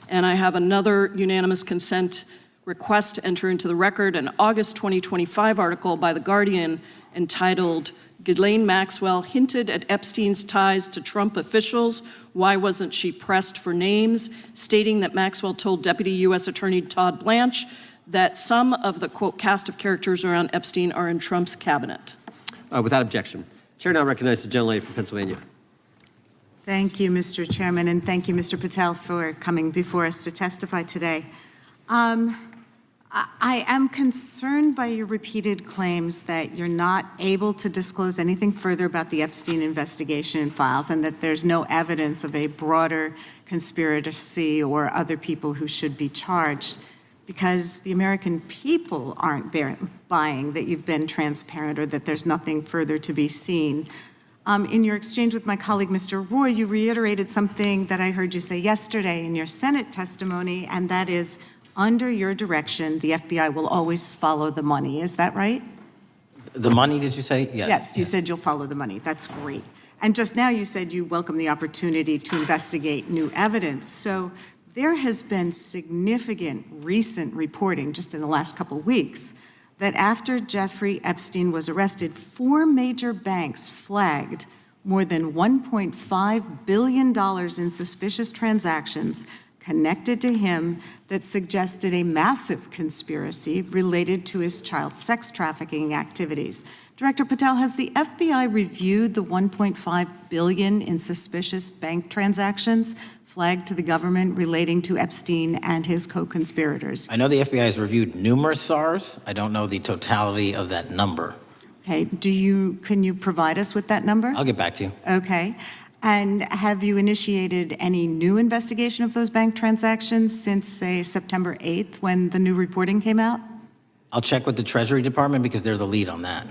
And I have another unanimous consent request to enter into the record an August 2025 article by The Guardian entitled "Ghislaine Maxwell Hinted at Epstein's Ties to Trump Officials. Why Wasn't She Pressed for Names?" stating that Maxwell told Deputy U.S. Attorney Todd Blanche that some of the, quote, cast of characters around Epstein are in Trump's cabinet. Without objection. Chair now recognizes the gentlelady from Pennsylvania. Thank you, Mr. Chairman, and thank you, Mr. Patel, for coming before us to testify today. I am concerned by your repeated claims that you're not able to disclose anything further about the Epstein investigation and files, and that there's no evidence of a broader conspiracy or other people who should be charged. because the American people aren't buying that you've been transparent or that there's nothing further to be seen. In your exchange with my colleague, Mr. Roy, you reiterated something that I heard you say yesterday in your Senate testimony, and that is, under your direction, the FBI will always follow the money. Is that right? The money, did you say? Yes. Yes, you said you'll follow the money. That's great. And just now you said you welcome the opportunity to investigate new evidence. So there has been significant recent reporting just in the last couple of weeks that after Jeffrey Epstein was arrested, 4 major banks flagged more than $1.5 billion in suspicious transactions connected to him that suggested a massive conspiracy related to his child sex trafficking activities. Director Patel, has the FBI reviewed the $1.5 billion in suspicious bank transactions flagged to the government relating to Epstein and his co-conspirators? I know the FBI has reviewed numerous SARs. I don't know the totality of that number. Okay, can you provide us with that number? I'll get back to you. Okay. And have you initiated any new investigation of those bank transactions since, say, September 8th when the new reporting came out? I'll check with the Treasury Department because they're the lead on that.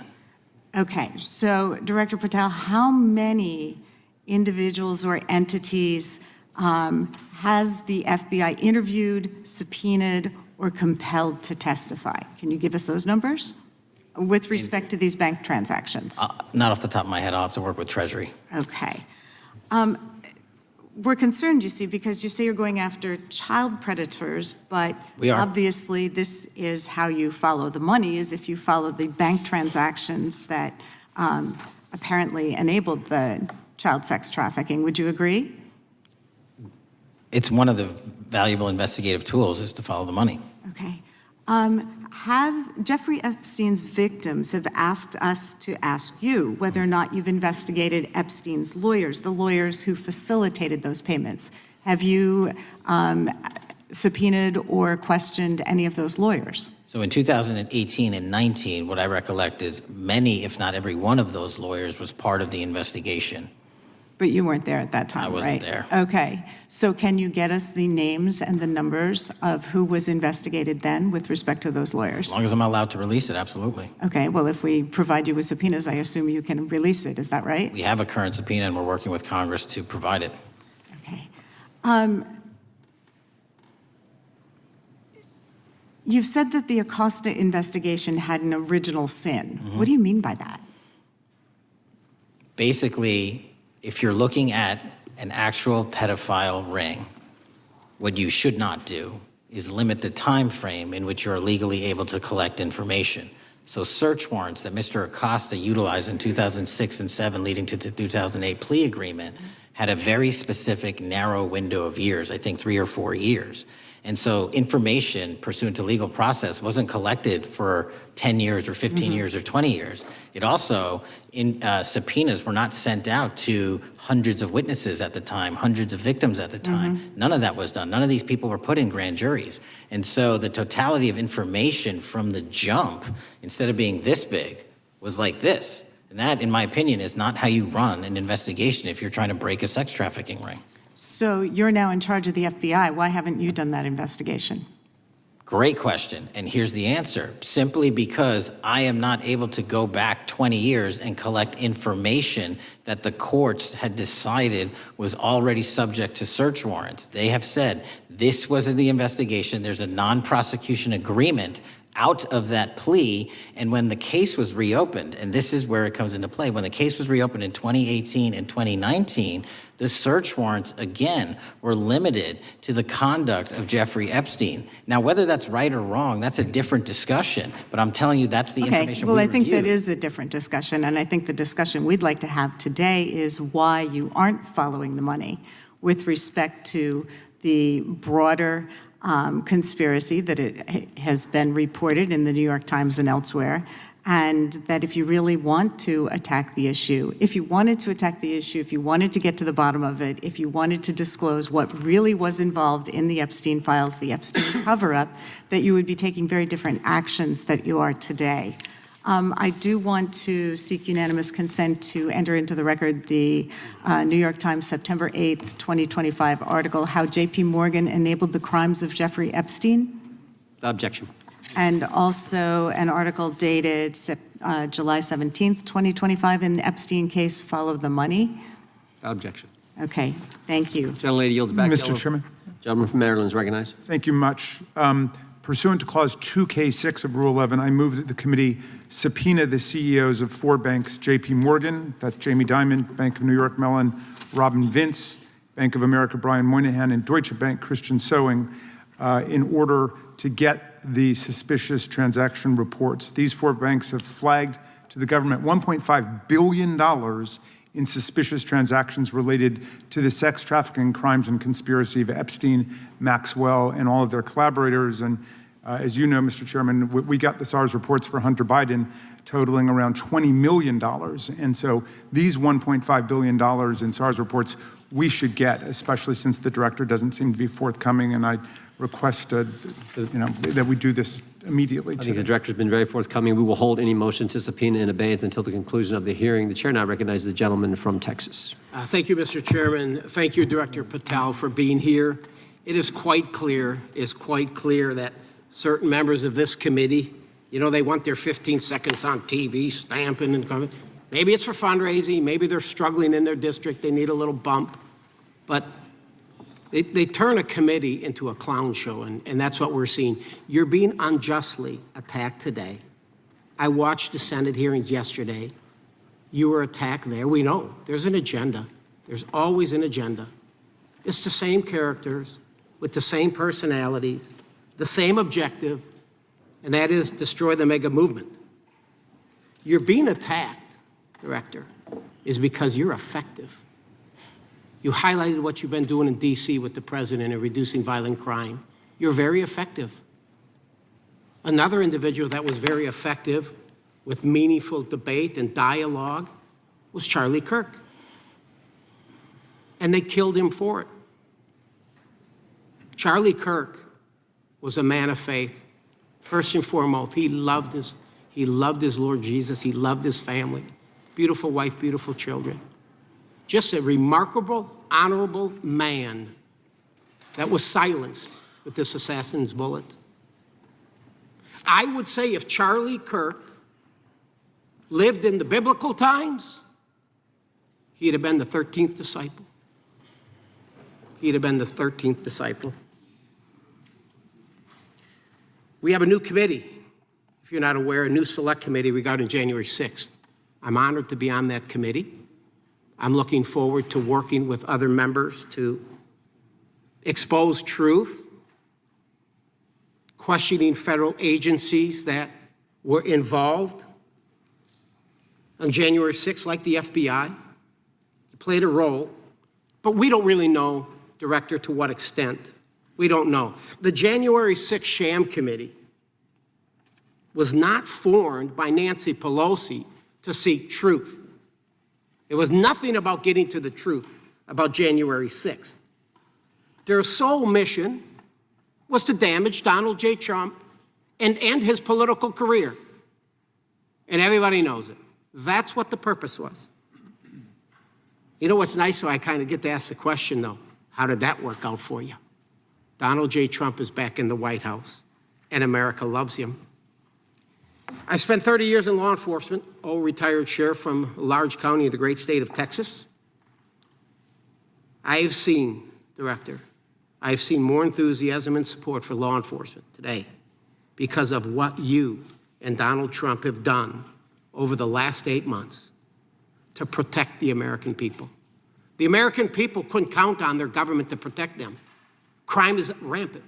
Okay, so Director Patel, how many individuals or entities has the FBI interviewed, subpoenaed, or compelled to testify? Can you give us those numbers with respect to these bank transactions? Not off the top of my head. I'll have to work with Treasury. Okay. We're concerned, you see, because you say you're going after child predators, but We are. obviously this is how you follow the money, is if you follow the bank transactions that apparently enabled the child sex trafficking. Would you agree? It's one of the valuable investigative tools is to follow the money. Okay. Have Jeffrey Epstein's victims have asked us to ask you whether or not you've investigated Epstein's lawyers, the lawyers who facilitated those payments. Have you subpoenaed or questioned any of those lawyers? So in 2018 and 19, what I recollect is many, if not every one of those lawyers was part of the investigation. But you weren't there at that time, I wasn't right? there. Okay. So can you get us the names and the numbers of who was investigated then with respect to those lawyers? As long as I'm allowed to release it, absolutely. Okay. Well, if we provide you with subpoenas, I assume you can release it. Is that right? We have a current subpoena and we're working with Congress to provide it. Okay. You've said that the Acosta investigation had an original sin. Mm-hmm. What do you mean by that? Basically, if you're looking at an actual pedophile ring, what you should not do is limit the time frame in which you're legally able to collect information. So search warrants that Mr. Acosta utilized in 2006 and 7 leading to the 2008 plea agreement had a very specific narrow window of years, I think 3 or 4 years. And so information pursuant to legal process wasn't collected for 10 years or 15 years or 20 years. It also, subpoenas were not sent out to hundreds of witnesses at the time, hundreds of victims at the time. None of that was done. None of these people were put in grand juries. And so the totality of information from the jump, instead of being this big, was like this. And that, in my opinion, is not how you run an investigation if you're trying to break a sex trafficking ring. So you're now in charge of the FBI. Why haven't you done that investigation? Great question. And here's the answer. Simply because I am not able to go back 20 years and collect information that the courts had decided was already subject to search warrants. They have said this was in the investigation. There's a non-prosecution agreement out of that plea. And when the case was reopened, and this is where it comes into play, when the case was reopened in 2018 and 2019, the search warrants, again, were limited to the conduct of Jeffrey Epstein. Now, whether that's right or wrong, that's a different discussion. But I'm telling you, that's the information we I think reviewed. that is a different discussion. And I think the discussion we'd like to have today is why you aren't following the money with respect to the broader conspiracy that it has been reported in the New York Times and elsewhere, and that if you really want to attack the issue, if you wanted to attack the issue, if you wanted to get to the bottom of it, if you wanted to disclose what really was involved in the Epstein files, the Epstein cover-up, that you would be taking very different actions that you are today. I do want to seek unanimous consent to enter into the record the New York Times September 8th, 2025 article, How J.P. Morgan Enabled the Crimes of Jeffrey Epstein. Objection. And also an article dated July 17th, 2025, in the Epstein case, Follow the Money. Objection. Okay, thank you. Gentlelady yields back. Mr. Chairman. Gentleman from Maryland is recognized. Thank you much. Pursuant to Clause 2K6 of Rule 11, I move that the committee subpoena the CEOs of 4 banks, J.P. Morgan, that's Jamie Dimon, Bank of New York Mellon, Robin Vince, Bank of America, Brian Moynihan, and Deutsche Bank, Christian Sowing, in order to get the suspicious transaction reports. These 4 banks have flagged to the government $1.5 billion in suspicious transactions related to the sex trafficking crimes and conspiracy of Epstein, Maxwell, and all of their collaborators. And as you know, Mr. Chairman, we got the SARS reports for Hunter Biden totaling around $20 million. And so these $1.5 billion in SARS reports we should get, especially since the director doesn't seem to be forthcoming. And I request that we do this immediately. I think the director's been very forthcoming. We will hold any motion to subpoena in abeyance until the conclusion of the hearing. The chair now recognizes the gentleman from Texas. Thank you, Mr. Chairman. Thank you, Director Patel, for being here. It is quite clear that certain members of this committee, they want their 15 seconds on TV, stamping and coming. Maybe it's for fundraising. Maybe they're struggling in their district. They need a little bump. But they turn a committee into a clown show, and that's what we're seeing. You're being unjustly attacked today. I watched the Senate hearings yesterday. You were attacked there. We know there's an agenda. There's always an agenda. It's the same characters with the same personalities, the same objective, and that is destroy the mega movement. You're being attacked, Director, is because you're effective. You highlighted what you've been doing in D.C. with the president in reducing violent crime. You're very effective. Another individual that was very effective with meaningful debate and dialogue was Charlie Kirk. And they killed him for it. Charlie Kirk was a man of faith. First and foremost, he loved his Lord Jesus. He loved his family. Beautiful wife, beautiful children. Just a remarkable, honorable man that was silenced with this assassin's bullet. I would say if Charlie Kirk lived in the biblical times, he'd have been the 13th disciple. He'd have been the 13th disciple. We have a new committee, if you're not aware, a new select committee regarding January 6th. I'm honored to be on that committee. I'm looking forward to working with other members to expose truth, questioning federal agencies that were involved on January 6th, like the FBI, played a role, but we don't really know, Director, to what extent. We don't know. The January 6th sham committee was not formed by Nancy Pelosi to seek truth. It was nothing about getting to the truth about January 6th. Their sole mission was to damage Donald J. Trump and end his political career. And everybody knows it. That's what the purpose was. You know what's nice, so I kind of get to ask the question, though, how did that work out for you? Donald J. Trump is back in the White House, and America loves him. I spent 30 years in law enforcement, retired sheriff from a large county in the great state of Texas. I have seen, Director, I've seen more enthusiasm and support for law enforcement today because of what you and Donald Trump have done over the last 8 months to protect the American people. The American people couldn't count on their government to protect them. Crime is rampant.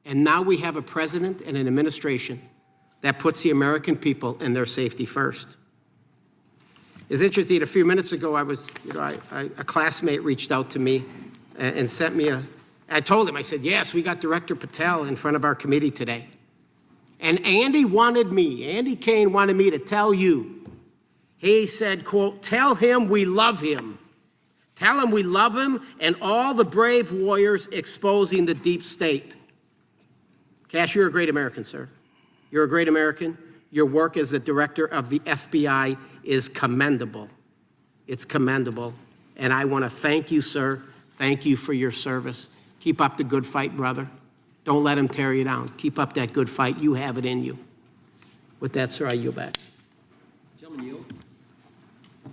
And now we have a president and an administration that puts the American people and their safety first. It's interesting, a few minutes ago, a classmate reached out to me and sent me I told him, I said, yes, we got Director Patel in front of our committee today. And Andy Kane wanted me to tell you, he said, quote, tell him we love him. Tell him we love him and all the brave warriors exposing the deep state. Kash, you're a great American, sir. You're a great American. Your work as the director of the FBI is commendable. It's commendable. And I want to thank you, sir. Thank you for your service. Keep up the good fight, brother. Don't let them tear you down. Keep up that good fight. You have it in you. With that, sir, I yield back. Gentlemen yield.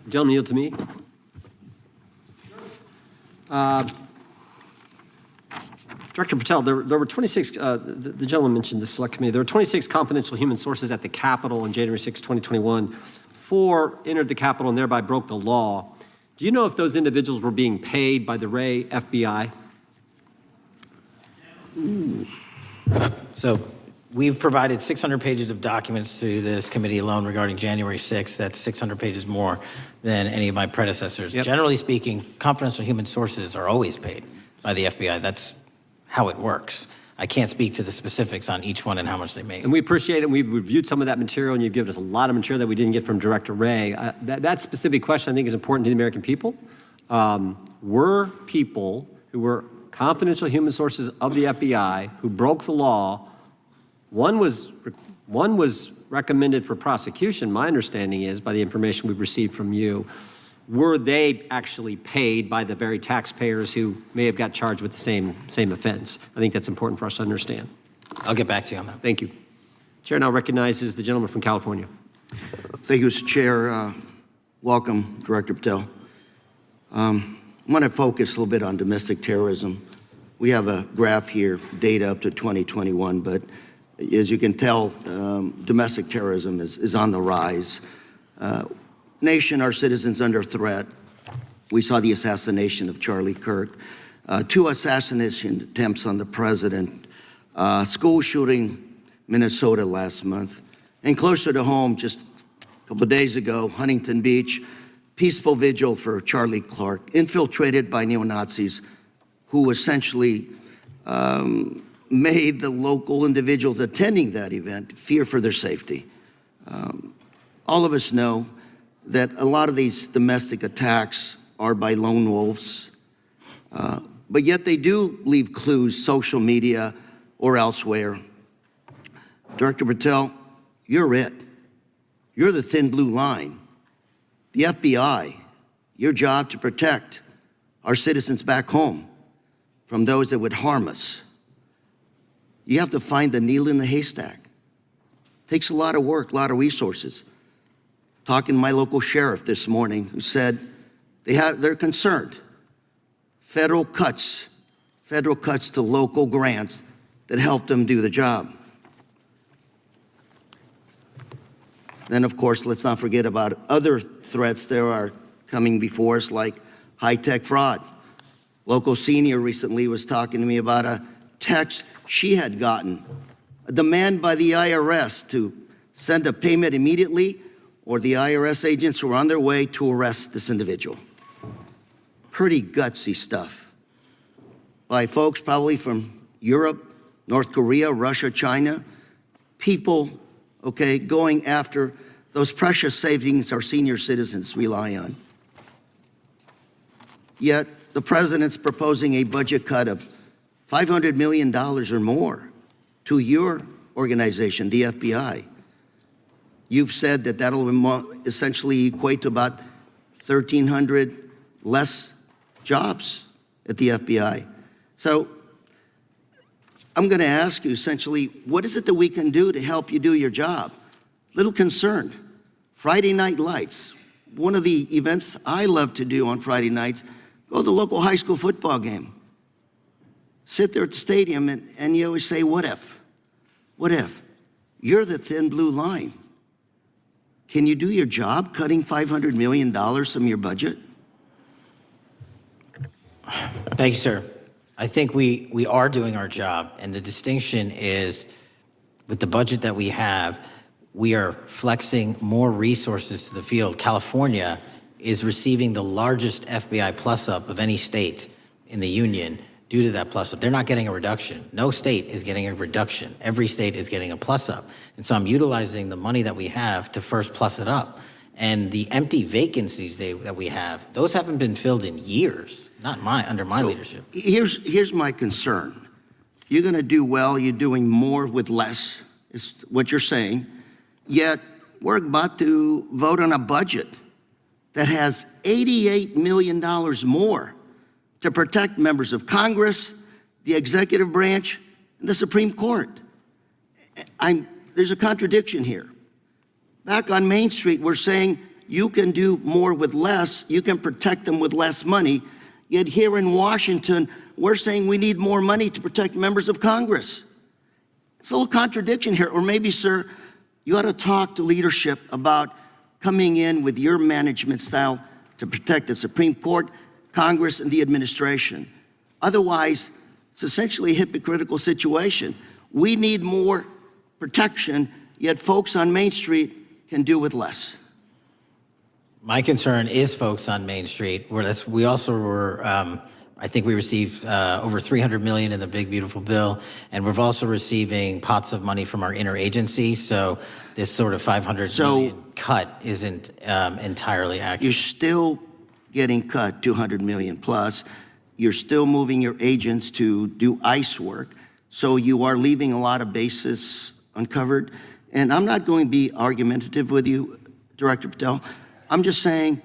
Gentlemen yield to me. Director Patel, there were 26, the gentleman mentioned the select committee, there were 26 confidential human sources at the Capitol on January 6, 2021. 4 entered the Capitol and thereby broke the law. Do you know if those individuals were being paid by the Ray FBI? So we've provided 600 pages of documents to this committee alone regarding January 6th. That's 600 pages more than any of my predecessors. Yep. Generally speaking, confidential human sources are always paid by the FBI. That's how it works. I can't speak to the specifics on each one and how much they make. And we appreciate it. We've reviewed some of that material, and you've given us a lot of material that we didn't get from Director Ray. That specific question, I think, is important to the American people. Were people who were confidential human sources of the FBI who broke the law, one was recommended for prosecution, my understanding is, by the information we've received from you. Were they actually paid by the very taxpayers who may have got charged with the same offense? I think that's important for us to understand. I'll get back to you on that. Thank you. Chair now recognizes the gentleman from California. Thank you, Mr. Chair. Welcome, Director Patel. I'm going to focus a little bit on domestic terrorism. We have a graph here, data up to 2021, but as you can tell, domestic terrorism is on the rise. Nation, our citizens under threat. We saw the assassination of Charlie Kirk, 2 assassination attempts on the president, school shooting, Minnesota last month, and closer to home, just a couple of days ago, Huntington Beach, peaceful vigil for Charlie Clark, infiltrated by neo-Nazis who essentially made the local individuals attending that event fear for their safety. All of us know that a lot of these domestic attacks are by lone wolves, but yet they do leave clues, social media or elsewhere. Director Patel, you're it. You're the thin blue line. The FBI, your job to protect our citizens back home from those that would harm us. You have to find the needle in the haystack. Takes a lot of work, a lot of resources. Talking to my local sheriff this morning who said they're concerned. Federal cuts to local grants that help them do the job. Then, of course, let's not forget about other threats that are coming before us, like high-tech fraud. Local senior recently was talking to me about a text she had gotten, a demand by the IRS to send a payment immediately, or the IRS agents were on their way to arrest this individual. Pretty gutsy stuff by folks probably from Europe, North Korea, Russia, China, people, okay, going after those precious savings our senior citizens rely on. Yet the president's proposing a budget cut of $500 million or more to your organization, the FBI. You've said that that'll essentially equate to about 1,300 less jobs at the FBI. So I'm going to ask you essentially, what is it that we can do to help you do your job? Little concerned. Friday Night Lights. One of the events I love to do on Friday nights, go to the local high school football game. Sit there at the stadium and you always say, what if? What if? You're the thin blue line. Can you do your job cutting $500 million from your budget? Thank you, sir. I think we are doing our job, and the distinction is with the budget that we have, we are flexing more resources to the field. California is receiving the largest FBI plus-up of any state in the union due to that plus-up. They're not getting a reduction. No state is getting a reduction. Every state is getting a plus-up. And so I'm utilizing the money that we have to first plus it up. And the empty vacancies that we have, those haven't been filled in years, not under my leadership. Here's my concern. You're going to do well. You're doing more with less, is what you're saying. Yet we're about to vote on a budget that has $88 million more to protect members of Congress, the executive branch, in the Supreme Court. There's a contradiction here. Back on Main Street, we're saying you can do more with less, you can protect them with less money, yet here in Washington, we're saying we need more money to protect members of Congress. It's a little contradiction here. Or maybe, sir, you ought to talk to leadership about coming in with your management style to protect the Supreme Court, Congress, and the administration. Otherwise, it's essentially a hypocritical situation. We need more protection, yet folks on Main Street can do with less. My concern is folks on Main Street. We also were, I think we received over $300 million in the big, beautiful bill, and we're also receiving pots of money from our interagency, so this sort of $500 million cut isn't entirely accurate. You're still getting cut $200 million plus. You're still moving your agents to do ICE work, so you are leaving a lot of bases uncovered. And I'm not going to be argumentative with you, Director Patel. I'm just saying,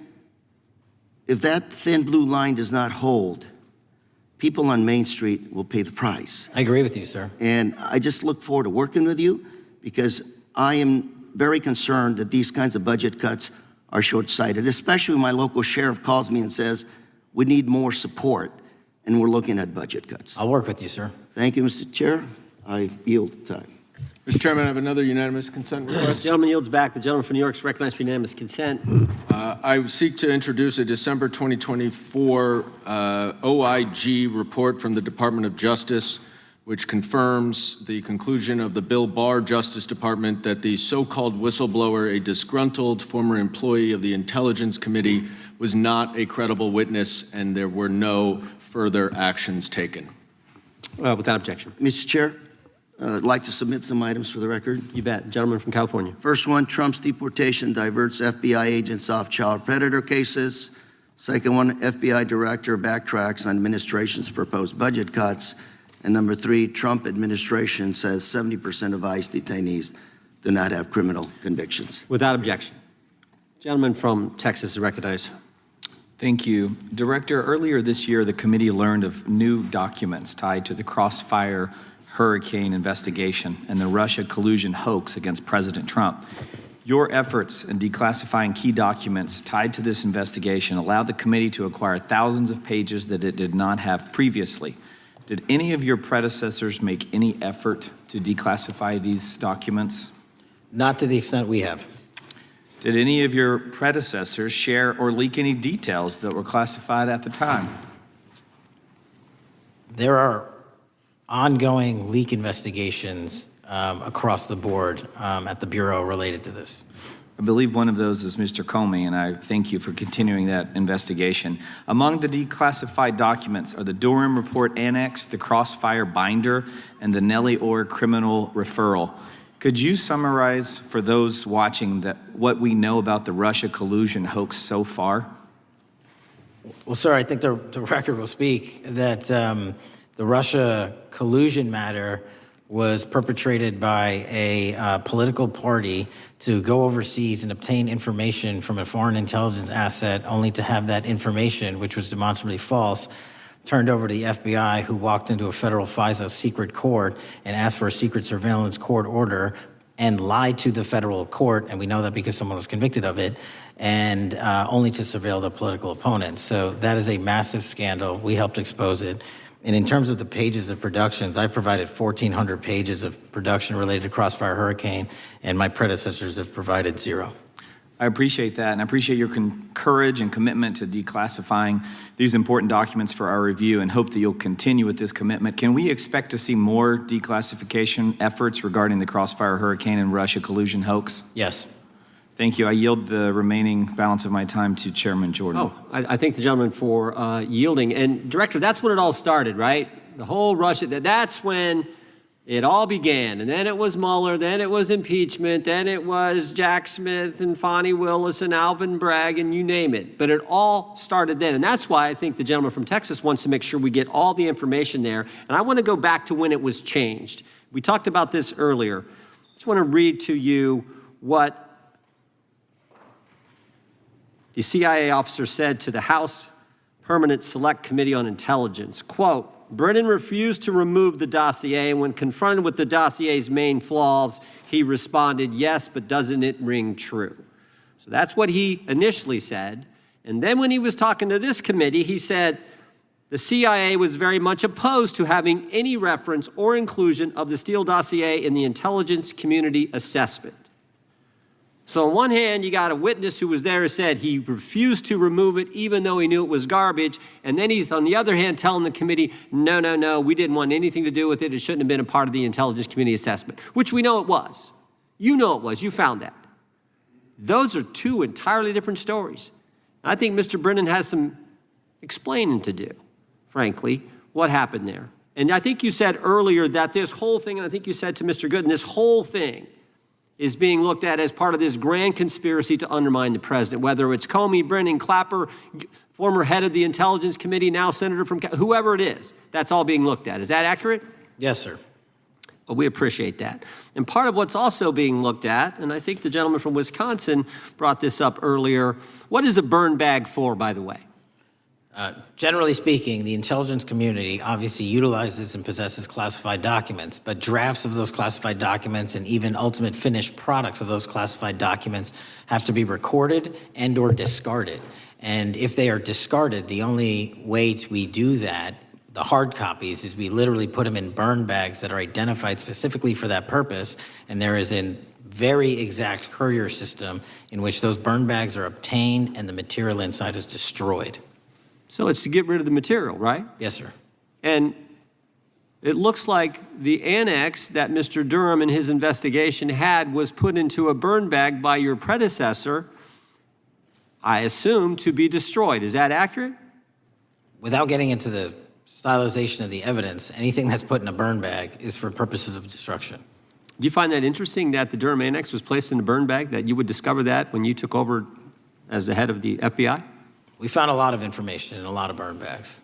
if that thin blue line does not hold, people on Main Street will pay the price. I agree with you, sir. And I just look forward to working with you, because I am very concerned that these kinds of budget cuts are short-sighted, especially when my local sheriff calls me and says, we need more support, and we're looking at budget cuts. I'll work with you, sir. Thank you, Mr. Chair. I yield time. Mr. Chairman, I have another unanimous consent request. The gentleman yields back. The gentleman from New York is recognized for unanimous consent. I seek to introduce a December 2024 OIG report from the Department of Justice, which confirms the conclusion of the Bill Barr Justice Department that the so-called whistleblower, a disgruntled former employee of the Intelligence Committee, was not a credible witness, and there were no further actions taken. Without objection. Mr. Chair, I'd like to submit some items for the record. You bet. Gentleman from California. First one, Trump's deportation diverts FBI agents off child predator cases. Second one, FBI director backtracks on administration's proposed budget cuts. And number three, Trump administration says 70% of ICE detainees do not have criminal convictions. Without objection. Gentleman from Texas is recognized. Thank you. Director, earlier this year, the committee learned of new documents tied to the Crossfire Hurricane investigation and the Russia collusion hoax against President Trump. Your efforts in declassifying key documents tied to this investigation allowed the committee to acquire thousands of pages that it did not have previously. Did any of your predecessors make any effort to declassify these documents? Not to the extent we have. Did any of your predecessors share or leak any details that were classified at the time? There are ongoing leak investigations across the board at the Bureau related to this. I believe one of those is Mr. Comey, and I thank you for continuing that investigation. Among the declassified documents are the Durham Report Annex, the Crossfire Binder, and the Nellie Orr Criminal Referral. Could you summarize for those watching what we know about the Russia collusion hoax so far? Well, sir, I think the record will speak that the Russia collusion matter was perpetrated by a political party to go overseas and obtain information from a foreign intelligence asset, only to have that information, which was demonstrably false, turned over to the FBI, who walked into a federal FISA secret court and asked for a secret surveillance court order and lied to the federal court, and we know that because someone was convicted of it, and only to surveil the political opponent. So that is a massive scandal. We helped expose it. And in terms of the pages of productions, I provided 1,400 pages of production related to Crossfire Hurricane, and my predecessors have provided 0. I appreciate that, and I appreciate your courage and commitment to declassifying these important documents for our review, and hope that you'll continue with this commitment. Can we expect to see more declassification efforts regarding the Crossfire Hurricane and Russia collusion hoax? Yes. Thank you. I yield the remaining balance of my time to Chairman Jordan. Oh, I thank the gentleman for yielding. And Director, that's when it all started, right? The whole Russia, that's when it all began. And then it was Mueller, then it was impeachment, then it was Jack Smith and Fonnie Willis and Alvin Bragg and you name it. But it all started then. And that's why I think the gentleman from Texas wants to make sure we get all the information there. And I want to go back to when it was changed. We talked about this earlier. I just want to read to you what the CIA officer said to the House Permanent Select Committee on Intelligence. Quote, Brennan refused to remove the dossier, and when confronted with the dossier's main flaws, he responded, yes, but doesn't it ring true? So that's what he initially said. And then when he was talking to this committee, he said the CIA was very much opposed to having any reference or inclusion of the Steele dossier in the intelligence community assessment. So on one hand, you got a witness who was there who said he refused to remove it even though he knew it was garbage. And then he's, on the other hand, telling the committee, no, we didn't want anything to do with it. It shouldn't have been a part of the intelligence community assessment, which we know it was. You know it was. You found that. Those are two entirely different stories. I think Mr. Brennan has some explaining to do, frankly, what happened there. And I think you said earlier that this whole thing, and I think you said to Mr. Gooden, this whole thing is being looked at as part of this grand conspiracy to undermine the president, whether it's Comey, Brennan, Clapper, former head of the Intelligence Committee, now senator from, whoever it is, that's all being looked at. Is that accurate? Yes, sir. Well, we appreciate that. And part of what's also being looked at, and I think the gentleman from Wisconsin brought this up earlier, what is a burn bag for, by the way? Generally speaking, the intelligence community obviously utilizes and possesses classified documents, but drafts of those classified documents and even ultimate finished products of those classified documents have to be recorded and or discarded. And if they are discarded, the only way we do that, the hard copies, is we literally put them in burn bags that are identified specifically for that purpose, and there is a very exact courier system in which those burn bags are obtained and the material inside is destroyed. So it's to get rid of the material, right? Yes, sir. And it looks like the annex that Mr. Durham in his investigation had was put into a burn bag by your predecessor, I assume, to be destroyed. Is that accurate? Without getting into the stylization of the evidence, anything that's put in a burn bag is for purposes of destruction. Do you find that interesting that the Durham annex was placed in a burn bag, that you would discover that when you took over as the head of the FBI? We found a lot of information in a lot of burn bags.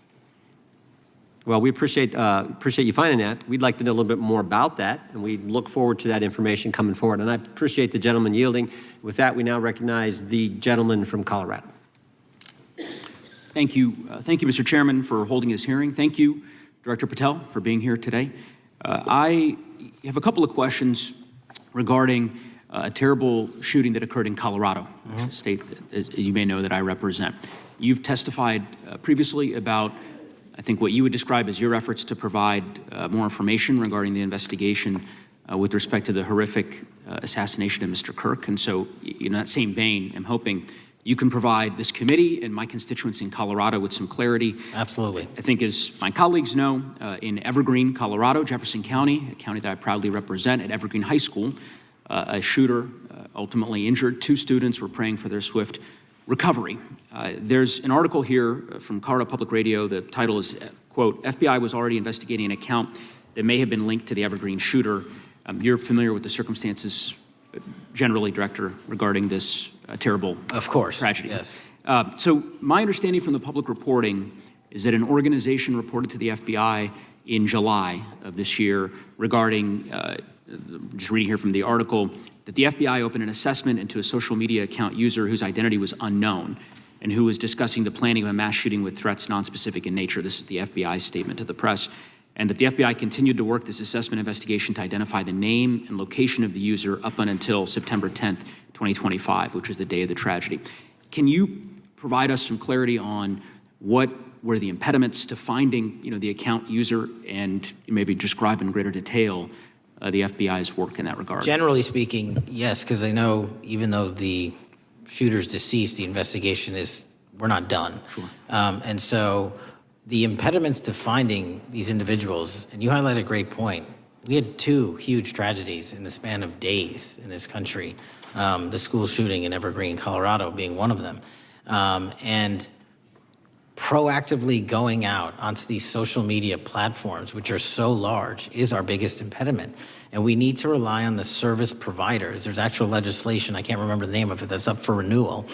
Well, we appreciate you finding that. We'd like to know a little bit more about that, and we look forward to that information coming forward. And I appreciate the gentleman yielding. With that, we now recognize the gentleman from Colorado. Thank you. Thank you, Mr. Chairman, for holding this hearing. Thank you, Director Patel, for being here today. I have a couple of questions regarding a terrible shooting that occurred in Colorado, a state, as you may know, that I represent. You've testified previously about, I think, what you would describe as your efforts to provide more information regarding the investigation with respect to the horrific assassination of Mr. Kirk. And so, in that same vein, I'm hoping you can provide this committee and my constituents in Colorado with some clarity. Absolutely. I think, as my colleagues know, in Evergreen, Colorado, Jefferson County, a county that I proudly represent, at Evergreen High School, a shooter ultimately injured. 2 students were praying for their swift recovery. There's an article here from Colorado Public Radio. The title is, quote, FBI was already investigating an account that may have been linked to the Evergreen shooter. You're familiar with the circumstances generally, Director, regarding this terrible tragedy. Yes. So my understanding from the public reporting is that an organization reported to the FBI in July of this year regarding, just reading here from the article, that the FBI opened an assessment into a social media account user whose identity was unknown and who was discussing the planning of a mass shooting with threats nonspecific in nature. This is the FBI's statement to the press. And that the FBI continued to work this assessment investigation to identify the name and location of the user up until September 10th, 2025, which was the day of the tragedy. Can you provide us some clarity on what were the impediments to finding, the account user, and maybe describe in greater detail the FBI's work in that regard? Generally speaking, yes, because I know even though the shooter's deceased, the investigation we're not done. Sure. And so the impediments to finding these individuals, and you highlight a great point. We had 2 huge tragedies in the span of days in this country, the school shooting in Evergreen, Colorado being one of them. And proactively going out onto these social media platforms, which are so large, is our biggest impediment. And we need to rely on the service providers. There's actual legislation, I can't remember the name of it, that's up for renewal,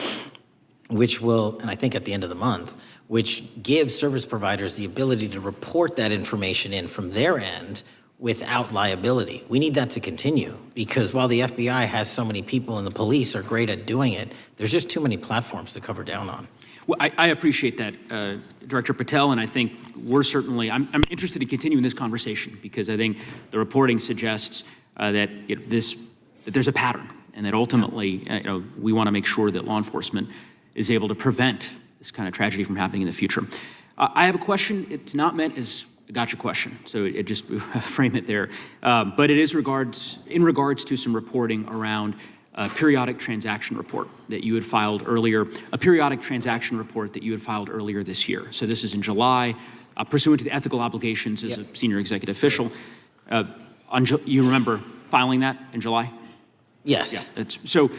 which will, and I think at the end of the month, which gives service providers the ability to report that information in from their end without liability. We need that to continue, because while the FBI has so many people and the police are great at doing it, there's just too many platforms to cover down on. Well, I appreciate that, Director Patel, and I think we're certainly, I'm interested in continuing this conversation because I think the reporting suggests that that there's a pattern and that ultimately we want to make sure that law enforcement is able to prevent this kind of tragedy from happening in the future. I have a question. It's not meant as a gotcha question, so it just frame it there. But it is in regards to some reporting around a periodic transaction report that you had filed earlier, this year. So this is in July, pursuant to the ethical obligations as a senior executive official. You remember filing that in July? Yes. Yeah, so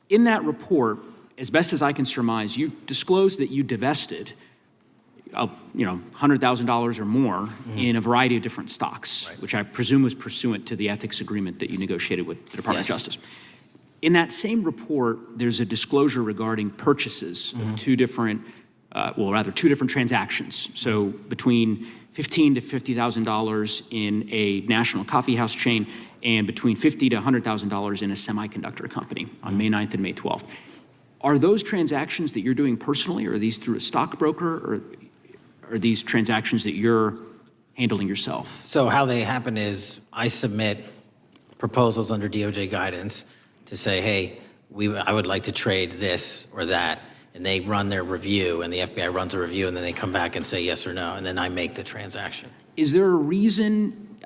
in that report, as best as I can surmise, you disclosed that you divested $100,000 or more in a variety of different stocks, which I presume was pursuant to the ethics agreement that you negotiated with the Department of Justice. In that same report, there's a disclosure regarding purchases of two different transactions. So between $15,000 to $50,000 in a national coffee house chain and between $50,000 to $100,000 in a semiconductor company on May 9th and May 12th. Are those transactions that you're doing personally, or are these through a stockbroker, or are these transactions that you're handling yourself? So how they happen is I submit proposals under DOJ guidance to say, hey, I would like to trade this or that, and they run their review, and the FBI runs a review, and then they come back and say yes or no, and then I make the transaction. Is there a reason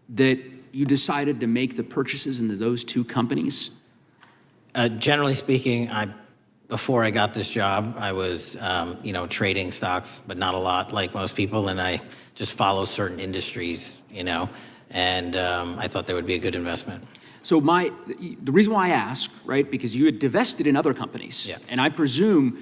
that you decided to make the purchases into those two companies? Generally speaking, before I got this job, I was, trading stocks, but not a lot like most people, and I just follow certain industries, and I thought they would be a good investment. So the reason why I ask, right, because you had divested in other companies, and I presume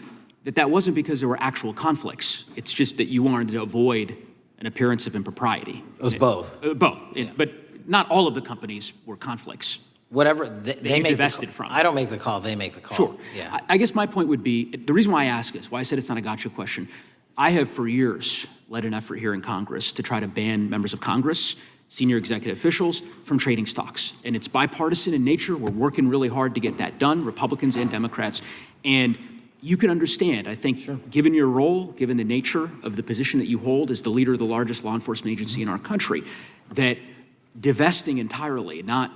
that wasn't because there were actual conflicts. It's just that you wanted to avoid an appearance of impropriety. It was both. Both, but not all of the companies were conflicts. Whatever they make divested from. I don't make the call, they make the call. Sure. Yeah. I guess my point would be, the reason why I ask is, why I said it's not a gotcha question, I have for years led an effort here in Congress to try to ban members of Congress, senior executive officials, from trading stocks. And it's bipartisan in nature. We're working really hard to get that done, Republicans and Democrats. And you can understand, I think, given your role, given the nature of the position that you hold as the leader of the largest law enforcement agency in our country, that divesting entirely, not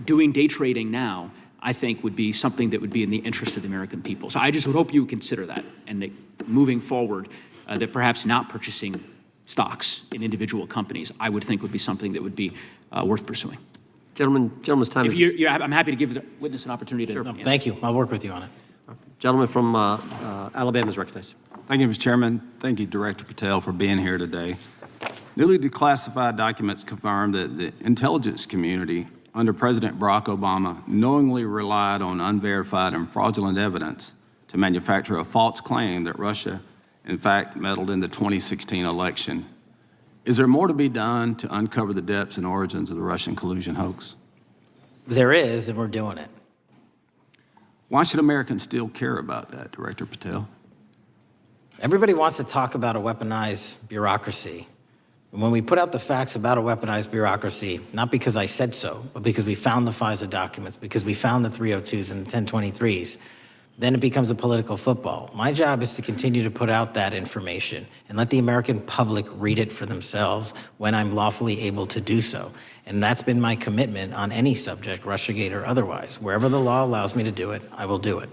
doing day trading now, I think would be something that would be in the interest of the American people. So I just would hope you would consider that, and that moving forward, that perhaps not purchasing stocks in individual companies, I would think would be something that would be worth pursuing. Gentleman's time is... I'm happy to give the witness an opportunity to answer. Thank you. I'll work with you on it. Gentleman from Alabama is recognized. Thank you, Mr. Chairman. Thank you, Director Patel, for being here today. Newly declassified documents confirm that the intelligence community under President Barack Obama knowingly relied on unverified and fraudulent evidence to manufacture a false claim that Russia, in fact, meddled in the 2016 election. Is there more to be done to uncover the depths and origins of the Russian collusion hoax? There is, and we're doing it. Why should Americans still care about that, Director Patel? Everybody wants to talk about a weaponized bureaucracy. And when we put out the facts about a weaponized bureaucracy, not because I said so, but because we found the FISA documents, because we found the 302s and the 1023s, then it becomes a political football. My job is to continue to put out that information and let the American public read it for themselves when I'm lawfully able to do so. And that's been my commitment on any subject, Russiagate or otherwise. Wherever the law allows me to do it, I will do it.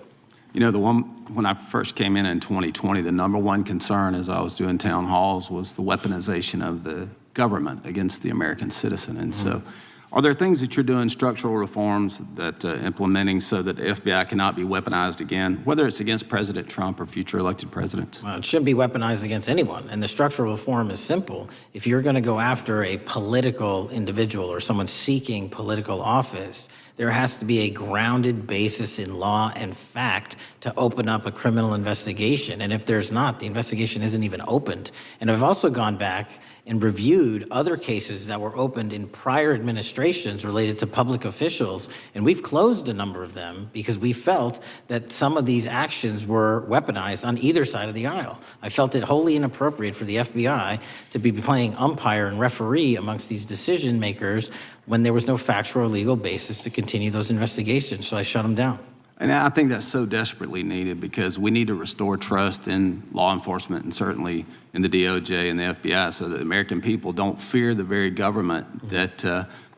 When I first came in 2020, the number one concern as I was doing town halls was the weaponization of the government against the American citizen. And so are there things that you're doing, structural reforms that implementing so that the FBI cannot be weaponized again, whether it's against President Trump or future elected presidents? Well, it shouldn't be weaponized against anyone. And the structural reform is simple. If you're going to go after a political individual or someone seeking political office, there has to be a grounded basis in law and fact to open up a criminal investigation. And if there's not, the investigation isn't even opened. And I've also gone back and reviewed other cases that were opened in prior administrations related to public officials, and we've closed a number of them because we felt that some of these actions were weaponized on either side of the aisle. I felt it wholly inappropriate for the FBI to be playing umpire and referee amongst these decision makers when there was no factual or legal basis to continue those investigations, so I shut them down. And I think that's so desperately needed because we need to restore trust in law enforcement and certainly in the DOJ and the FBI so that the American people don't fear the very government that's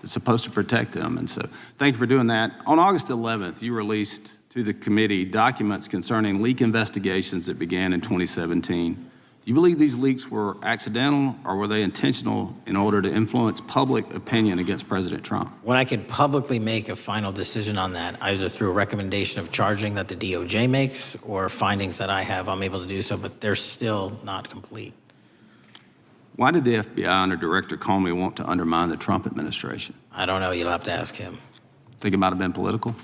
supposed to protect them. And so thank you for doing that. On August 11th, you released to the committee documents concerning leak investigations that began in 2017. You believe these leaks were accidental or were they intentional in order to influence public opinion against President Trump? When I can publicly make a final decision on that, either through a recommendation of charging that the DOJ makes or findings that I have, I'm able to do so, but they're still not complete. Why did the FBI under Director Comey want to undermine the Trump administration? I don't know. You'll have to ask him. Think it might have been political?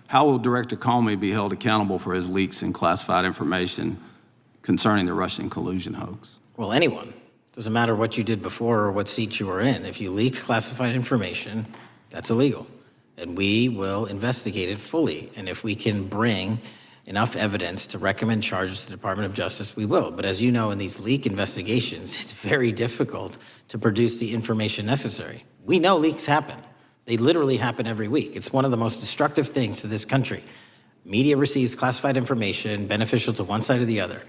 How will Director Comey be held accountable for his leaks and classified information concerning the Russian collusion hoax? Well, anyone. Doesn't matter what you did before or what seat you were in. If you leak classified information, that's illegal. And we will investigate it fully. And if we can bring enough evidence to recommend charges to the Department of Justice, we will. But as you know, in these leak investigations, it's very difficult to produce the information necessary. We know leaks happen. They literally happen every week. It's one of the most destructive things to this country. Media receives classified information beneficial to one side or the other.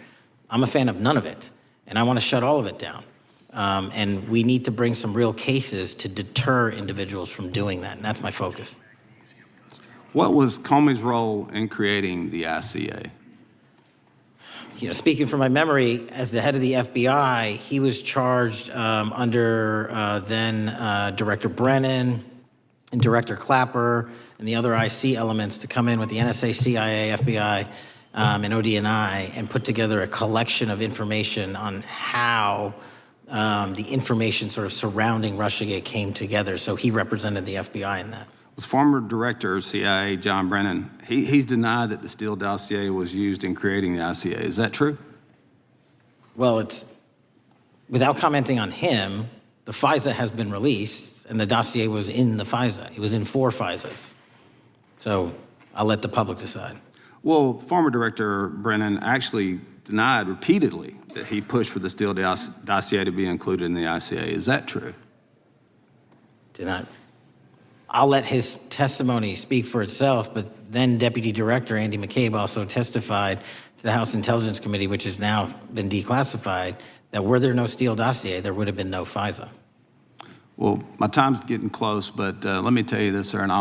I'm a fan of none of it, and I want to shut all of it down. And we need to bring some real cases to deter individuals from doing that, and that's my focus. What was Comey's role in creating the ICA? You know, speaking from my memory, as the head of the FBI, he was charged under then Director Brennan and Director Clapper and the other IC elements to come in with the NSA, CIA, FBI, and ODNI and put together a collection of information on how the information sort of surrounding Russiagate came together. So he represented the FBI in that. Was former Director of CIA John Brennan, he's denied that the Steele dossier was used in creating the ICA. Is that true? Well, it's, without commenting on him, the FISA has been released, and the dossier was in the FISA. It was in 4 FISAs. So I'll let the public decide. Well, former Director Brennan actually denied repeatedly that he pushed for the Steele dossier to be included in the ICA. Is that true? Did not. I'll let his testimony speak for itself, but then Deputy Director Andy McCabe also testified to the House Intelligence Committee, which has now been declassified, that were there no Steele dossier, there would have been no FISA. Well, my time's getting close, but let me tell you this, sir, and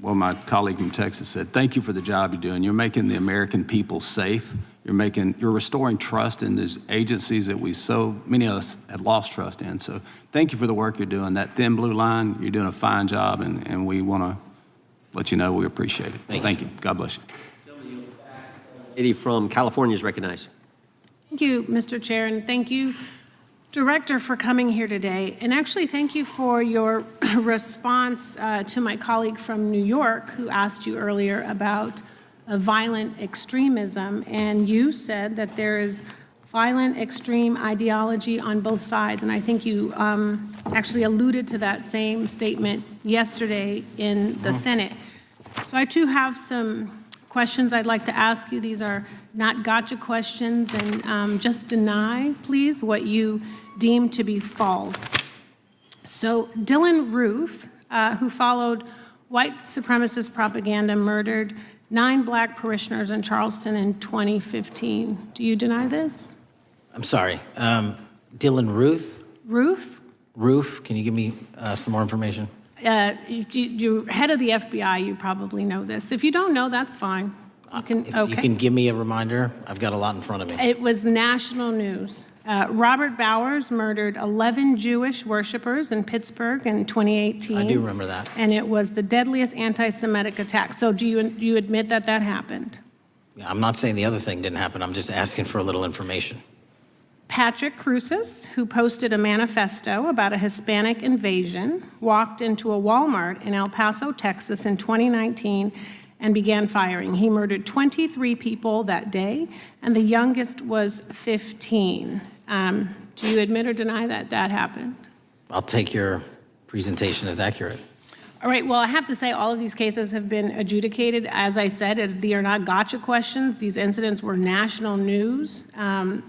well, my colleague from Texas said, thank you for the job you're doing. You're making the American people safe. You're restoring trust in these agencies that so many of us had lost trust in. So thank you for the work you're doing. That thin blue line, you're doing a fine job, and we want to let you know we appreciate it. Thank you. God bless you. Lady from California is recognized. Thank you, Mr. Chair, and thank you, Director, for coming here today. And actually, thank you for your response to my colleague from New York who asked you earlier about violent extremism. And you said that there is violent extreme ideology on both sides. And I think you actually alluded to that same statement yesterday in the Senate. So I too have some questions I'd like to ask you. These are not gotcha questions, and just deny, please, what you deem to be false. So Dylan Roof, who followed white supremacist propaganda, murdered 9 black parishioners in Charleston in 2015. Do you deny this? I'm sorry. Dylan Ruth? Roof, can you give me some more information? You're head of the FBI, you probably know this. If you don't know, that's fine. If you can give me a reminder, I've got a lot in front of me. It was national news. Robert Bowers murdered 11 Jewish worshipers in Pittsburgh in 2018. I do remember that. And it was the deadliest anti-Semitic attack. So do you admit that that happened? I'm not saying the other thing didn't happen. I'm just asking for a little information. Patrick Cruces, who posted a manifesto about a Hispanic invasion, walked into a Walmart in El Paso, Texas in 2019 and began firing. He murdered 23 people that day, and the youngest was 15. Do you admit or deny that that happened? I'll take your presentation as accurate. All right, well, I have to say all of these cases have been adjudicated. As I said, they are not gotcha questions. These incidents were national news. And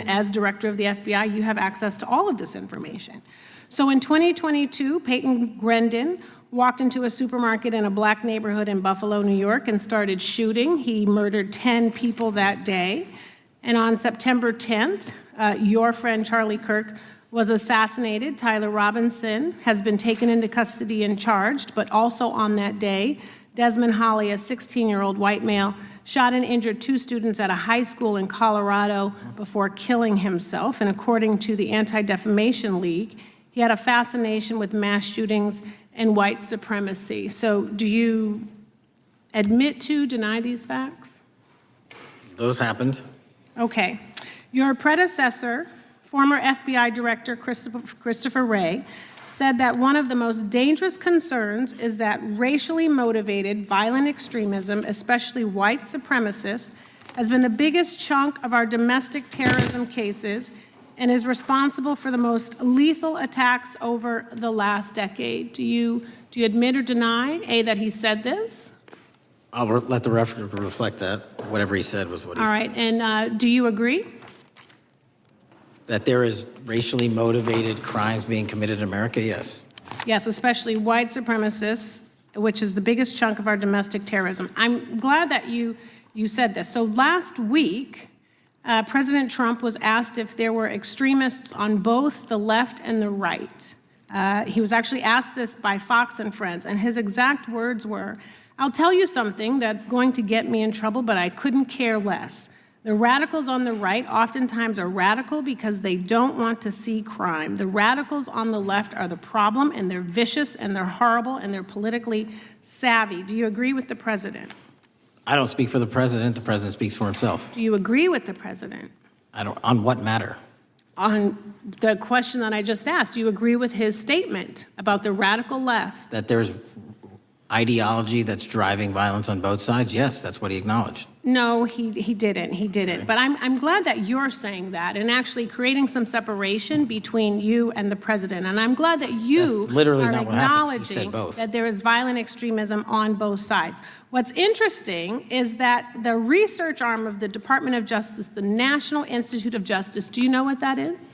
as director of the FBI, you have access to all of this information. So in 2022, Peyton Grendon walked into a supermarket in a black neighborhood in Buffalo, New York, and started shooting. He murdered 10 people that day. And on September 10th, your friend Charlie Kirk was assassinated. Tyler Robinson has been taken into custody and charged, but also on that day, Desmond Holley, a 16-year-old white male, shot and injured 2 students at a high school in Colorado before killing himself. And according to the Anti-Defamation League, he had a fascination with mass shootings and white supremacy. So do you admit to, deny these facts? Those happened. Okay. Your predecessor, former FBI Director Christopher Wray, said that one of the most dangerous concerns is that racially motivated violent extremism, especially white supremacists, has been the biggest chunk of our domestic terrorism cases and is responsible for the most lethal attacks over the last decade. Do you admit or deny, A, that he said this? I'll let the record reflect that. Whatever he said was what he All said. right, and do you agree? That there is racially motivated crimes being committed in America, yes. Yes, especially white supremacists, which is the biggest chunk of our domestic terrorism. I'm glad that you said this. So last week, President Trump was asked if there were extremists on both the left and the right. He was actually asked this by Fox and Friends, and his exact words were, "I'll tell you something that's going to get me in trouble, but I couldn't care less. The radicals on the right oftentimes are radical because they don't want to see crime. The radicals on the left are the problem, and they're vicious, and they're horrible, and they're politically savvy." Do you agree with the president? I don't speak for the president. The president speaks for himself. Do you agree with the president? I don't. On what matter? On the question that I just asked, do you agree with his statement about the radical left? That there's ideology that's driving violence on both sides? Yes, that's what he acknowledged. No, he didn't. He didn't. But I'm glad that you're saying that and actually creating some separation between you and the president. And I'm glad that you That's literally are not what happened. He said acknowledging both. that there is violent extremism on both sides. What's interesting is that the research arm of the Department of Justice, the National Institute of Justice, do you know what that is?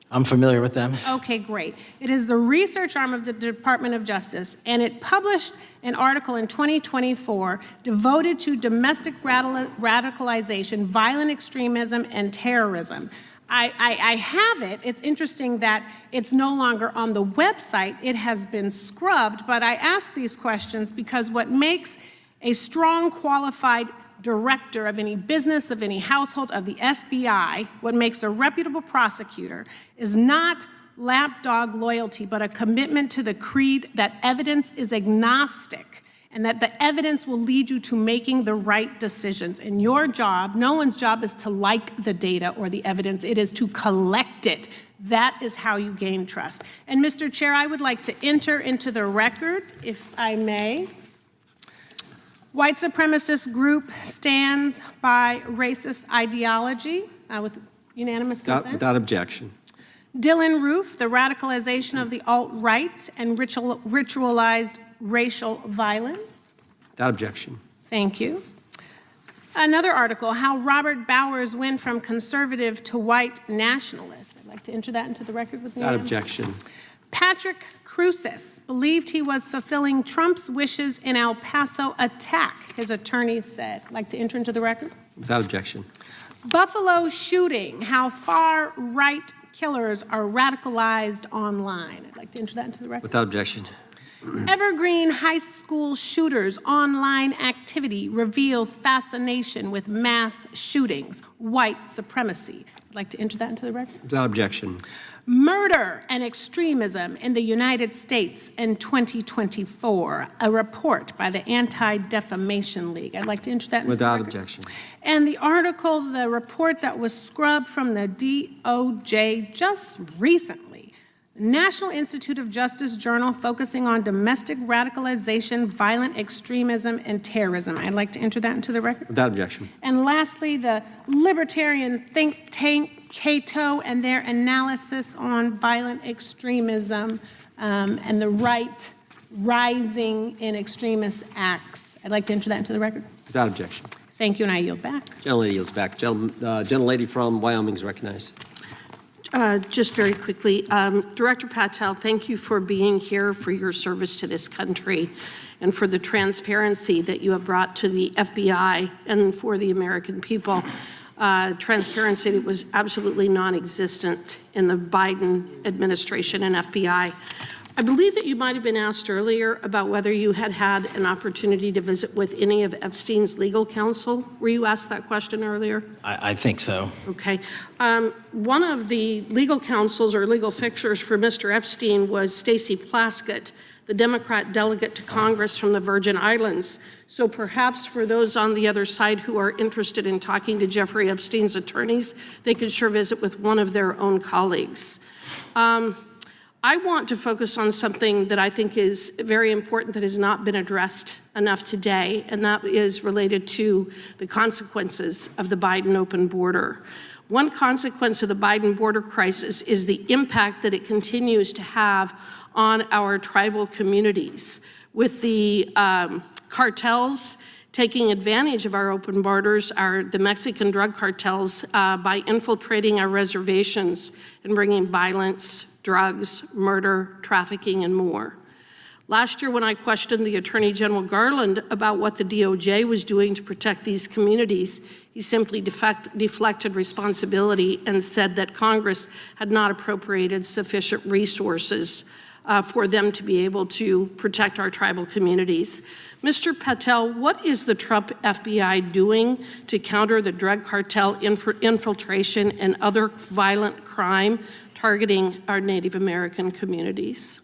I'm familiar with them. Okay, great. It is the research arm of the Department of Justice, and it published an article in 2024 devoted to domestic radicalization, violent extremism, and terrorism. I have it. It's interesting that it's no longer on the website. It has been scrubbed, but I ask these questions because what makes a strong, qualified director of any business, of any household, of the FBI, what makes a reputable prosecutor is not lapdog loyalty, but a commitment to the creed that evidence is agnostic and that the evidence will lead you to making the right decisions. And your job, no one's job is to like the data or the evidence, it is to collect it. That is how you gain trust. And Mr. Chair, I would like to enter into the record, if I may. White supremacist group stands by racist ideology with unanimous consent. Without objection. Dylan Roof, the radicalization of the alt-right and ritualized racial violence. Without objection. Thank you. Another article, how Robert Bowers went from conservative to white nationalist. I'd like to enter that into the record with me. Without objection. Patrick Cruces believed he was fulfilling Trump's wishes in El Paso attack, his attorneys said. I'd like to enter into the record. Without objection. Buffalo shooting, how far-right killers are radicalized online. I'd like to enter that into the record. Without objection. Evergreen High School shooters online activity reveals fascination with mass shootings, white supremacy. I'd like to enter that into the record. Without objection. Murder and extremism in the United States in 2024, a report by the Anti-Defamation League. I'd like to enter that into Without the record. objection. And the article, the report that was scrubbed from the DOJ just recently, National Institute of Justice Journal focusing on domestic radicalization, violent extremism, and terrorism. I'd like to enter that into the record. Without objection. And lastly, the libertarian think tank Cato and their analysis on violent extremism and the right rising in extremist acts. I'd like to enter that into the record. Without objection. Thank you, and I yield back. Gentlelady yields back. Gentlelady from Wyoming is recognized. Just very quickly, Director Patel, thank you for being here, for your service to this country, and for the transparency that you have brought to the FBI and for the American people. Transparency that was absolutely non-existent in the Biden administration and FBI. I believe that you might have been asked earlier about whether you had had an opportunity to visit with any of Epstein's legal counsel. Were you asked that question earlier? I think so. Okay. One of the legal counsels or legal fixers for Mr. Epstein was Stacey Plaskett, the Democrat delegate to Congress from the Virgin Islands. So perhaps for those on the other side who are interested in talking to Jeffrey Epstein's attorneys, they could sure visit with one of their own colleagues. I want to focus on something that I think is very important that has not been addressed enough today, and that is related to the consequences of the Biden open border. One consequence of the Biden border crisis is the impact that it continues to have on our tribal communities, with the cartels taking advantage of our open borders, the Mexican drug cartels, by infiltrating our reservations and bringing violence, drugs, murder, trafficking, and more. Last year, when I questioned the Attorney General Garland about what the DOJ was doing to protect these communities, he simply deflected responsibility and said that Congress had not appropriated sufficient resources for them to be able to protect our tribal communities. Mr. Patel, what is the Trump FBI doing to counter the drug cartel infiltration and other violent crime targeting our Native American communities?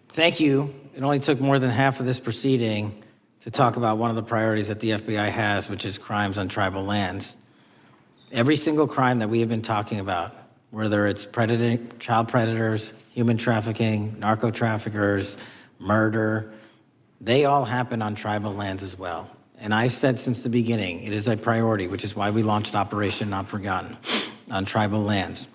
Thank you. It only took more than half of this proceeding to talk about one of the priorities that the FBI has, which is crimes on tribal lands. Every single crime that we have been talking about, whether it's child predators, human trafficking, narco traffickers, murder, they all happen on tribal lands as well. And I've said since the beginning, it is a priority, which is why we launched Operation Not Forgotten on tribal lands.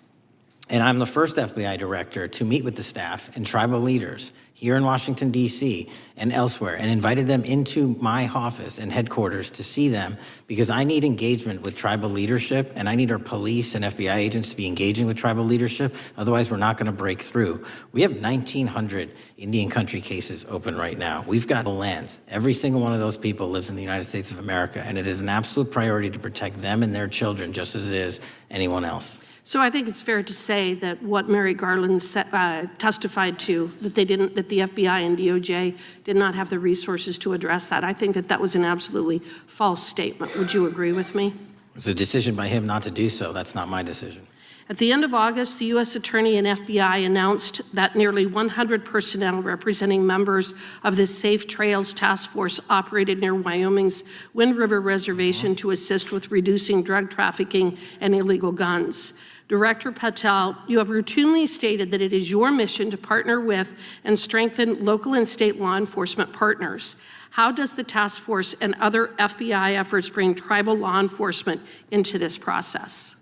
And I'm the first FBI director to meet with the staff and tribal leaders here in Washington, D.C. and elsewhere, and invited them into my office and headquarters to see them, because I need engagement with tribal leadership, and I need our police and FBI agents to be engaging with tribal leadership. Otherwise, we're not going to break through. We have 1,900 Indian country cases open right now. We've got lands. Every single one of those people lives in the United States of America, and it is an absolute priority to protect them and their children just as it is anyone else. So I think it's fair to say that what Mary Garland testified to, that the FBI and DOJ did not have the resources to address that. I think that that was an absolutely false statement. Would you agree with me? It's a decision by him not to do so. That's not my decision. At the end of August, the U.S. Attorney and FBI announced that nearly 100 personnel representing members of the Safe Trails Task Force operated near Wyoming's Wind River Reservation to assist with reducing drug trafficking and illegal guns. Director Patel, you have routinely stated that it is your mission to partner with and strengthen local and state law enforcement partners. How does the task force and other FBI efforts bring tribal law enforcement into this process?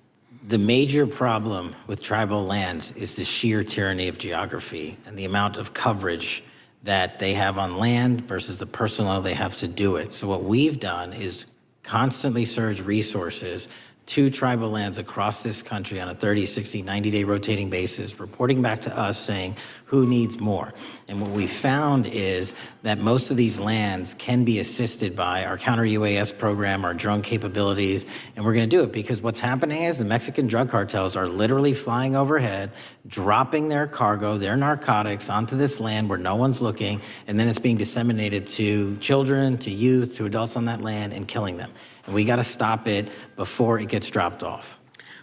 The major problem with tribal lands is the sheer tyranny of geography and the amount of coverage that they have on land versus the personnel they have to do it. So what we've done is constantly surge resources to tribal lands across this country on a 30, 60, 90-day rotating basis, reporting back to us saying who needs more. And what we found is that most of these lands can be assisted by our counter-UAS program, our drone capabilities, and we're gonna do it because what's happening is the Mexican drug cartels are literally flying overhead, dropping their cargo, their narcotics onto this land where no one's looking, and then it's being disseminated to children, to youth, to adults on that land and killing them. And we gotta stop it before it gets dropped off.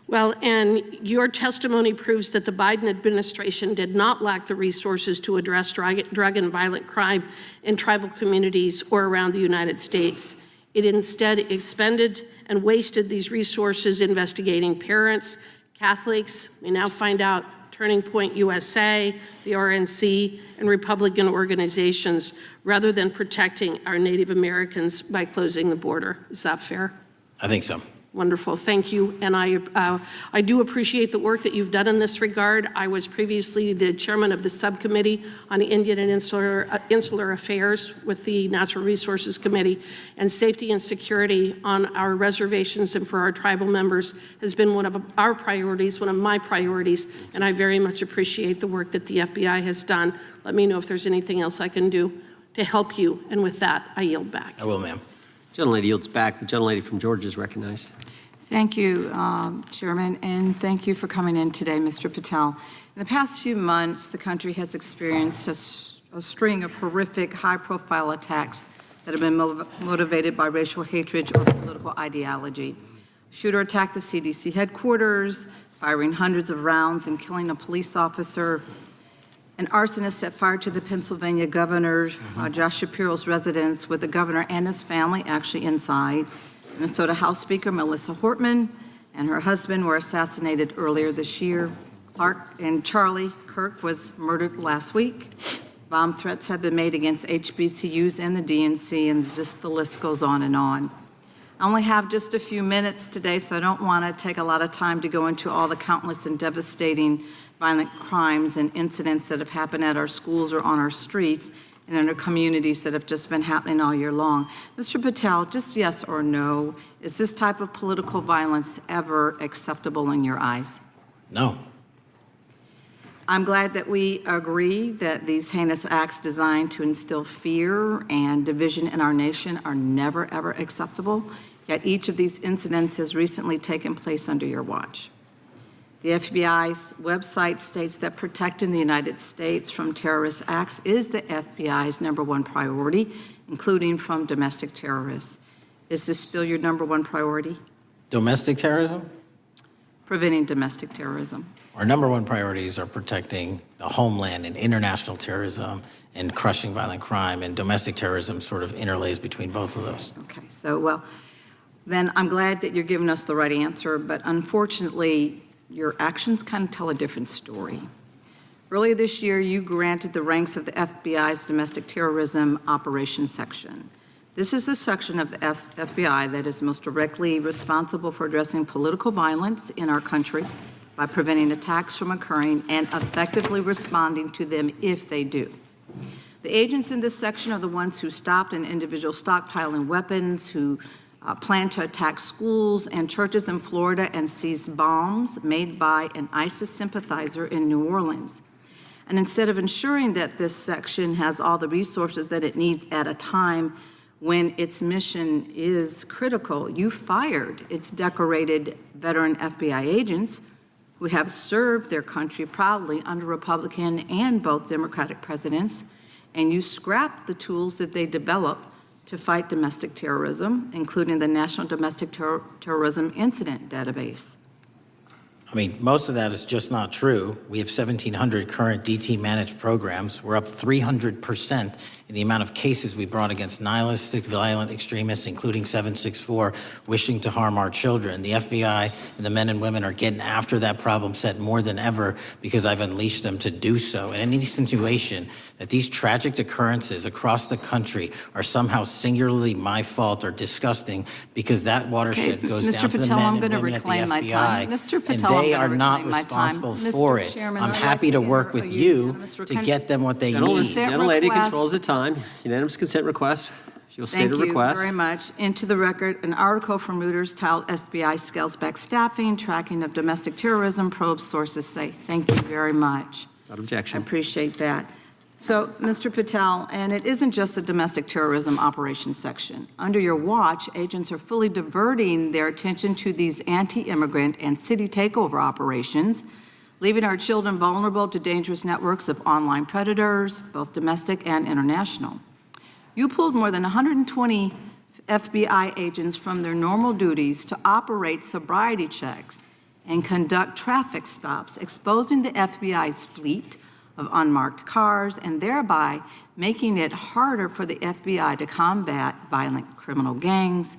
Well, and your testimony proves that the Biden administration did not lack the resources to address drug and violent crime in tribal communities or around the United States. It instead expended and wasted these resources investigating parents, Catholics, we now find out Turning Point USA, the RNC, and Republican organizations, rather than protecting our Native Americans by closing the border. Is that fair? I think so. Wonderful, thank you. And I do appreciate the work that you've done in this regard. I was previously the chairman of the subcommittee on Indian and Insular Affairs with the Natural Resources Committee, and safety and security on our reservations and for our tribal members has been one of our priorities, one of my priorities, and I very much appreciate the work that the FBI has done. Let me know if there's anything else I can do to help you, and with that, I yield back. I will, ma'am. Gentlelady yields back. The gentlelady from Georgia is recognized. Thank you, Chairman, and thank you for coming in today, Mr. Patel. In the past few months, the country has experienced a string of horrific, high-profile attacks that have been motivated by racial hatred or political ideology. A shooter attacked the CDC headquarters, firing hundreds of rounds and killing a police officer. An arsonist set fire to the Pennsylvania governor, Josh Shapiro's residence, with the governor and his family actually inside. Minnesota House Speaker Melissa Hortman and her husband were assassinated earlier this year. Clark and Charlie Kirk was murdered last week. Bomb threats have been made against HBCUs and the DNC, and just the list goes on and on. I only have just a few minutes today, so I don't want to take a lot of time to go into all the countless and devastating violent crimes and incidents that have happened at our schools or on our streets and in our communities that have just been happening all year long. Mr. Patel, just yes or no, is this type of political violence ever acceptable in your eyes? No. I'm glad that we agree that these heinous acts designed to instill fear and division in our nation are never, ever acceptable, yet each of these incidents has recently taken place under your watch. The FBI's website states that protecting the United States from terrorist acts is the FBI's #1 priority, including from domestic terrorists. Is this still your #1 priority? Domestic terrorism? Preventing domestic terrorism. Our #1 priorities are protecting the homeland and international terrorism and crushing violent crime, and domestic terrorism sort of interlays between both of those. Okay, so, well, then I'm glad that you're giving us the right answer, but unfortunately, your actions kind of tell a different story. Earlier this year, you granted the ranks of the FBI's Domestic Terrorism Operations Section. This is the section of the FBI that is most directly responsible for addressing political violence in our country by preventing attacks from occurring and effectively responding to them if they do. The agents in this section are the ones who stopped an individual stockpiling weapons, who planned to attack schools and churches in Florida and seize bombs made by an ISIS sympathizer in New Orleans. And instead of ensuring that this section has all the resources that it needs at a time when its mission is critical, you fired its decorated veteran FBI agents who have served their country proudly under Republican and both Democratic presidents, and you scrapped the tools that they developed to fight domestic terrorism, including the National Domestic Terrorism Incident Database. I mean, most of that is just not true. We have 1,700 current DT managed programs. We're up 300% in the amount of cases we brought against nihilistic, violent extremists, including 764, wishing to harm our children. The FBI and the men and women are getting after that problem set more than ever because I've unleashed them to do so. And any situation that these tragic occurrences across the country are somehow singularly my fault or disgusting because that watershed goes down to the men and women at the FBI, Mr. Patel, and they are not responsible for it. I'm happy to work with you to get them what they need. Gentlelady controls the time. Unanimous consent request. She'll state a request. Thank you very much. Into the record, an article from Reuters titled FBI Scales Back Staffing, Tracking of Domestic Terrorism, Probes Sources Say. Thank you very much. Without objection. I appreciate that. So, Mr. Patel, and it isn't just the domestic terrorism operations section. Under your watch, agents are fully diverting their attention to these anti-immigrant and city takeover operations, leaving our children vulnerable to dangerous networks of online predators, both domestic and international. You pulled more than 120 FBI agents from their normal duties to operate sobriety checks and conduct traffic stops, exposing the FBI's fleet of unmarked cars and thereby making it harder for the FBI to combat violent criminal gangs,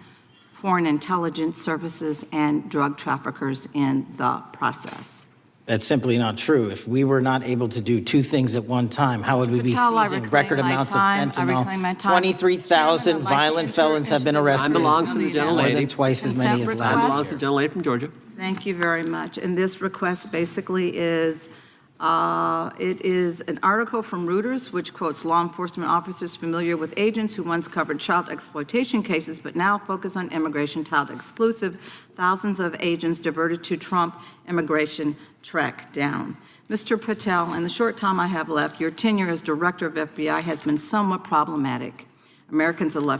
foreign intelligence services, and drug traffickers in the process. That's simply not true. If we were not able to do two things at one time, how would we be Patel, I seizing reclaim record my amounts of time. I fentanyl? reclaim my time. 23,000 Chairman, I'd like to violent enter felons have into been the arrested. Time belongs to the More gentlelady. than twice as many as Consent last Time request. belongs to the gentlelady from Georgia. Thank you very much. And this request basically is, it is an article from Reuters, which quotes law enforcement officers familiar with agents who once covered child exploitation cases, but now focus on immigration child exclusive. Thousands of agents diverted to Trump immigration track down. Mr. Patel, in the short time I have left, your tenure as director of FBI has been somewhat problematic. Americans are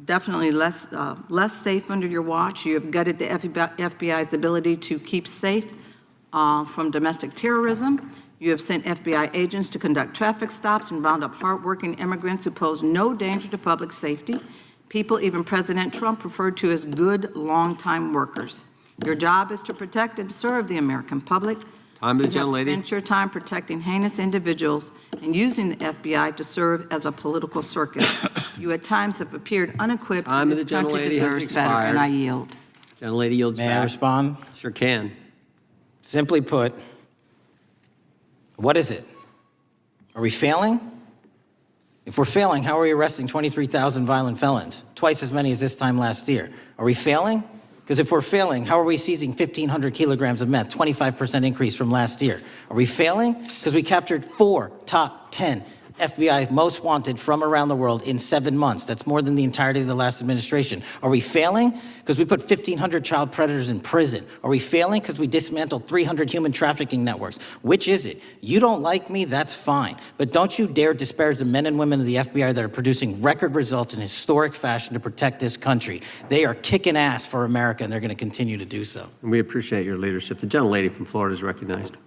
definitely less safe under your watch. You have gutted the FBI's ability to keep safe from domestic terrorism. You have sent FBI agents to conduct traffic stops and round up hardworking immigrants who pose no danger to public safety. People even President Trump referred to as good, long-time workers. Your job is to protect and serve the American public. Time of the You have gentlelady. spent your time protecting heinous individuals and using the FBI to serve as a political circus. You at times have appeared unequipped, Time and of this the country gentlelady has deserves better, and expired. I yield. Gentlelady yields back. May I respond? Sure can. Simply put, what is it? Are we failing? If we're failing, how are we arresting 23,000 violent felons? Twice as many as this time last year. Are we failing? Because if we're failing, how are we seizing 1,500 kilograms of meth, 25% increase from last year? Are we failing? Because we captured 4 top 10 FBI most wanted from around the world in 7 months. That's more than the entirety of the last administration. Are we failing? Because we put 1,500 child predators in prison. Are we failing? Because we dismantled 300 human trafficking networks. Which is it? You don't like me, that's fine. But don't you dare disparage the men and women of the FBI that are producing record results in historic fashion to protect this country. They are kicking ass for America, and they're going to continue to do so. And we appreciate your leadership. The gentlelady from Florida is recognized.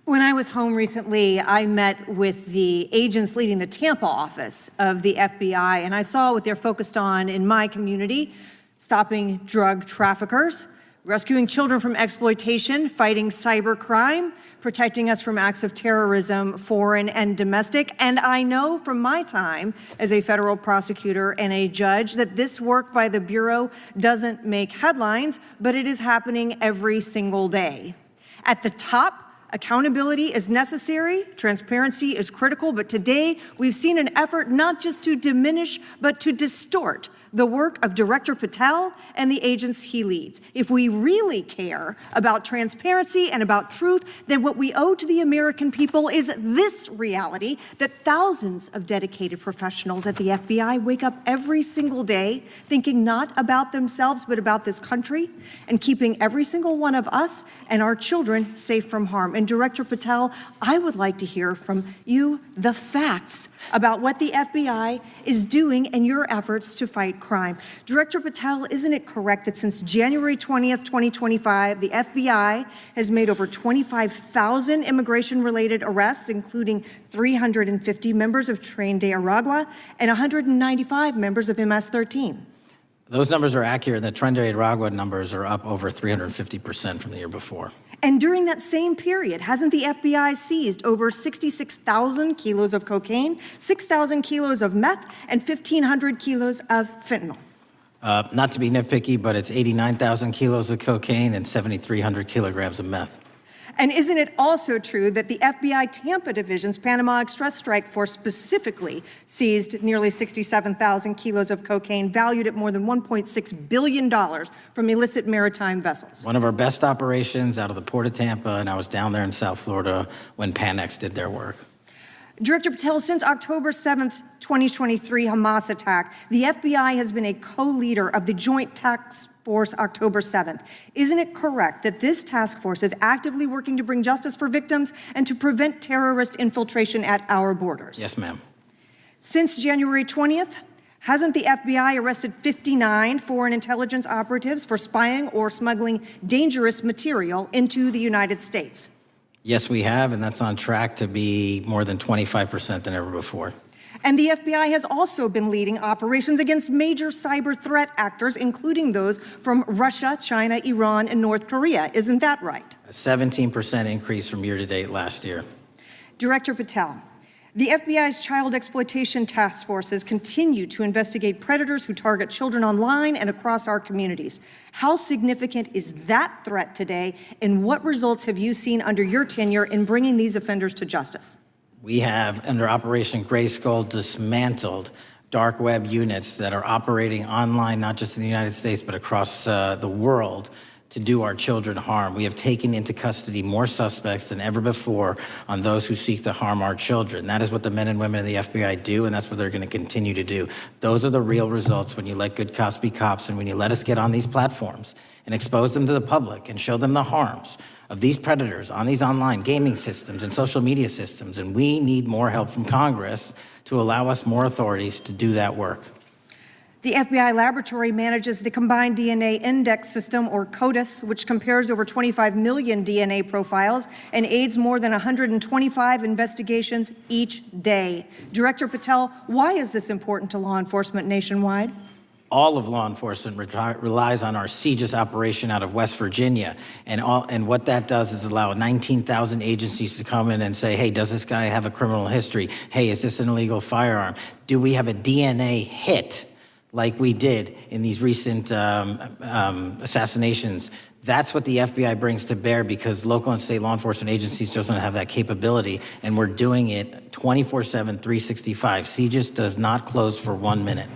When I was home recently, I met with the agents leading the Tampa office of the FBI, and I saw what they're focused on in my community: stopping drug traffickers, rescuing children from exploitation, fighting cybercrime, protecting us from acts of terrorism, foreign and domestic. And I know from my time as a federal prosecutor and a judge that this work by the Bureau doesn't make headlines, but it is happening every single day. At the top, accountability is necessary, transparency is critical, but today we've seen an effort not just to diminish, but to distort the work of Director Patel and the agents he leads. If we really care about transparency and about truth, then what we owe to the American people is this reality: that thousands of dedicated professionals at the FBI wake up every single day thinking not about themselves, but about this country, and keeping every single one of us and our children safe from harm. And Director Patel, I would like to hear from you the facts about what the FBI is doing in your efforts to fight crime. Director Patel, isn't it correct that since January 20th, 2025, the FBI has made over 25,000 immigration-related arrests, including 350 members of Tren de Aragua and 195 members of MS-13? Those numbers are accurate. The Tren de Aragua numbers are up over 350% from the year before. And during that same period, hasn't the FBI seized over 66,000 kilos of cocaine, 6,000 kilos of meth, and 1,500 kilos of fentanyl? Not to be nitpicky, but it's 89,000 kilos of cocaine and 7,300 kilograms of meth. And isn't it also true that the FBI Tampa Division's Panama Express Strike Force specifically seized nearly 67,000 kilos of cocaine valued at more than $1.6 billion from illicit maritime vessels? One of our best operations out of the Port of Tampa, and I was down there in South Florida when Panex did their work. Director Patel, since October 7th, 2023 Hamas attack, the FBI has been a co-leader of the Joint Task Force October 7th. Isn't it correct that this task force is actively working to bring justice for victims and to prevent terrorist infiltration at our borders? Yes, ma'am. Since January 20th, hasn't the FBI arrested 59 foreign intelligence operatives for spying or smuggling dangerous material into the United States? Yes, we have, and that's on track to be more than 25% than ever before. And the FBI has also been leading operations against major cyber threat actors, including those from Russia, China, Iran, and North Korea. Isn't that right? A 17% increase from year to date last year. Director Patel, The FBI's child exploitation task forces continue to investigate predators who target children online and across our communities. How significant is that threat today, and what results have you seen under your tenure in bringing these offenders to justice? We have, under Operation Grayskull, dismantled dark web units that are operating online, not just in the United States, but across the world, to do our children harm. We have taken into custody more suspects than ever before on those who seek to harm our children. That is what the men and women of the FBI do, and that's what they're going to continue to do. Those are the real results when you let good cops be cops, and when you let us get on these platforms and expose them to the public and show them the harms of these predators on these online gaming systems and social media systems. And we need more help from Congress to allow us more authorities to do that work. The FBI laboratory manages the Combined DNA Index System, or CODIS, which compares over 25 million DNA profiles and aids more than 125 investigations each day. Director Patel, why is this important to law enforcement nationwide? All of law enforcement relies on our CJIS operation out of West Virginia. And what that does is allow 19,000 agencies to come in and say, hey, does this guy have a criminal history? Hey, is this an illegal firearm? Do we have a DNA hit like we did in these recent assassinations? That's what the FBI brings to bear, because local and state law enforcement agencies just don't have that capability, and we're doing it 24/7, 365. CJIS does not close for 1 minute.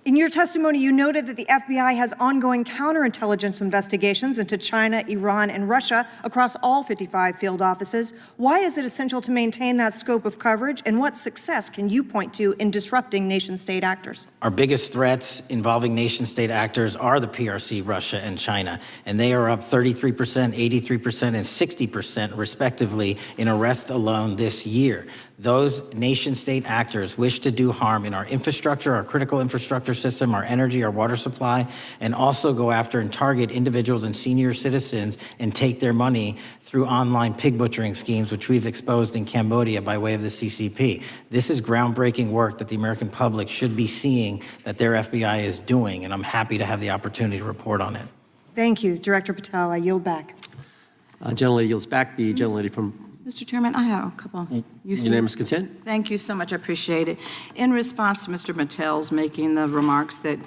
In your testimony, you noted that the FBI has ongoing counterintelligence investigations into China, Iran, and Russia across all 55 field offices. Why is it essential to maintain that scope of coverage, and what success can you point to in disrupting nation-state actors? Our biggest threats involving nation-state actors are the PRC, Russia, and China, and they are up 33%, 83%, and 60% respectively in arrest alone this year. Those nation-state actors wish to do harm in our infrastructure, our critical infrastructure system, our energy, our water supply, and also go after and target individuals and senior citizens and take their money through online pig butchering schemes, which we've exposed in Cambodia by way of the CCP. This is groundbreaking work that the American public should be seeing that their FBI is doing, and I'm happy to have the opportunity to report on it. Thank you, Director Patel. I yield back. Gentlelady yields back. The gentlelady from Mr. Chairman, I have a couple. Unanimous consent. Thank you so much. I appreciate it. In response to Mr. Patel's making the remarks that,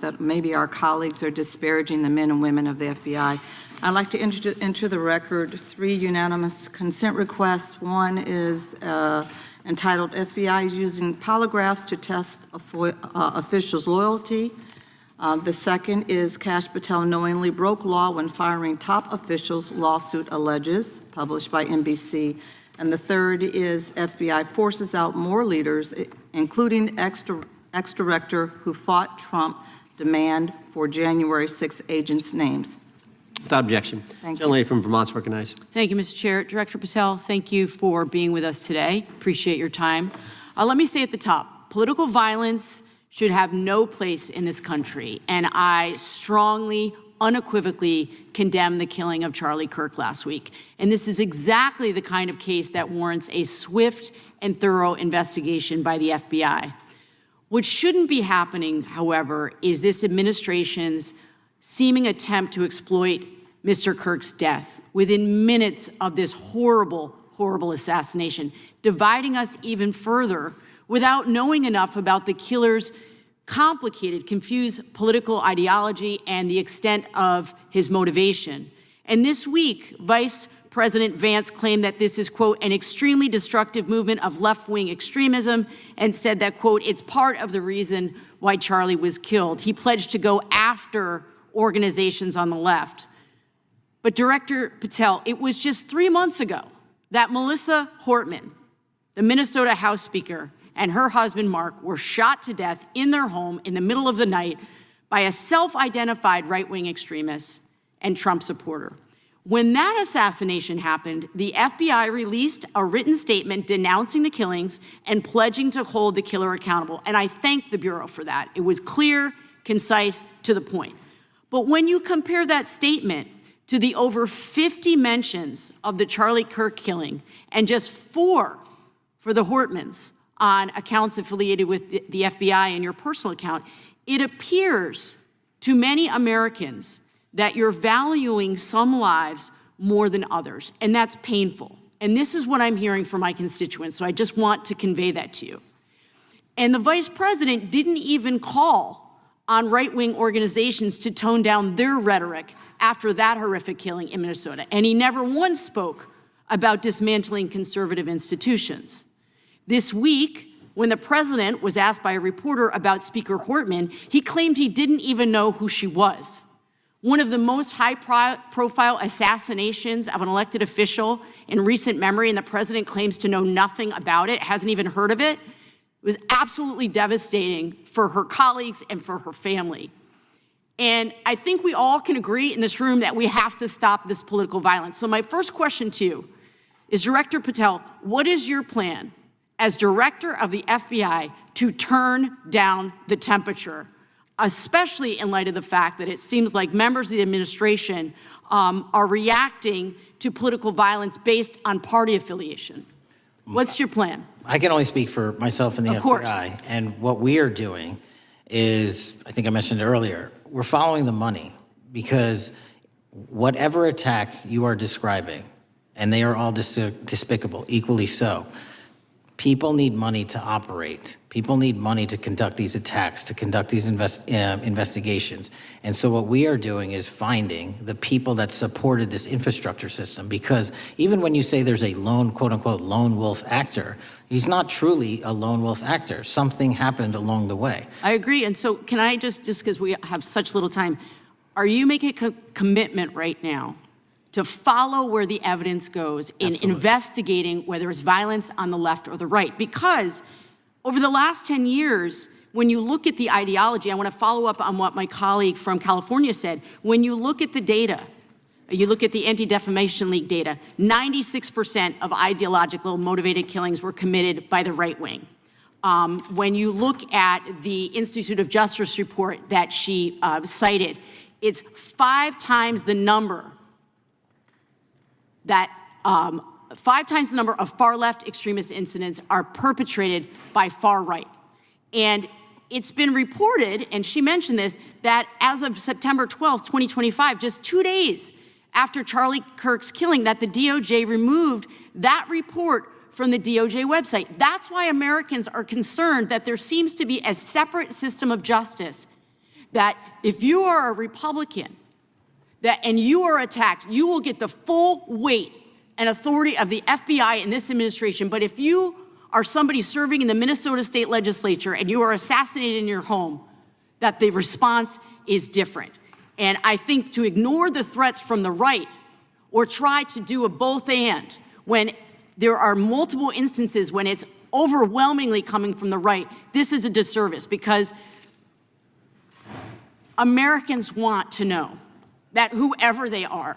that maybe our colleagues are disparaging the men and women of the FBI, I'd like to enter the record 3 unanimous consent requests. One is entitled FBI Using Polygraphs to Test Officials' Loyalty. The second is Kash Patel knowingly broke law when firing top officials, lawsuit alleges, published by NBC. And the third is FBI forces out more leaders, including ex-director who fought Trump, demand for January 6 agents' names. Without objection. Thank you. Gentlelady from Vermont's recognized. Thank you, Mr. Chair. Director Patel, thank you for being with us today. Appreciate your time. Let me say at the top, political violence should have no place in this country, and I strongly, unequivocally condemn the killing of Charlie Kirk last week. And this is exactly the kind of case that warrants a swift and thorough investigation by the FBI. What shouldn't be happening, however, is this administration's seeming attempt to exploit Mr. Kirk's death within minutes of this horrible, horrible assassination, dividing us even further without knowing enough about the killer's complicated, confused political ideology and the extent of his motivation. And this week, Vice President Vance claimed that this is, quote, an extremely destructive movement of left-wing extremism, and said that, quote, it's part of the reason why Charlie was killed. He pledged to go after organizations on the left. But Director Patel, it was just 3 months ago that Melissa Hortman, the Minnesota House Speaker, and her husband, Mark, were shot to death in their home in the middle of the night by a self-identified right-wing extremist and Trump supporter. When that assassination happened, the FBI released a written statement denouncing the killings and pledging to hold the killer accountable. And I thank the Bureau for that. It was clear, concise, to the point. But when you compare that statement to the over 50 mentions of the Charlie Kirk killing and just 4 for the Hortmans on accounts affiliated with the FBI and your personal account, it appears to many Americans that you're valuing some lives more than others, and that's painful. And this is what I'm hearing from my constituents, so I just want to convey that to you. And the vice president didn't even call on right-wing organizations to tone down their rhetoric after that horrific killing in Minnesota. And he never once spoke about dismantling conservative institutions. This week, when the president was asked by a reporter about Speaker Hortman, he claimed he didn't even know who she was. One of the most high-profile assassinations of an elected official in recent memory, and the president claims to know nothing about it, hasn't even heard of it. It was absolutely devastating for her colleagues and for her family. And I think we all can agree in this room that we have to stop this political violence. So my first question to you is, Director Patel, what is your plan as director of the FBI to turn down the temperature, especially in light of the fact that it seems like members of the administration are reacting to political violence based on party affiliation? What's your plan? I can only speak for myself and the Of course. FBI. And what we are doing is, I think I mentioned earlier, we're following the money, because whatever attack you are describing, and they are all despicable, equally so, people need money to operate. People need money to conduct these attacks, to conduct these investigations. And so what we are doing is finding the people that supported this infrastructure system, because even when you say there's a lone, quote unquote, lone wolf actor, he's not truly a lone wolf actor. Something happened along the way. I agree. And so can I just because we have such little time, are you making a commitment right now to follow where the evidence goes in investigating whether it's violence on the left or the right? Because over the last 10 years, when you look at the ideology, I want to follow up on what my colleague from California said. When you look at the data, you look at the Anti-Defamation League data, 96% of ideological motivated killings were committed by the right wing. When you look at the Institute of Justice report that she cited, it's 5 times the number that 5 times the number of far-left extremist incidents are perpetrated by far right. And it's been reported, and she mentioned this, that as of September 12th, 2025, just 2 days after Charlie Kirk's killing, that the DOJ removed that report from the DOJ website. That's why Americans are concerned that there seems to be a separate system of justice, that if you are a Republican and you are attacked, you will get the full weight and authority of the FBI in this administration. But if you are somebody serving in the Minnesota State Legislature and you are assassinated in your home, that the response is different. And I think to ignore the threats from the right or try to do a both and when there are multiple instances when it's overwhelmingly coming from the right, this is a disservice, because Americans want to know that whoever they are,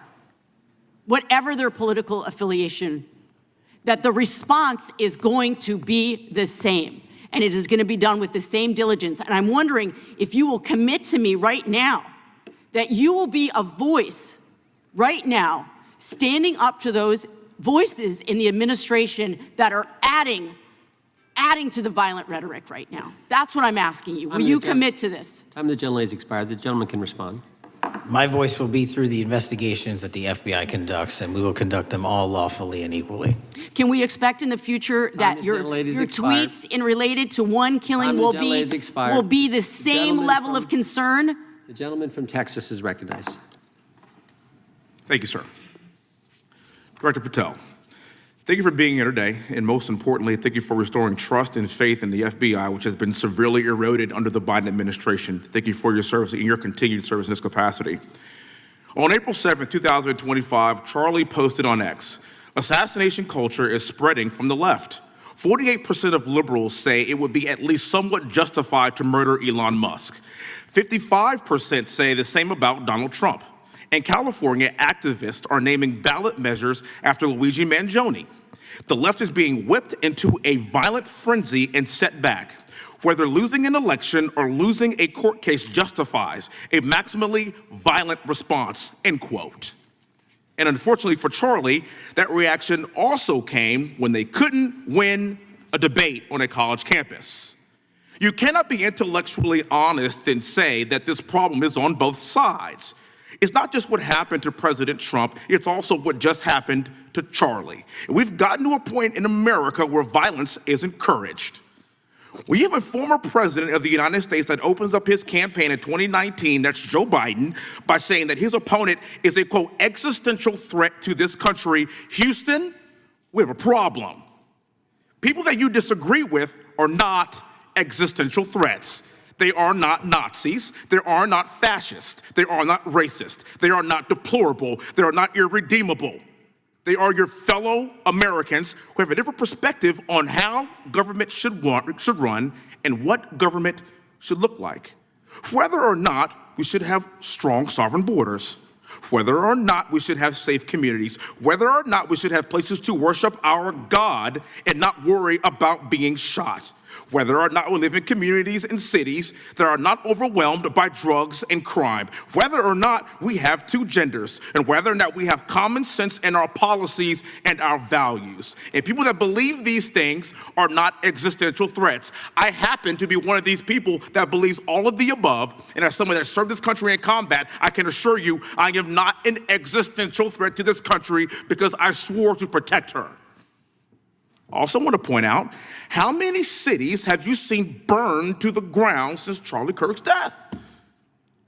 whatever their political affiliation, that the response is going to be the same, and it is going to be done with the same diligence. And I'm wondering if you will commit to me right now that you will be a voice right now standing up to those voices in the administration that are adding to the violent rhetoric right now. That's what I'm asking you. Will you commit to this? Time the gentlelady's expired. The gentleman can respond. My voice will be through the investigations that the FBI conducts, and we will conduct them all lawfully and equally. Can we expect in the future that your tweets in related to one killing will be the same level of concern? The gentleman from Texas is recognized. Thank you, sir. Director Patel, thank you for being here today, and most importantly, thank you for restoring trust and faith in the FBI, which has been severely eroded under the Biden administration. Thank you for your service and your continued service in this capacity. On April 7th, 2025, Charlie posted on X, "Assassination culture is spreading from the left. 48% of liberals say it would be at least somewhat justified to murder Elon Musk. 55% say the same about Donald Trump. In California, activists are naming ballot measures after Luigi Mangione. The left is being whipped into a violent frenzy and set back. Whether losing an election or losing a court case justifies a maximally violent response," end quote. And unfortunately for Charlie, that reaction also came when they couldn't win a debate on a college campus. You cannot be intellectually honest and say that this problem is on both sides. It's not just what happened to President Trump, it's also what just happened to Charlie. And we've gotten to a point in America where violence is encouraged. We have a former president of the United States that opens up his campaign in 2019, that's Joe Biden, by saying that his opponent is a, quote, existential threat to this country. Houston, we have a problem. People that you disagree with are not existential threats. They are not Nazis. They are not fascists. They are not racist. They are not deplorable. They are not irredeemable. They are your fellow Americans who have a different perspective on how government should run and what government should look like. Whether or not we should have strong sovereign borders, whether or not we should have safe communities, whether or not we should have places to worship our God and not worry about being shot, whether or not we live in communities and cities that are not overwhelmed by drugs and crime, whether or not we have two genders, and whether or not we have common sense in our policies and our values. And people that believe these things are not existential threats. I happen to be one of these people that believes all of the above, and as someone that served this country in combat, I can assure you I am not an existential threat to this country because I swore to protect her. I also want to point out, how many cities have you seen burned to the ground since Charlie Kirk's death?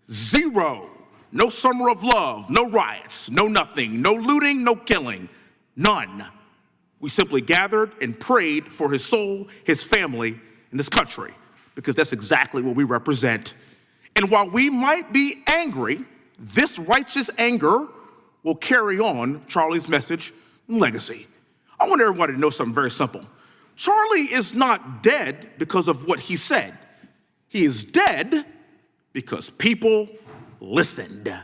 0. No summer of love, no riots, no nothing, no looting, no killing, none. We simply gathered and prayed for his soul, his family, and this country, because that's exactly what we represent. And while we might be angry, this righteous anger will carry on Charlie's message and legacy. I want everybody to know something very simple. Charlie is not dead because of what he said. He is dead because people listened.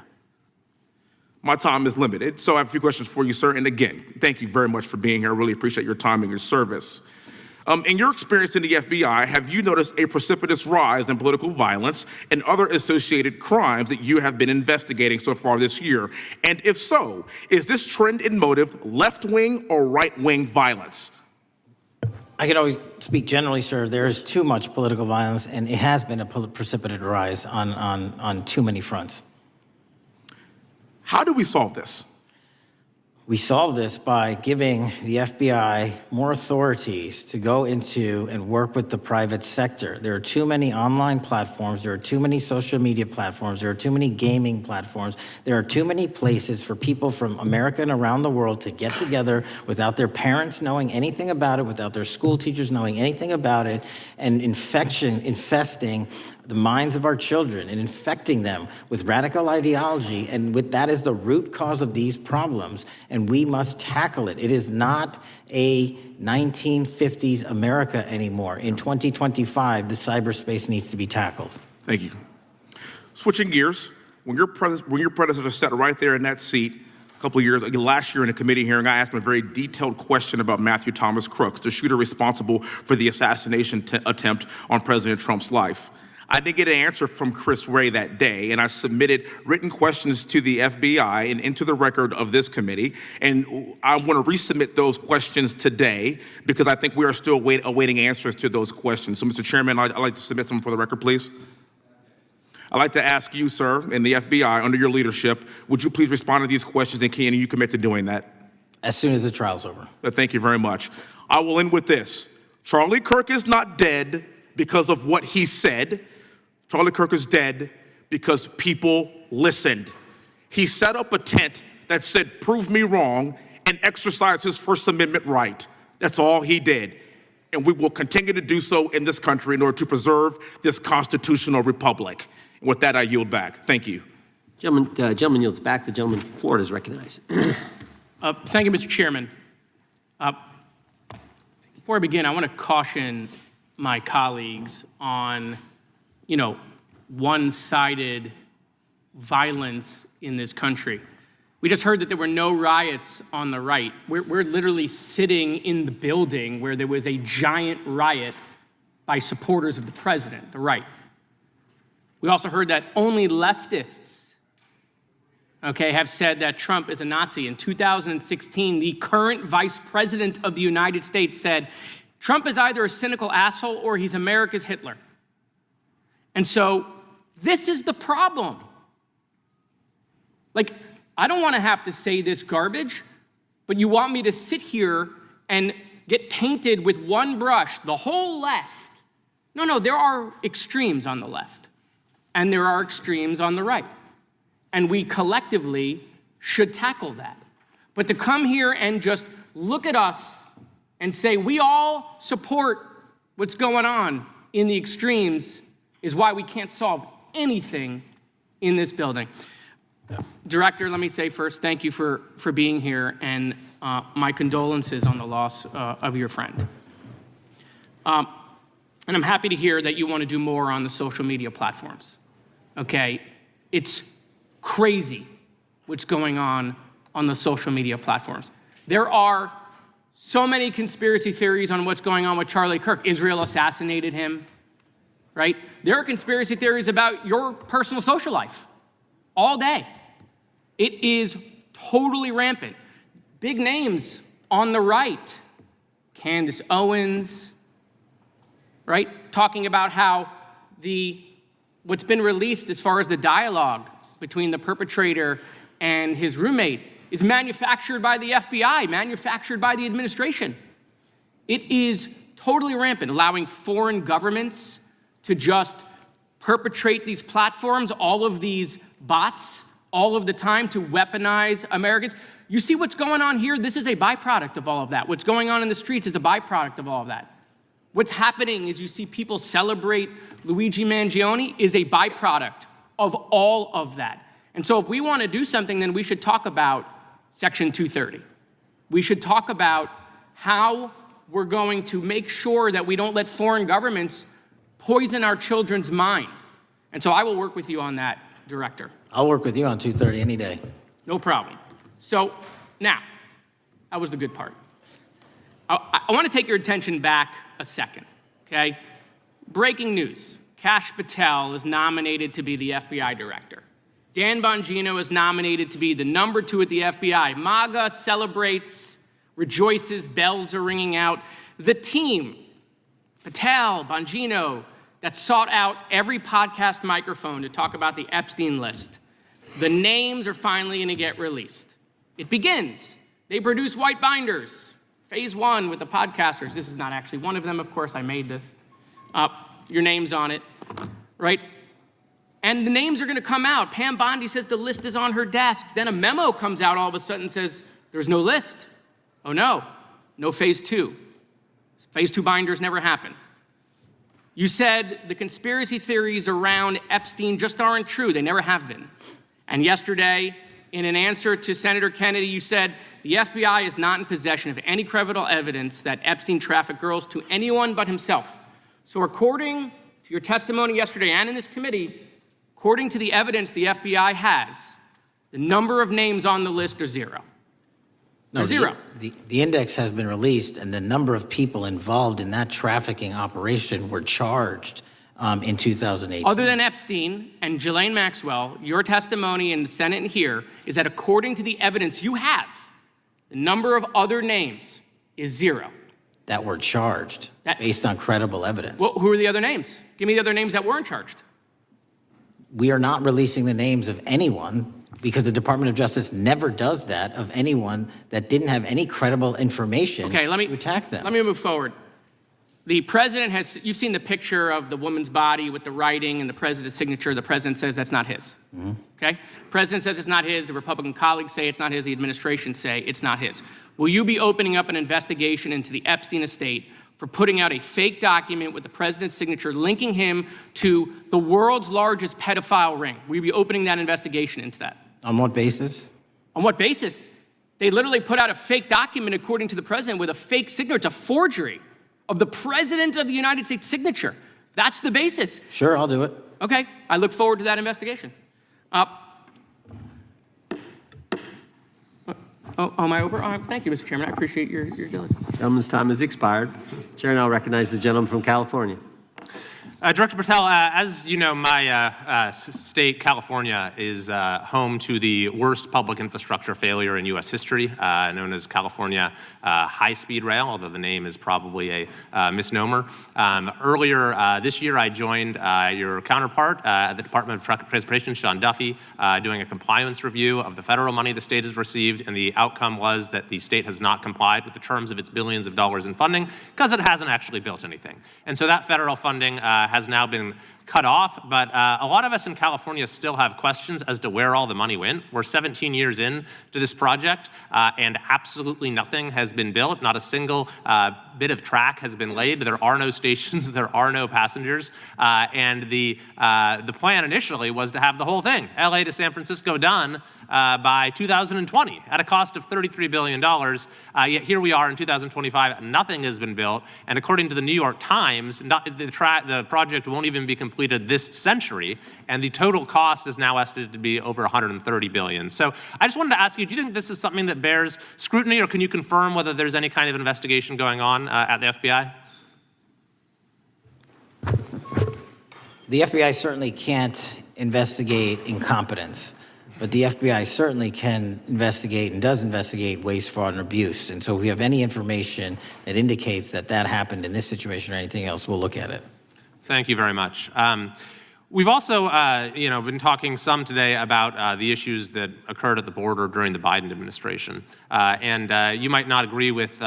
My time is limited, so I have a few questions for you, sir. And again, thank you very much for being here. I really appreciate your time and your service. In your experience in the FBI, have you noticed a precipitous rise in political violence and other associated crimes that you have been investigating so far this year? And if so, is this trend in motive left-wing or right-wing violence? I can always speak generally, sir. There is too much political violence, and it has been a precipitous rise on too many fronts. How do we solve this? We solve this by giving the FBI more authorities to go into and work with the private sector. There are too many online platforms. There are too many social media platforms. There are too many gaming platforms. There are too many places for people from America and around the world to get together without their parents knowing anything about it, without their school teachers knowing anything about it, and infesting the minds of our children and infecting them with radical ideology, and that is the root cause of these problems, and we must tackle it. It is not a 1950s America anymore. In 2025, the cyberspace needs to be tackled. Thank you. Switching gears, when your predecessor sat right there in that seat a couple of years, last year in a committee hearing, I asked him a very detailed question about Matthew Thomas Crooks, the shooter responsible for the assassination attempt on President Trump's life. I didn't get an answer from Chris Wray that day, and I submitted written questions to the FBI and into the record of this committee, and I want to resubmit those questions today because I think we are still awaiting answers to those questions. So, Mr. Chairman, I'd like to submit them for the record, please. I'd like to ask you, sir, and the FBI, under your leadership, would you please respond to these questions, and can you commit to doing that? As soon as the trial's over. Thank you very much. I will end with this. Charlie Kirk is not dead because of what he said. Charlie Kirk is dead because people listened. He set up a tent that said, "Prove me wrong," and exercised his First Amendment right. That's all he did. And we will continue to do so in this country in order to preserve this constitutional republic. And with that, I yield back. Thank you. Gentleman yields back. The gentleman from Florida is recognized. Thank you, Mr. Chairman. Before I begin, I want to caution my colleagues on one-sided violence in this country. We just heard that there were no riots on the right. We're literally sitting in the building where there was a giant riot by supporters of the president, the right. We also heard that only leftists, have said that Trump is a Nazi. In 2016, the current vice president of the United States said, Trump is either a cynical asshole or he's America's Hitler. And so this is the problem. Like, I don't want to have to say this garbage, but you want me to sit here and get painted with one brush, the whole left. No, there are extremes on the left, and there are extremes on the right. And we collectively should tackle that. But to come here and just look at us and say we all support what's going on in the extremes is why we can't solve anything in this building. Director, let me say first, thank you for being here, and my condolences on the loss of your friend. And I'm happy to hear that you want to do more on the social media platforms. Okay, it's crazy what's going on the social media platforms. There are so many conspiracy theories on what's going on with Charlie Kirk. Israel assassinated him, right? There are conspiracy theories about your personal social life all day. It is totally rampant. Big names on the right, Candace Owens, right? Talking about how what's been released as far as the dialogue between the perpetrator and his roommate is manufactured by the FBI, manufactured by the administration. It is totally rampant, allowing foreign governments to just perpetrate these platforms, all of these bots, all of the time to weaponize Americans. You see what's going on here? This is a byproduct of all of that. What's going on in the streets is a byproduct of all of that. What's happening is you see people celebrate Luigi Mangione is a byproduct of all of that. And so if we want to do something, then we should talk about Section 230. We should talk about how we're going to make sure that we don't let foreign governments poison our children's mind. And so I will work with you on that, Director. I'll work with you on 230 any day. No problem. So now, that was the good part. I want to take your attention back a second, okay? Breaking news. Kash Patel is nominated to be the FBI director. Dan Bongino is nominated to be the number 2 at the FBI. MAGA celebrates, rejoices, bells are ringing out. The team, Patel, Bongino, that sought out every podcast microphone to talk about the Epstein list. The names are finally going to get released. It begins. They produce white binders. Phase 1 with the podcasters. This is not actually one of them, of course. I made this. Your name's on it, right? And the names are going to come out. Pam Bondi says the list is on her desk. Then a memo comes out all of a sudden and says, there's no list. Oh, no phase 2. Phase 2 binders never happen. You said the conspiracy theories around Epstein just aren't true. They never have been. And yesterday, in an answer to Senator Kennedy, you said the FBI is not in possession of any credible evidence that Epstein trafficked girls to anyone but himself. So according to your testimony yesterday and in this committee, according to the evidence the FBI has, the number of names on the list are 0. No, zero. The index has been released, and the number of people involved in that trafficking operation were charged in 2018. Other than Epstein and Ghislaine Maxwell, your testimony in the Senate and here is that according to the evidence you have, the number of other names is 0. That were charged based on credible evidence. Well, who are the other names? Give me the other names that weren't charged. We are not releasing the names of anyone because the Department of Justice never does that of anyone that didn't have any credible information to attack them. Let me move forward. The president has, you've seen the picture of the woman's body with the writing and the president's signature. The president says that's not his, okay? President says it's not his. The Republican colleagues say it's not his. The administration say it's not his. Will you be opening up an investigation into the Epstein estate for putting out a fake document with the president's signature linking him to the world's largest pedophile ring? Will you be opening that investigation into that? On what basis? On what basis? They literally put out a fake document, according to the president, with a fake signature. It's a forgery of the president of the United States signature. That's the basis. Sure, I'll do it. Okay, I look forward to that investigation. Am I over? Thank you, Mr. Chairman. I appreciate your diligence. Gentleman's time has expired. Chair now recognizes the gentleman from California. Director Patel, as you know, my state, California, is home to the worst public infrastructure failure in U.S. history, known as California High-Speed Rail, although the name is probably a misnomer. Earlier this year, I joined your counterpart at the Department of Transportation, Sean Duffy, doing a compliance review of the federal money the state has received, and the outcome was that the state has not complied with the terms of its billions of dollars in funding because it hasn't actually built anything. And so that federal funding has now been cut off, but a lot of us in California still have questions as to where all the money went. We're 17 years in to this project, and absolutely nothing has been built. Not a single bit of track has been laid. There are no stations, there are no passengers, and the plan initially was to have the whole thing, LA to San Francisco, done by 2020 at a cost of $33 billion. Yet here we are in 2025, nothing has been built, and according to the New York Times, the project won't even be completed this century, and the total cost is now estimated to be over $130 billion. So I just wanted to ask you, do you think this is something that bears scrutiny, or can you confirm whether there's any kind of investigation going on at the FBI? The FBI certainly can't investigate incompetence, but the FBI certainly can investigate and does investigate waste, fraud, and abuse. And so if we have any information that indicates that that happened in this situation or anything else, we'll look at it. Thank you very much. We've also, been talking some today about the issues that occurred at the border during the Biden administration. And you might not agree with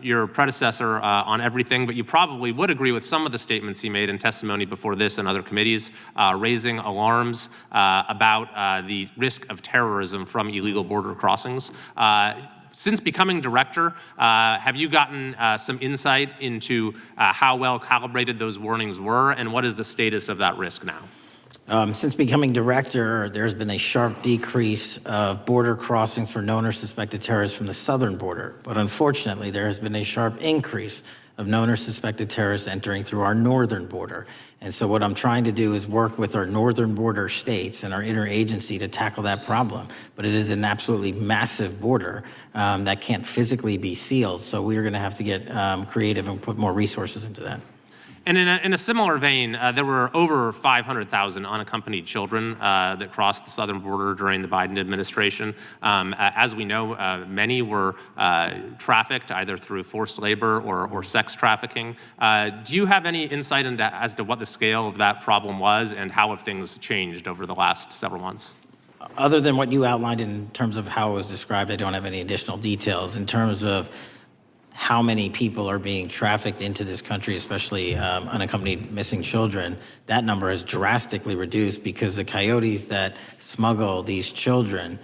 your predecessor on everything, but you probably would agree with some of the statements he made in testimony before this and other committees, raising alarms about the risk of terrorism from illegal border crossings. Since becoming director, have you gotten some insight into how well calibrated those warnings were, and what is the status of that risk now? Since becoming director, there's been a sharp decrease of border crossings for known or suspected terrorists from the southern border. But unfortunately, there has been a sharp increase of known or suspected terrorists entering through our northern border. And so what I'm trying to do is work with our northern border states and our interagency to tackle that problem. But it is an absolutely massive border that can't physically be sealed. So we're going to have to get creative and put more resources into that. And in a similar vein, there were over 500,000 unaccompanied children that crossed the southern border during the Biden administration. As we know, many were trafficked either through forced labor or sex trafficking. Do you have any insight as to what the scale of that problem was and how have things changed over the last several months? Other than what you outlined in terms of how it was described, I don't have any additional details. In terms of how many people are being trafficked into this country, especially unaccompanied missing children, that number has drastically reduced because the coyotes that smuggle these children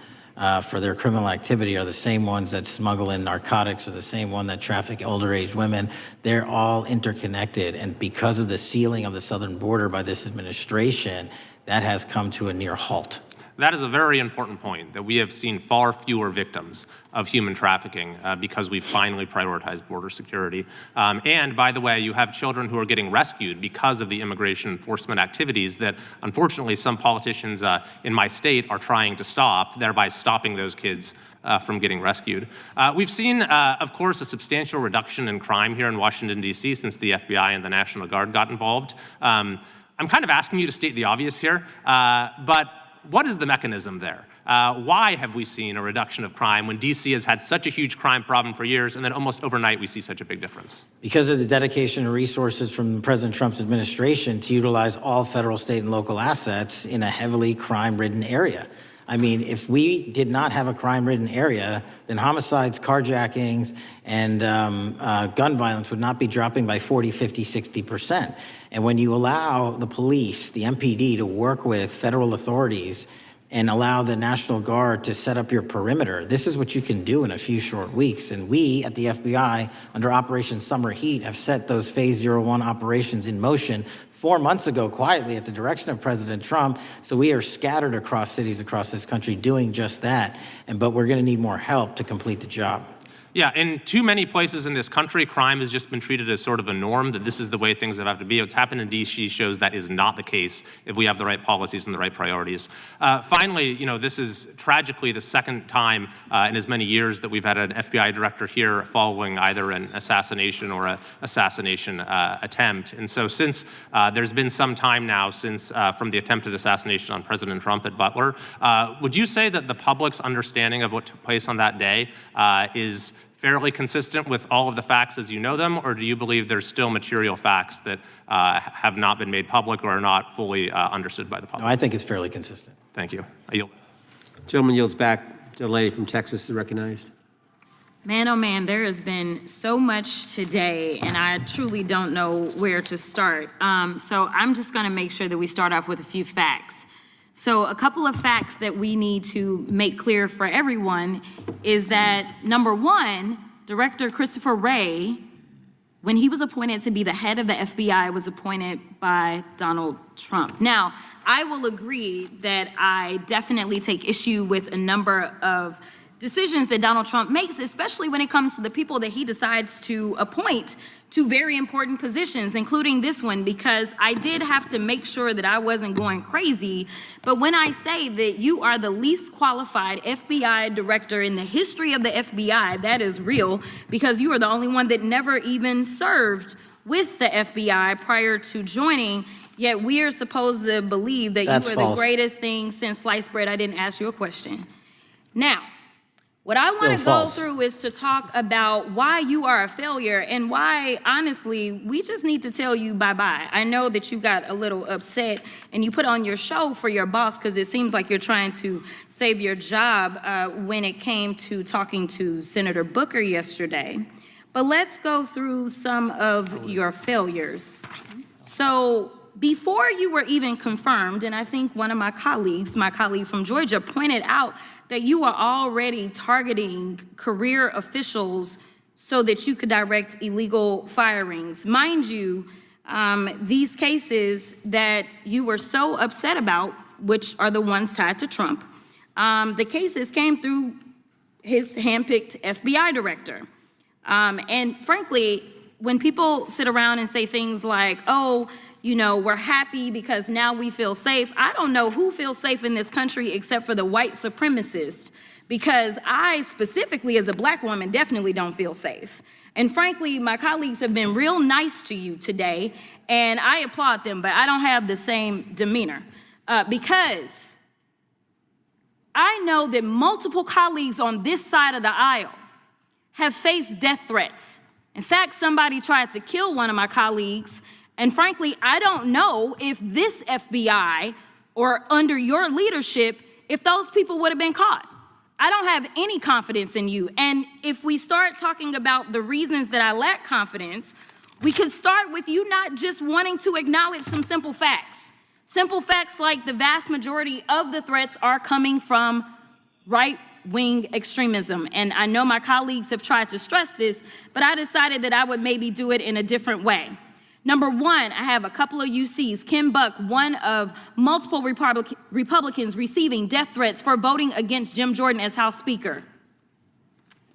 for their criminal activity are the same ones that smuggle in narcotics, or the same one that traffic older age women. They're all interconnected, and because of the sealing of the southern border by this administration, that has come to a near halt. That is a very important point, that we have seen far fewer victims of human trafficking because we've finally prioritized border security. And by the way, you have children who are getting rescued because of the immigration enforcement activities that unfortunately some politicians in my state are trying to stop, thereby stopping those kids from getting rescued. We've seen, of course, a substantial reduction in crime here in Washington, D.C. since the FBI and the National Guard got involved. I'm kind of asking you to state the obvious here, but what is the mechanism there? Why have we seen a reduction of crime when D.C. has had such a huge crime problem for years, and then almost overnight we see such a big difference? Because of the dedication and resources from President Trump's administration to utilize all federal, state, and local assets in a heavily crime-ridden area. I mean, if we did not have a crime-ridden area, then homicides, carjackings, and gun violence would not be dropping by 40, 50, 60%. And when you allow the police, the MPD, to work with federal authorities and allow the National Guard to set up your perimeter, this is what you can do in a few short weeks. And we at the FBI, under Operation Summer Heat, have set those Phase 01 operations in motion 4 months ago, quietly at the direction of President Trump. So we are scattered across cities across this country doing just that. But we're going to need more help to complete the job. Yeah, in too many places in this country, crime has just been treated as sort of a norm, that this is the way things have to be. What's happened in D.C. shows that is not the case if we have the right policies and the right priorities. Finally, this is tragically the second time in as many years that we've had an FBI director here following either an assassination or an assassination attempt. And so since there's been some time now since from the attempted assassination on President Trump at Butler, would you say that the public's understanding of what took place on that day is fairly consistent with all of the facts as you know them, or do you believe there's still material facts that have not been made public or are not fully understood by the public? No, I think it's fairly consistent. Thank you. I yield. Gentleman yields back. The lady from Texas is recognized. Man, oh man, there has been so much today, and I truly don't know where to start. So I'm just going to make sure that we start off with a few facts. So a couple of facts that we need to make clear for everyone is that, number one, Director Christopher Wray, when he was appointed to be the head of the FBI, was appointed by Donald Trump. Now, I will agree that I definitely take issue with a number of decisions that Donald Trump makes, especially when it comes to the people that he decides to appoint to very important positions, including this one, because I did have to make sure that I wasn't going crazy. But when I say that you are the least qualified FBI director in the history of the FBI, that is real, because you are the only one that never even served with the FBI prior to joining, yet we are supposed to believe that That's you are false. the greatest thing since sliced bread. I didn't ask you a question. Now, what I want to go false. through is to talk about why you are a failure and why, honestly, we just need to tell you bye-bye. I know that you got a little upset and you put on your show for your boss because it seems like you're trying to save your job when it came to talking to Senator Booker yesterday. But let's go through some of your failures. So before you were even confirmed, and I think one of my colleague from Georgia, pointed out that you are already targeting career officials so that you could direct illegal firings. Mind you, these cases that you were so upset about, which are the ones tied to Trump, the cases came through his handpicked FBI director. And frankly, when people sit around and say things like, oh, we're happy because now we feel safe. I don't know who feels safe in this country except for the white supremacists, because I specifically as a black woman definitely don't feel safe. And frankly, my colleagues have been real nice to you today, and I applaud them, but I don't have the same demeanor because I know that multiple colleagues on this side of the aisle have faced death threats. In fact, somebody tried to kill one of my colleagues. And frankly, I don't know if this FBI or under your leadership, if those people would have been caught. I don't have any confidence in you. And if we start talking about the reasons that I lack confidence, we could start with you not just wanting to acknowledge some simple facts. Simple facts like the vast majority of the threats are coming from right-wing extremism. And I know my colleagues have tried to stress this, but I decided that I would maybe do it in a different way. Number one, I have a couple of UCs. Kim Buck, one of multiple Republicans receiving death threats for voting against Jim Jordan as House Speaker.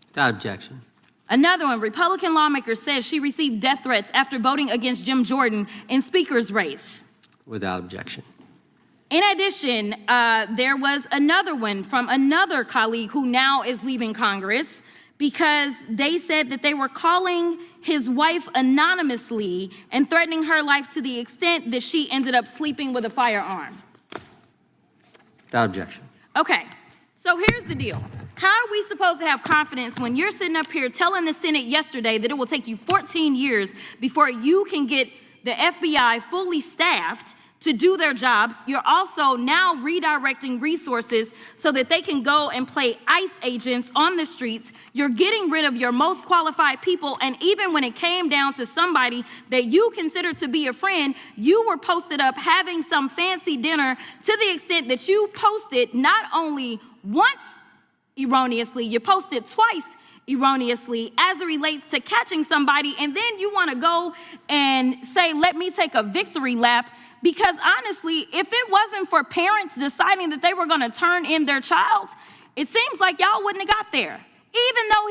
Without objection. Another one, Republican lawmaker says she received death threats after voting against Jim Jordan in Speaker's race. Without objection. In addition, there was another one from another colleague who now is leaving Congress because they said that they were calling his wife anonymously and threatening her life to the extent that she ended up sleeping with a firearm. Without objection. Okay, so here's the deal. How are we supposed to have confidence when you're sitting up here telling the Senate yesterday that it will take you 14 years before you can get the FBI fully staffed to do their jobs? You're also now redirecting resources so that they can go and play ICE agents on the streets. You're getting rid of your most qualified people, and even when it came down to somebody that you consider to be a friend, you were posted up having some fancy dinner to the extent that you posted not only once erroneously, you posted twice erroneously as it relates to catching somebody, and then you want to go and say, let me take a victory lap. Because honestly, if it wasn't for parents deciding that they were going to turn in their child, it seems like y'all wouldn't have got there. even though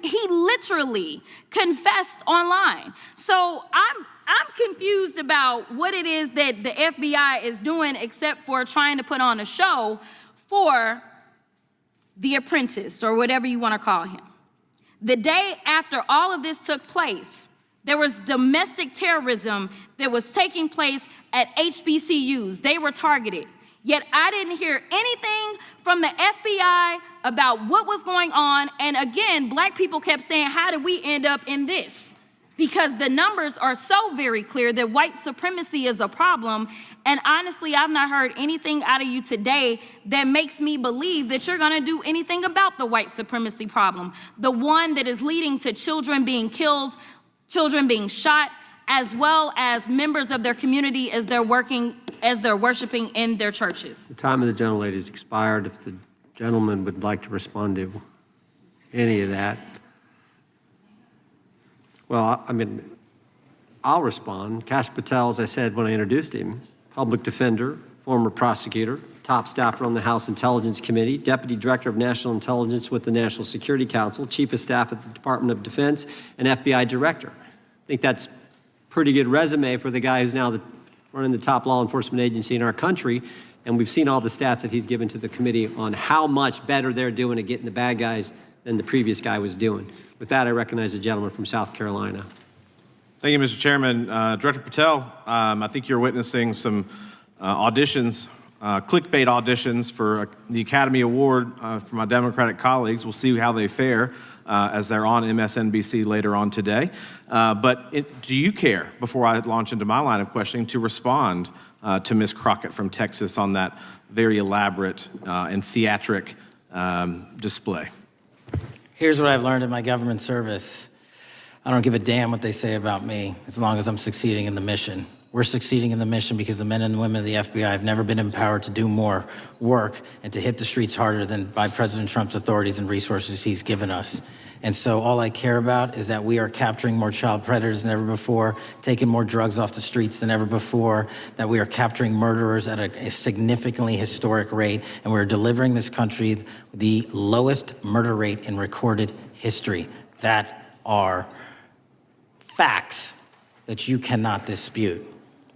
he literally confessed online. So I'm confused about what it is that the FBI is doing except for trying to put on a show for the apprentice or whatever you want to call him. The day after all of this took place, there was domestic terrorism that was taking place at HBCUs. They were targeted. Yet I didn't hear anything from the FBI about what was going on. And again, black people kept saying, how did we end up in this? Because the numbers are so very clear that white supremacy is a problem. And honestly, I've not heard anything out of you today that makes me believe that you're gonna do anything about the white supremacy problem. The one that is leading to children being killed, children being shot, as well as members of their community as they're worshiping in their churches. The time of the gentlelady has expired. If the gentleman would like to respond to any of that. Well, I mean, I'll respond. Kash Patel, as I said when I introduced him, public defender, former prosecutor, top staffer on the House Intelligence Committee, Deputy Director of National Intelligence with the National Security Council, Chief of Staff at the Department of Defense, and FBI Director. I think that's a pretty good resume for the guy who's now running the top law enforcement agency in our country. And we've seen all the stats that he's given to the committee on how much better they're doing at getting the bad guys than the previous guy was doing. With that, I recognize the gentleman from South Carolina. Thank you, Mr. Chairman. Director Patel, I think you're witnessing some auditions, clickbait auditions for the Academy Award for my Democratic colleagues. We'll see how they fare as they're on MSNBC later on today. But do you care, before I launch into my line of questioning, to respond to Ms. Crockett from Texas on that very elaborate and theatric display? Here's what I've learned in my government service. I don't give a damn what they say about me as long as I'm succeeding in the mission. We're succeeding in the mission because the men and women of the FBI have never been empowered to do more work and to hit the streets harder than by President Trump's authorities and resources he's given us. And so all I care about is that we are capturing more child predators than ever before, taking more drugs off the streets than ever before, that we are capturing murderers at a significantly historic rate, and we're delivering this country the lowest murder rate in recorded history. That are facts that you cannot dispute.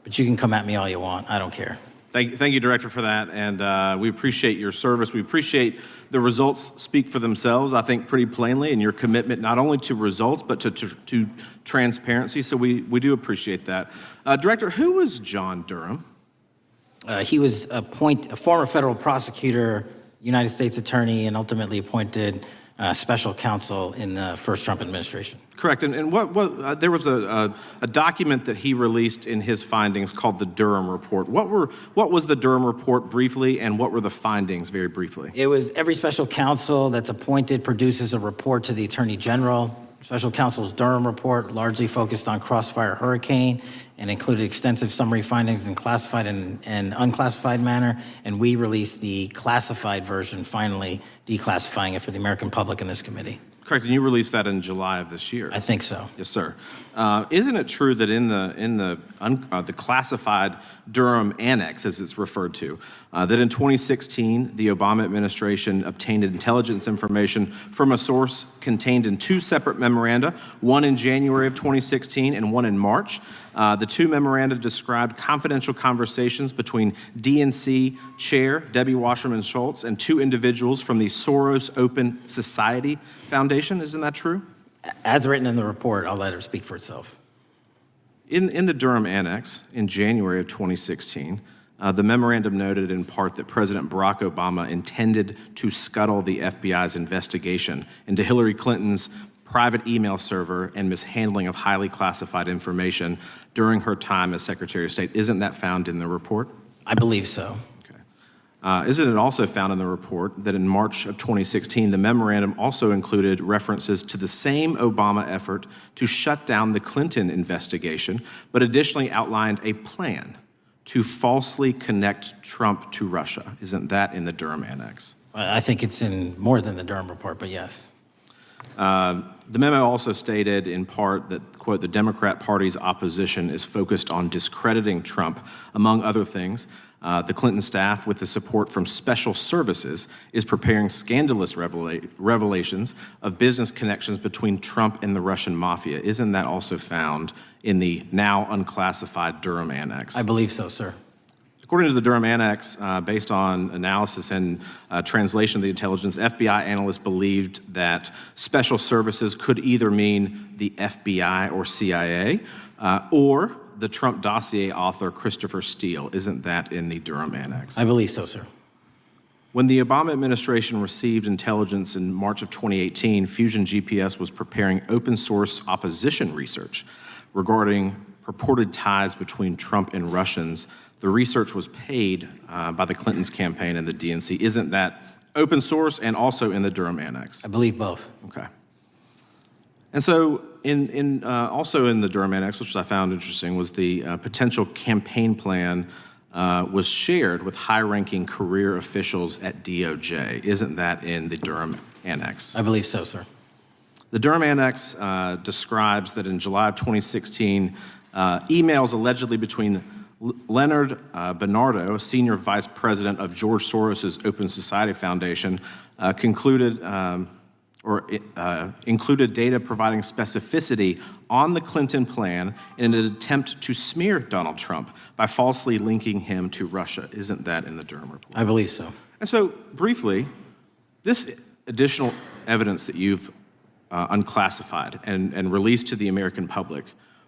But you can come at me all you want. I don't care. Thank you, Director, for that. And we appreciate your service. We appreciate the results speak for themselves, I think, pretty plainly, and your commitment not only to results, but to transparency. So we do appreciate that. Director, who was John Durham? He was a former federal prosecutor, United States attorney, and ultimately appointed special counsel in the first Trump administration. Correct. And there was a document that he released in his findings called the Durham Report. What was the Durham Report briefly, and what were the findings very briefly? It was every special counsel that's appointed produces a report to the Attorney General. Special counsel's Durham Report largely focused on Crossfire Hurricane and included extensive summary findings in classified and unclassified manner. And we released the classified version, finally declassifying it for the American public in this committee. Correct, and you released that in July of this year. I think so. Yes, sir. Isn't it true that in the classified Durham Annex, as it's referred to, that in 2016 the Obama administration obtained intelligence information from a source contained in two separate memoranda, one in January of 2016 and one in March? The two memoranda described confidential conversations between DNC Chair Debbie Wasserman Schultz and two individuals from the Soros Open Society Foundation. Isn't that true? As written in the report, I'll let her speak for itself. In the Durham Annex in January of 2016, the memorandum noted in part that President Barack Obama intended to scuttle the FBI's investigation into Hillary Clinton's private email server and mishandling of highly classified information during her time as Secretary of State. Isn't that found in the report? I believe so. Isn't it also found in the report that in March of 2016, the memorandum also included references to the same Obama effort to shut down the Clinton investigation, but additionally outlined a plan to falsely connect Trump to Russia? Isn't that in the Durham Annex? I think it's in more than the Durham Report, but yes. The memo also stated in part that, quote, the Democrat Party's opposition is focused on discrediting Trump, among other things. The Clinton staff, with the support from special services, is preparing scandalous revelations of business connections between Trump and the Russian mafia. Isn't that also found in the now unclassified Durham Annex? I believe so, sir. According to the Durham Annex, based on analysis and translation of the intelligence, FBI analysts believed that special services could either mean the FBI or CIA, or the Trump dossier author Christopher Steele. Isn't that in the Durham Annex? I believe so, sir. When the Obama administration received intelligence in March of 2018, Fusion GPS was preparing open source opposition research regarding purported ties between Trump and Russians. The research was paid by the Clintons campaign and the DNC. Isn't that open source and also in the Durham Annex? I believe both. Okay. And so also in the Durham Annex, which I found interesting, was the potential campaign plan was shared with high-ranking career officials at DOJ. Isn't that in the Durham Annex? I believe so, sir. The Durham Annex describes that in July of 2016, emails allegedly between Leonard Bernardo, senior vice president of George Soros's Open Society Foundation, included data providing specificity on the Clinton plan in an attempt to smear Donald Trump by falsely linking him to Russia. Isn't that in the Durham report? I believe so. And so, briefly, this additional evidence that you've unclassified and released to the American public,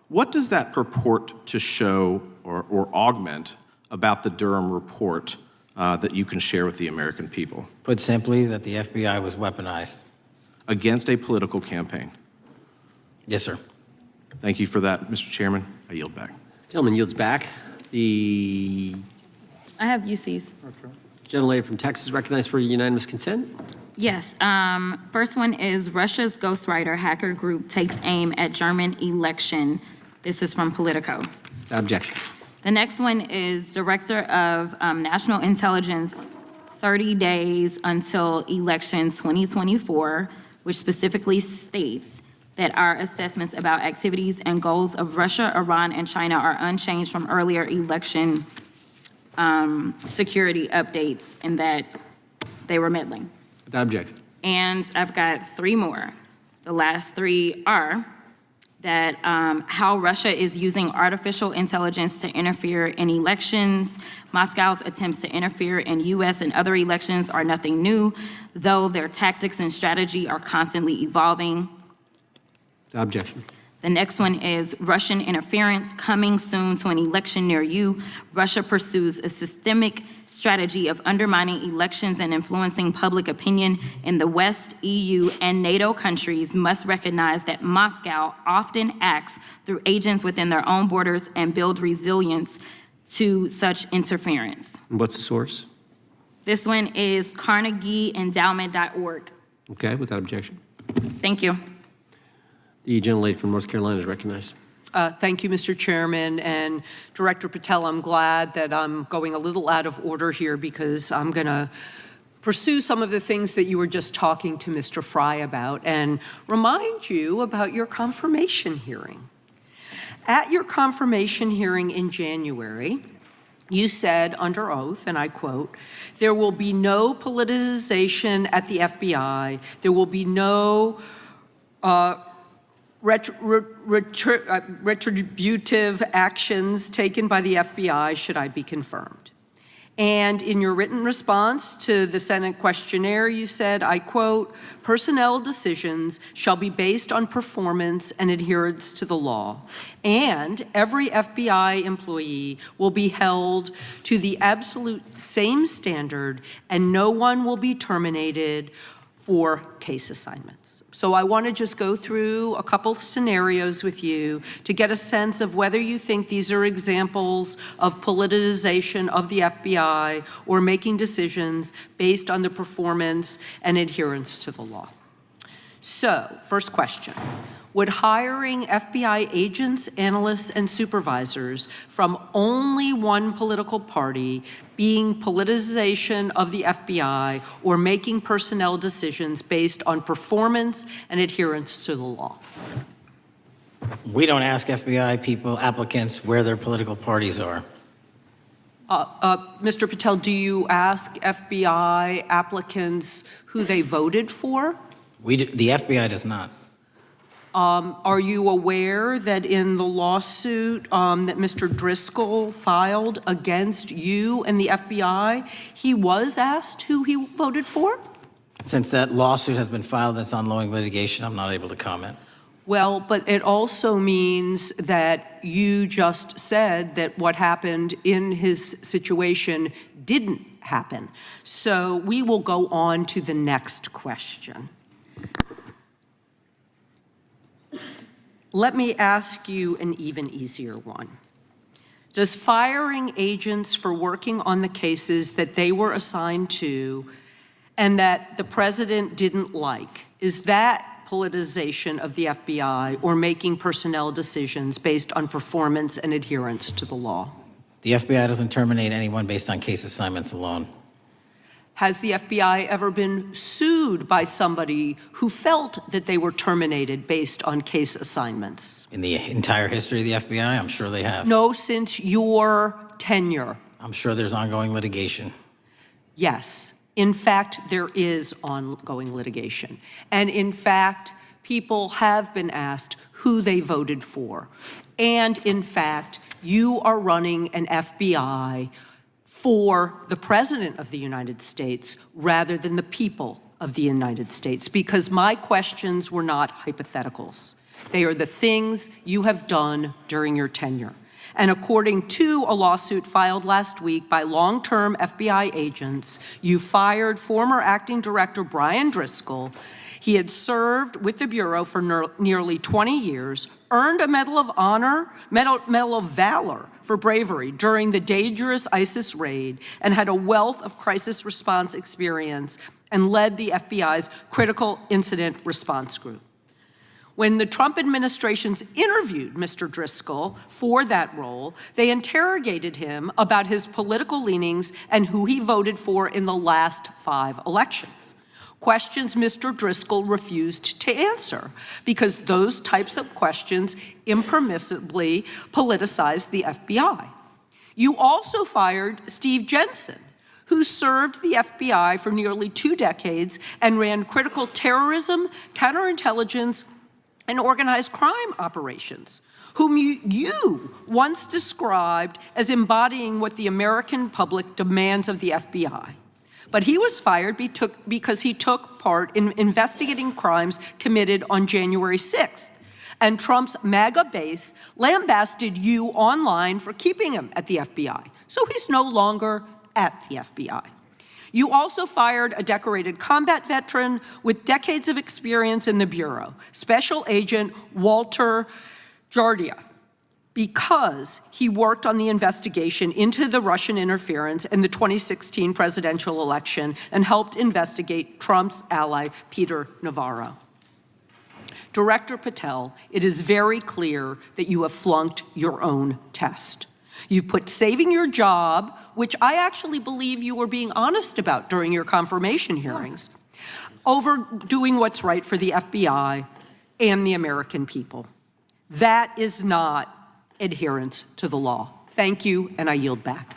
what does that purport to show or augment about the Durham report that you can share with the American people? Put simply, that the FBI was weaponized. Against a political campaign. Yes, sir. Thank you for that, Mr. Chairman. I yield back. Gentleman yields back. The I have UCs. gentlelady from Texas recognized for unanimous consent. Yes. First one is Russia's ghostwriter hacker group takes aim at German election. This is from Politico. Objection. The next one is Director of National Intelligence, 30 days until election 2024, which specifically states that our assessments about activities and goals of Russia, Iran, and China are unchanged from earlier election security updates, and that they were meddling. Without objection. And I've got three more. The last three are that how Russia is using artificial intelligence to interfere in elections. Moscow's attempts to interfere in U.S. and other elections are nothing new, though their tactics and strategy are constantly evolving. Without objection. The next one is Russian interference coming soon to an election near you. Russia pursues a systemic strategy of undermining elections and influencing public opinion in the West. EU and NATO countries must recognize that Moscow often acts through agents within their own borders and build resilience to such interference. And what's the source? This one is CarnegieEndowment.org. Okay, without objection. Thank you. The gentlelady from North Carolina is recognized. Thank you, Mr. Chairman. And Director Patel, I'm glad that I'm going a little out of order here because I'm going to pursue some of the things that you were just talking to Mr. Fry about and remind you about your confirmation hearing. At your confirmation hearing in January, you said under oath, and I quote, "There will be no politicization at the FBI. There will be no retributive actions taken by the FBI should I be confirmed." And in your written response to the Senate questionnaire, you said, I quote, "Personnel decisions shall be based on performance and adherence to the law, and every FBI employee will be held to the absolute same standard, and no one will be terminated for case assignments." So I want to just go through a couple scenarios with you to get a sense of whether you think these are examples of politicization of the FBI or making decisions based on the performance and adherence to the law. So, first question. Would hiring FBI agents, analysts, and supervisors from only one political party being politicization of the FBI or making personnel decisions based on performance and adherence to the law? We don't ask FBI people, applicants, where their political parties are. Mr. Patel, do you ask FBI applicants who they voted for? The FBI does not. Are you aware that in the lawsuit that Mr. Driscoll filed against you and the FBI, he was asked who he voted for? Since that lawsuit has been filed, that's ongoing litigation, I'm not able to comment. Well, but it also means that you just said that what happened in his situation didn't happen. So we will go on to the next question. Let me ask you an even easier one. Does firing agents for working on the cases that they were assigned to and that the president didn't like, is that politicization of the FBI or making personnel decisions based on performance and adherence to the law? The FBI doesn't terminate anyone based on case assignments alone. Has the FBI ever been sued by somebody who felt that they were terminated based on case assignments? In the entire history of the FBI, I'm sure they have. No, since your tenure. I'm sure there's ongoing litigation. Yes. In fact, there is ongoing litigation. And in fact, people have been asked who they voted for. And in fact, you are running an FBI for the President of the United States rather than the people of the United States, because my questions were not hypotheticals. They are the things you have done during your tenure. And according to a lawsuit filed last week by long-term FBI agents, you fired former acting director Brian Driscoll. He had served with the Bureau for nearly 20 years, earned a Medal of Honor, Medal of Valor for bravery during the dangerous ISIS raid, and had a wealth of crisis response experience and led the FBI's Critical Incident Response Group. When the Trump administrations interviewed Mr. Driscoll for that role, they interrogated him about his political leanings and who he voted for in the last 5 elections. Questions Mr. Driscoll refused to answer because those types of questions impermissibly politicized the FBI. You also fired Steve Jensen, who served the FBI for nearly 2 decades and ran critical terrorism, counterintelligence, and organized crime operations, whom you once described as embodying what the American public demands of the FBI. But he was fired because he took part in investigating crimes committed on January 6th. And Trump's MAGA base lambasted you online for keeping him at the FBI. So he's no longer at the FBI. You also fired a decorated combat veteran with decades of experience in the Bureau, Special Agent Walter Jardia, because he worked on the investigation into the Russian interference in the 2016 presidential election and helped investigate Trump's ally, Peter Navarro. Director Patel, it is very clear that you have flunked your own test. You've put saving your job, which I actually believe you were being honest about during your confirmation hearings, over doing what's right for the FBI and the American people. That is not adherence to the law. Thank you, and I yield back.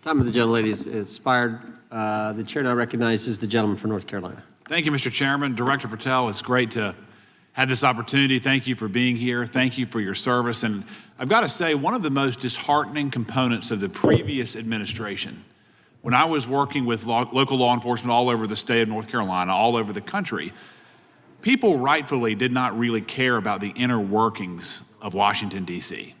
Time of the gentlelady is expired. The chair now recognizes the gentleman from North Carolina. Thank you, Mr. Chairman. Director Patel, it's great to have this opportunity. Thank you for being here. Thank you for your service. And I've got to say, one of the most disheartening components of the previous administration, when I was working with local law enforcement all over the state of North Carolina, all over the country, people rightfully did not really care about the inner workings of Washington, D.C.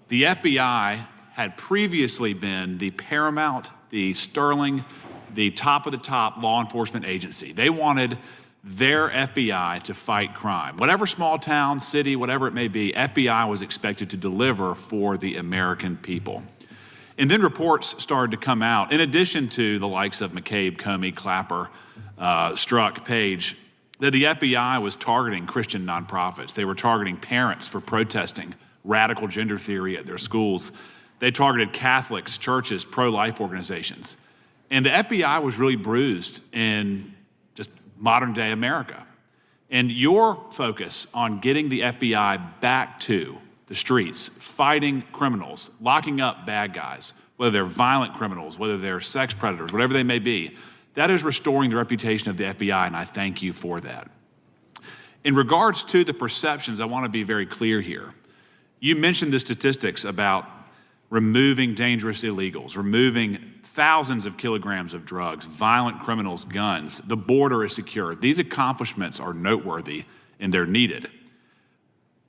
The FBI had previously been the paramount, the sterling, the top of the top law enforcement agency. They wanted their FBI to fight crime. Whatever small town, city, whatever it may be, FBI was expected to deliver for the American people. And then reports started to come out, in addition to the likes of McCabe, Comey, Clapper, Strzok, Page, that the FBI was targeting Christian nonprofits. They were targeting parents for protesting radical gender theory at their schools. They targeted Catholics, churches, pro-life organizations. And the FBI was really bruised in just modern day America. And your focus on getting the FBI back to the the streets, fighting criminals, locking up bad guys, whether they're violent criminals, whether they're sex predators, whatever they may be. That is restoring the reputation of the FBI, and I thank you for that. In regards to the perceptions, I want to be very clear here. You mentioned the statistics about removing dangerous illegals, removing thousands of kilograms of drugs, violent criminals, guns. The border is secure. These accomplishments are noteworthy and they're needed.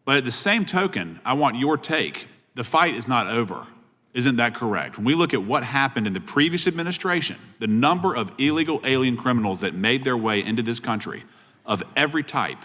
But at the same token, I want your take. The fight is not over. Isn't that correct? When we look at what happened in the previous administration, the number of illegal alien criminals that made their way into this country of every type,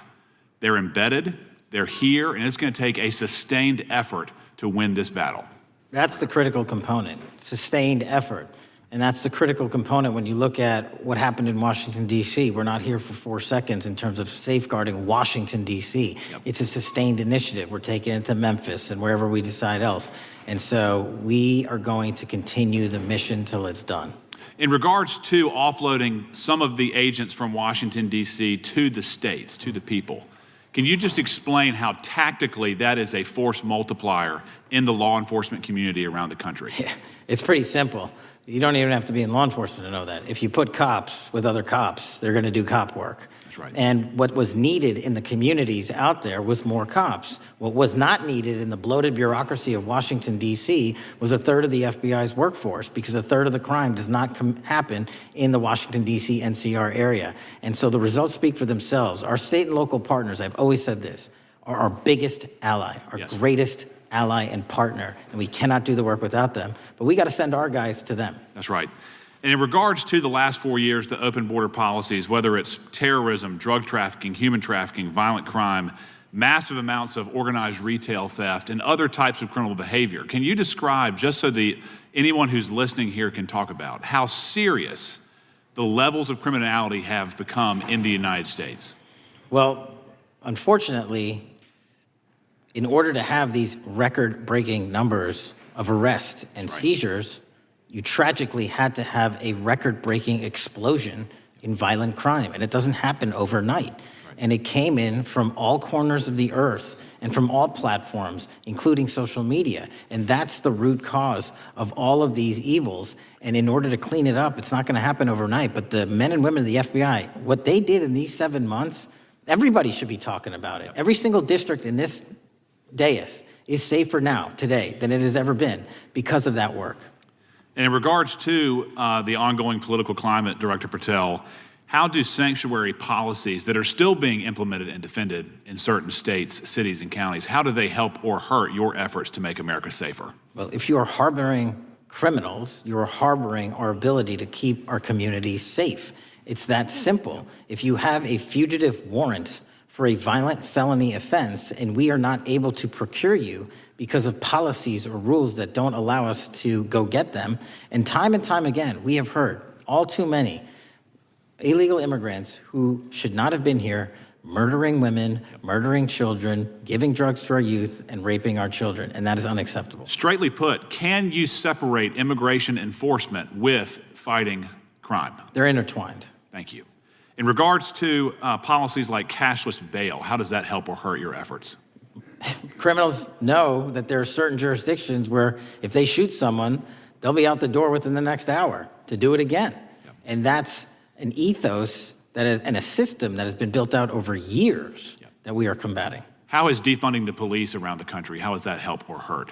they're embedded, they're here, and it's going to take a sustained effort to win this battle. That's the critical component, sustained effort. And that's the critical component when you look at what happened in Washington, D.C. We're not here for 4 seconds in terms of safeguarding Washington, D.C. Yep. It's a sustained initiative. We're taking it to Memphis and wherever we decide else. And so we are going to continue the mission till it's done. In regards to offloading some of the agents from Washington, D.C. to the states, to the people, can you just explain how tactically that is a force multiplier in the law enforcement community around the country? Yeah, it's pretty simple. You don't even have to be in law enforcement to know that. If you put cops with other cops, they're going to do cop work. That's right. And what was needed in the communities out there was more cops. What was not needed in the bloated bureaucracy of Washington, D.C. was a third of the FBI's workforce, because a third of the crime does not happen in the Washington, D.C. NCR area. And so the results speak for themselves. Our state and local partners, I've always said this, are our biggest ally, our greatest ally and partner, and we cannot do the work without them, but we got to send our guys to them. That's right. And in regards to the last 4 years, the open border policies, whether it's terrorism, drug trafficking, human trafficking, violent crime, massive amounts of organized retail theft, and other types of criminal behavior, can you describe, just so anyone who's listening here can talk about, how serious the levels of criminality have become in the United States? Well, unfortunately, in order to have these record-breaking numbers of arrests and seizures, you tragically had to have a record-breaking explosion in violent crime, and it doesn't happen overnight. And it came in from all corners of the earth and from all platforms, including social media. And that's the root cause of all of these evils. And in order to clean it up, it's not going to happen overnight. But the men and women of the FBI, what they did in these 7 months, everybody should be talking about it. Every single district in this dais is safer now, today, than it has ever been because of that work. And in regards to the ongoing political climate, Director Patel, how do sanctuary policies that are still being implemented and defended in certain states, cities, and counties, how do they help or hurt your efforts to make America safer? Well, if you are harboring criminals, you are harboring our ability to keep our communities safe. It's that simple. If you have a fugitive warrant for a violent felony offense, and we are not able to procure you because of policies or rules that don't allow us to go get them. And time again, we have heard all too many illegal immigrants who should not have been here, murdering women, murdering children, giving drugs to our youth, and raping our children, and that is unacceptable. Straightly put, can you separate immigration enforcement with fighting crime? They're intertwined. Thank you. In regards to policies like cashless bail, how does that help or hurt your efforts? Criminals know that there are certain jurisdictions where if they shoot someone, they'll be out the door within the next hour to do it again. Yep. And that's an ethos that is, and a system that has been built out over years that we are combating. How is defunding the police around the country, how does that help or hurt?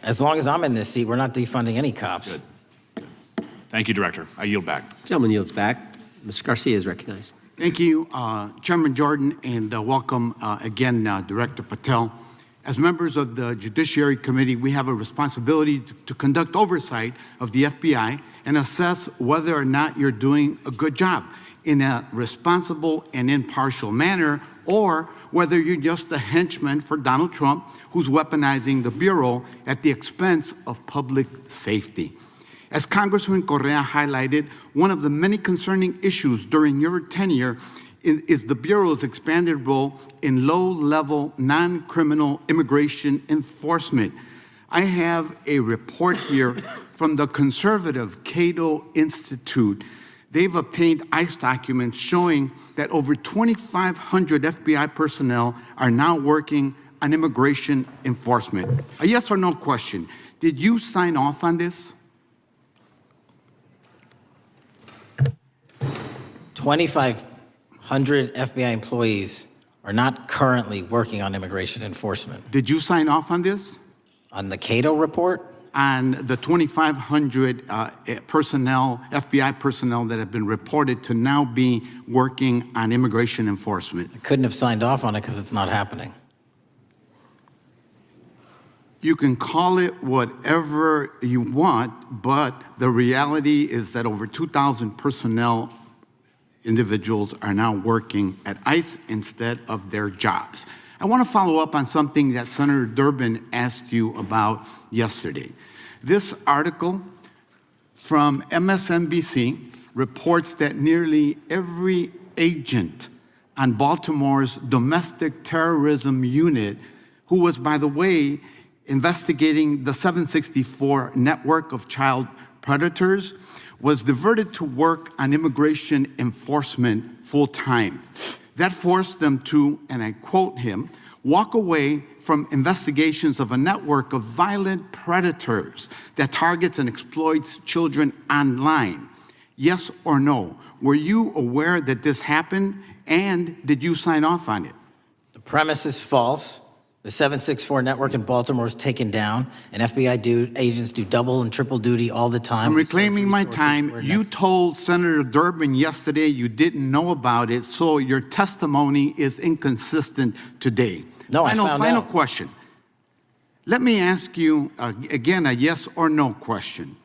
As long as I'm in this seat, we're not defunding any cops. Good. Thank you, Director. I yield back. Gentleman yields back. Ms. Garcia is recognized. Thank you, Chairman Jordan, and welcome again, Director Patel. As members of the Judiciary Committee, we have a responsibility to conduct oversight of the FBI and assess whether or not you're doing a good job in a responsible and impartial manner, or whether you're just a henchman for Donald Trump who's weaponizing the Bureau at the expense of public safety. As Congressman Correa highlighted, one of the many concerning issues during your tenure is the Bureau's expanded role in low-level, non-criminal immigration enforcement. I have a report here from the conservative Cato Institute. They've obtained ICE documents showing that over 2,500 FBI personnel are now working on immigration enforcement. A yes or no question. Did you sign off on this? 2,500 FBI employees are not currently working on immigration enforcement. Did you sign off on this? On the Cato report? On the 2,500 personnel, FBI personnel that have been reported to now be working on immigration enforcement. I couldn't have signed off on it because it's not happening. You can call it whatever you want, but the reality is that over 2,000 personnel individuals are now working at ICE instead of their jobs. I want to follow up on something that Senator Durbin asked you about yesterday. This article from MSNBC reports that nearly every agent on Baltimore's domestic terrorism unit, who was, by the way, investigating the 764 network of child predators, was diverted to work on immigration enforcement full-time. That forced them to, and I quote him, walk away from investigations of a network of violent predators that targets and exploits children online. Yes or no? Were you aware that this happened, and did you sign off on it? The premise is false. The 764 network in Baltimore is taken down, and FBI agents do double and triple duty all the time. I'm reclaiming my time. You told Senator Durbin yesterday you didn't know about it, so your testimony is inconsistent today. No, I found Final out. question. Let me ask you, again, a yes or no question.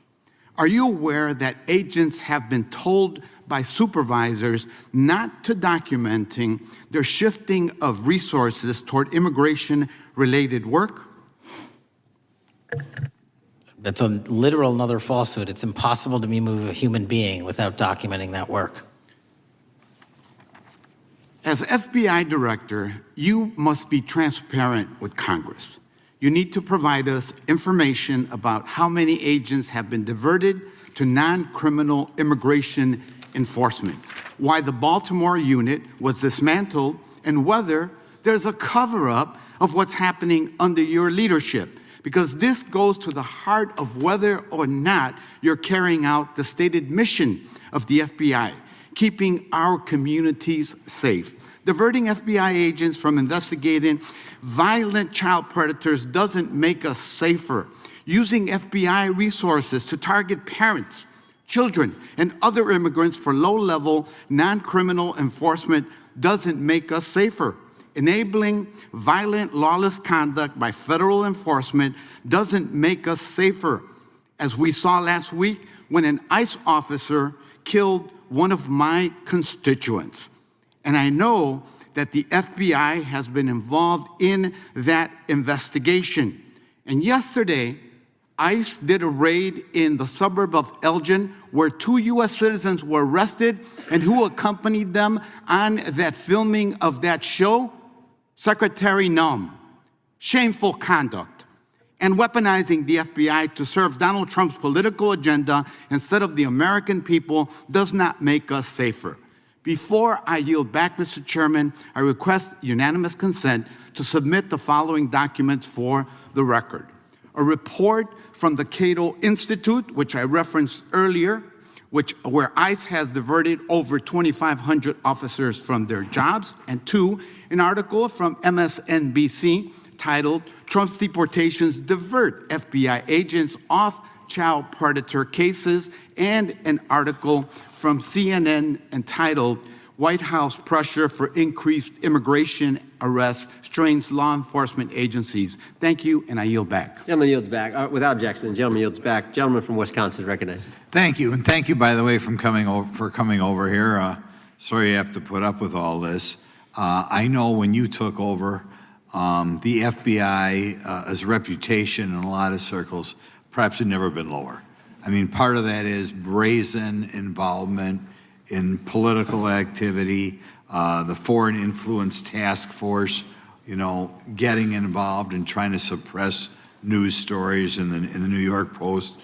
Are you aware that agents have been told by supervisors not to documenting their shifting of resources toward immigration-related work? That's a literal another falsehood. It's impossible to move a human being without documenting that work. As FBI director, you must be transparent with Congress. You need to provide us information about how many agents have been diverted to non-criminal immigration enforcement, why the Baltimore unit was dismantled, and whether there's a cover-up of what's happening under your leadership. Because this goes to the heart of whether or not you're carrying out the stated mission of the FBI, keeping our communities safe. Diverting FBI agents from investigating violent child predators doesn't make us safer. Using FBI resources to target parents, children, and other immigrants for low-level, non-criminal enforcement doesn't make us safer. Enabling violent, lawless conduct by federal enforcement doesn't make us safer, as we saw last week when an ICE officer killed one of my constituents. And I know that the FBI has been involved in that investigation. And yesterday, ICE did a raid in the suburb of Elgin where 2 U.S. citizens were arrested, and who accompanied them on that filming of that show? Secretary Nunn. Shameful conduct. And weaponizing the FBI to serve Donald Trump's political agenda instead of the American people does not make us safer. Before I yield back, Mr. Chairman, I request unanimous consent to submit the following documents for the record. A report from the Cato Institute, which I referenced earlier, where ICE has diverted over 2,500 officers from their jobs, and 2, an article from MSNBC titled, Trump's Deportations Divert FBI Agents Off Child Predator Cases, and an article from CNN entitled, White House Pressure for Increased Immigration Arrests Strains Law Enforcement Agencies. Thank you, and I yield back. Gentleman yields back. Without objection, the gentleman yields back. Gentleman from Wisconsin recognized. Thank you, and thank you, by the way, for coming over here. Sorry you have to put up with all this. I know when you took over, the FBI's reputation in a lot of circles perhaps had never been lower. I mean, part of that is brazen involvement in political activity, the Foreign Influence Task Force, getting involved and trying to suppress news stories in the New York Post,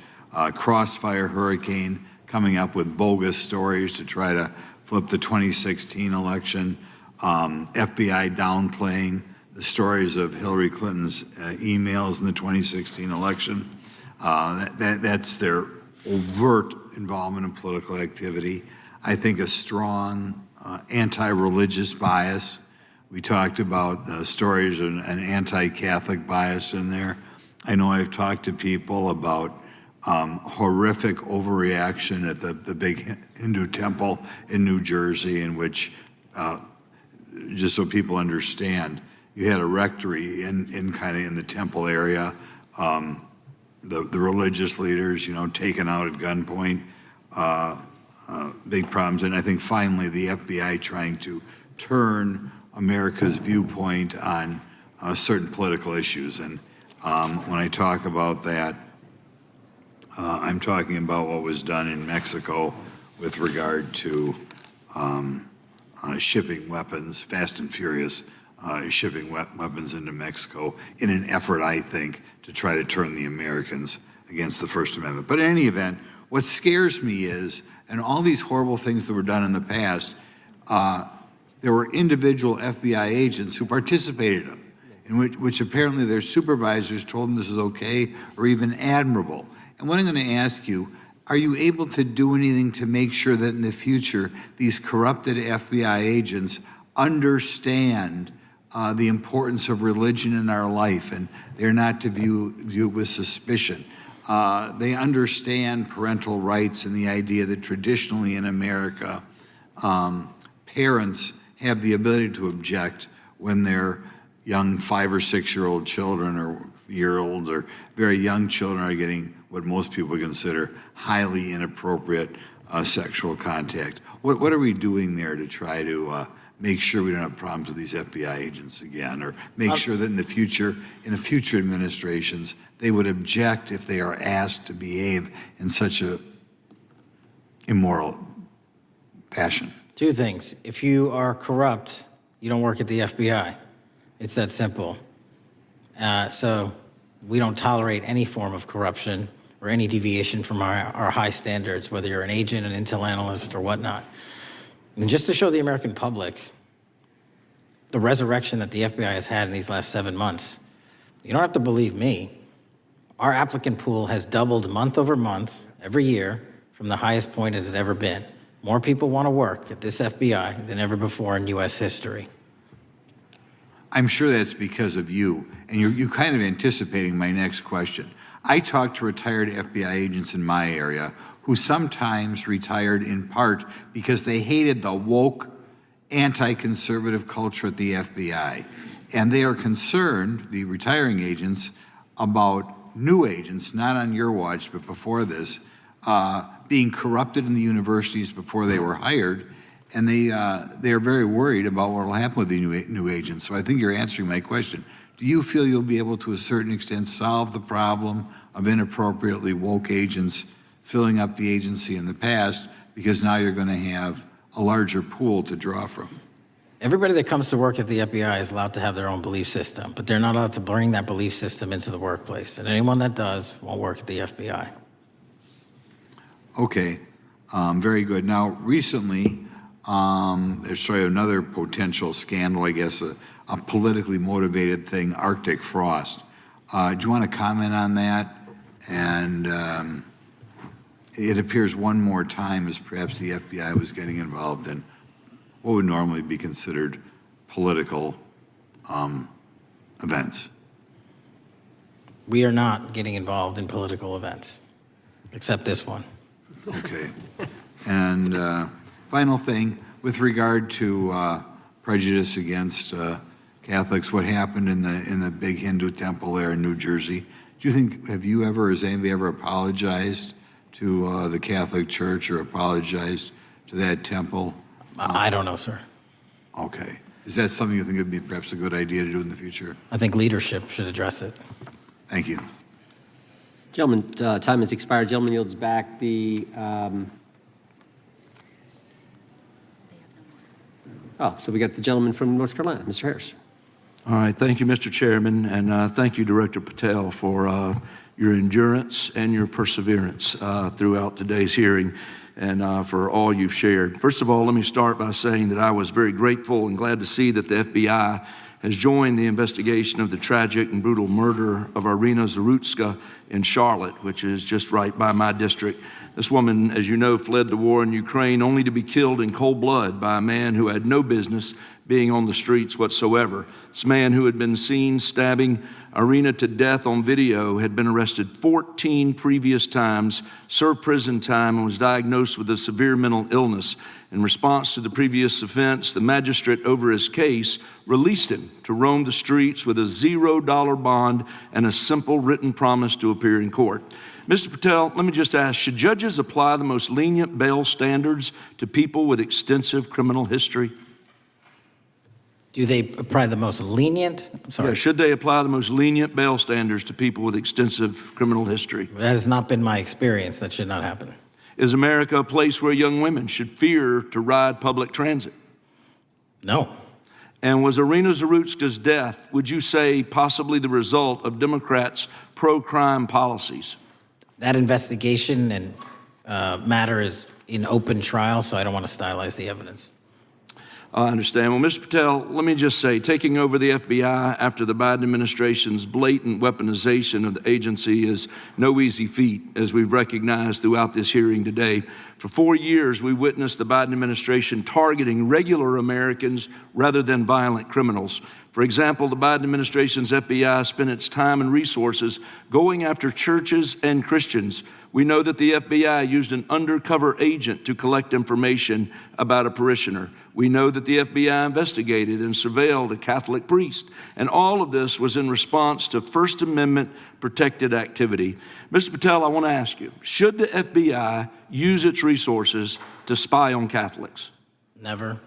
Crossfire Hurricane, coming up with bogus stories to try to flip the 2016 election, FBI downplaying the stories of Hillary Clinton's emails in the 2016 election. That's their overt involvement in political activity. I think a strong anti-religious bias. We talked about stories of an anti-Catholic bias in there. I know I've talked to people about horrific overreaction at the big Hindu temple in New Jersey, in which, just so people understand, you had a rectory in the temple area, the religious leaders, taken out at gunpoint, big problems. And I think finally the FBI trying to turn America's viewpoint on certain political issues. And when I talk about that, I'm talking about what was done in Mexico with regard to shipping weapons, fast and furious, shipping weapons into Mexico in an effort, I think, to try to turn the Americans against the First Amendment. But in any event, what scares me is, and all these horrible things that were done in the past, there were individual FBI agents who participated in them, in which apparently their supervisors told them this is okay or even admirable. And what I'm going to ask you, are you able to do anything to make sure that in the future these corrupted FBI agents understand the importance of religion in our life, and they're not to view it with suspicion? They understand parental rights and the idea that traditionally in America, parents have the ability to object when their young 5 or 6 year old children or year-olds or very young children are getting what most people consider highly inappropriate sexual contact. What are we doing there to try to make sure we don't have problems with these FBI agents again, or make sure that in the future administrations, they would object if they are asked to behave in such a immoral fashion? Two things. If you are corrupt, you don't work at the FBI. It's that simple. So we don't tolerate any form of corruption or any deviation from our high standards, whether you're an agent, an intel analyst, or whatnot. And just to show the American public the resurrection that the FBI has had in these last 7 months, you don't have to believe me. Our applicant pool has doubled month over month every year from the highest point it has ever been. More people want to work at this FBI than ever before in U.S. history. I'm sure that's because of you, and you're kind of anticipating my next question. I talk to retired FBI agents in my area who sometimes retired in part because they hated the woke, anti-conservative culture at the FBI. And they are concerned, the retiring agents, about new agents, not on your watch, but before this, being corrupted in the universities before they were hired. And they are very worried about what will happen with the new agents. So I think you're answering my question. Do you feel you'll be able to a certain extent solve the problem of inappropriately woke agents filling up the agency in the past, because now you're going to have a larger pool to draw from? Everybody that comes to work at the FBI is allowed to have their own belief system, but they're not allowed to bring that belief system into the workplace. And anyone that does won't work at the FBI. Okay, very good. Now, recently, there's sort of another potential scandal, I guess, a politically motivated thing, Arctic frost. Do you want to comment on that? And it appears one more time as perhaps the FBI was getting involved in what would normally be considered political events. We are not getting involved in political events, except this one. Okay. And final thing, with regard to prejudice against Catholics, what happened in the big Hindu temple there in New Jersey, do you think, have you ever, has anybody ever apologized to the Catholic Church or apologized to that temple? I don't know, sir. Okay. Is that something you think would be perhaps a good idea to do in the future? I think leadership should address it. Thank you. Gentleman, time has expired. Gentleman yields back the. So we got the gentleman from North Carolina, Mr. Harris. All right, thank you, Mr. Chairman, and thank you, Director Patel, for your endurance and your perseverance throughout today's hearing, and for all you've shared. First of all, let me start by saying that I was very grateful and glad to see that the FBI has joined the investigation of the tragic and brutal murder of Irina Zarutska in Charlotte, which is just right by my district. This woman, as you know, fled the war in Ukraine only to be killed in cold blood by a man who had no business being on the streets whatsoever. This man, who had been seen stabbing Irina to death on video, had been arrested 14 previous times, served prison time, and was diagnosed with a severe mental illness. In response to the previous offense, the magistrate over his case released him to roam the streets with a $0 bond and a simple written promise to appear in court. Mr. Patel, let me just ask, should judges apply the most lenient bail standards to people with extensive criminal history? Do they apply the most lenient? I'm sorry. Yeah, should they apply the most lenient bail standards to people with extensive criminal history? That has not been my experience. That should not happen. Is America a place where young women should fear to ride public transit? No. And was Irina Zarutska's death, would you say, possibly the result of Democrats' pro-crime policies? That investigation and matter is in open trial, so I don't want to stylize the evidence. I understand. Well, Mr. Patel, let me just say, taking over the FBI after the Biden administration's blatant weaponization of the agency is no easy feat, as we've recognized throughout this hearing today. For 4 years, we witnessed the Biden administration targeting regular Americans rather than violent criminals. For example, the Biden administration's FBI spent its time and resources going after churches and Christians. We know that the FBI used an undercover agent to collect information about a parishioner. We know that the FBI investigated and surveilled a Catholic priest. And all of this was in response to First Amendment protected activity. Mr. Patel, I want to ask you, should the FBI use its resources to spy on Catholics? Never.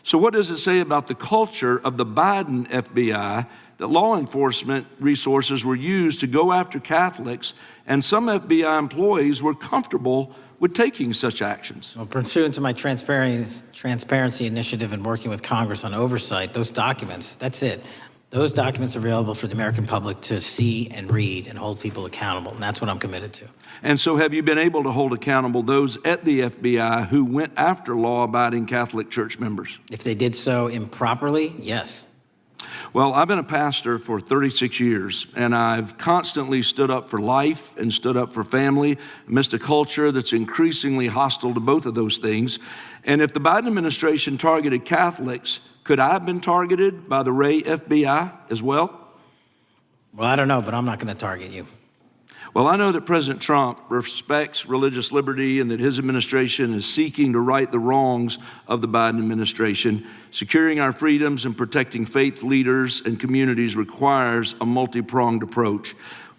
So what does it say about the culture of the Biden FBI that law enforcement resources were used to go after Catholics, and some FBI employees were comfortable with taking such actions? Well, pursuant to my transparency initiative and working with Congress on oversight, those documents, that's it. Those documents are available for the American public to see and read and hold people accountable, and that's what I'm committed to. And so have you been able to hold accountable those at the FBI who went after law-abiding Catholic church members? If they did so improperly, yes. Well, I've been a pastor for 36 years, and I've constantly stood up for life and stood up for family amidst a culture that's increasingly hostile to both of those things. And if the Biden administration targeted Catholics, could I have been targeted by the Ray FBI as well? Well, I don't know, but I'm not going to target you. Well, I know that President Trump respects religious liberty and that his administration is seeking to right the wrongs of the Biden administration. Securing our freedoms and protecting faith leaders and communities requires a multi-pronged approach.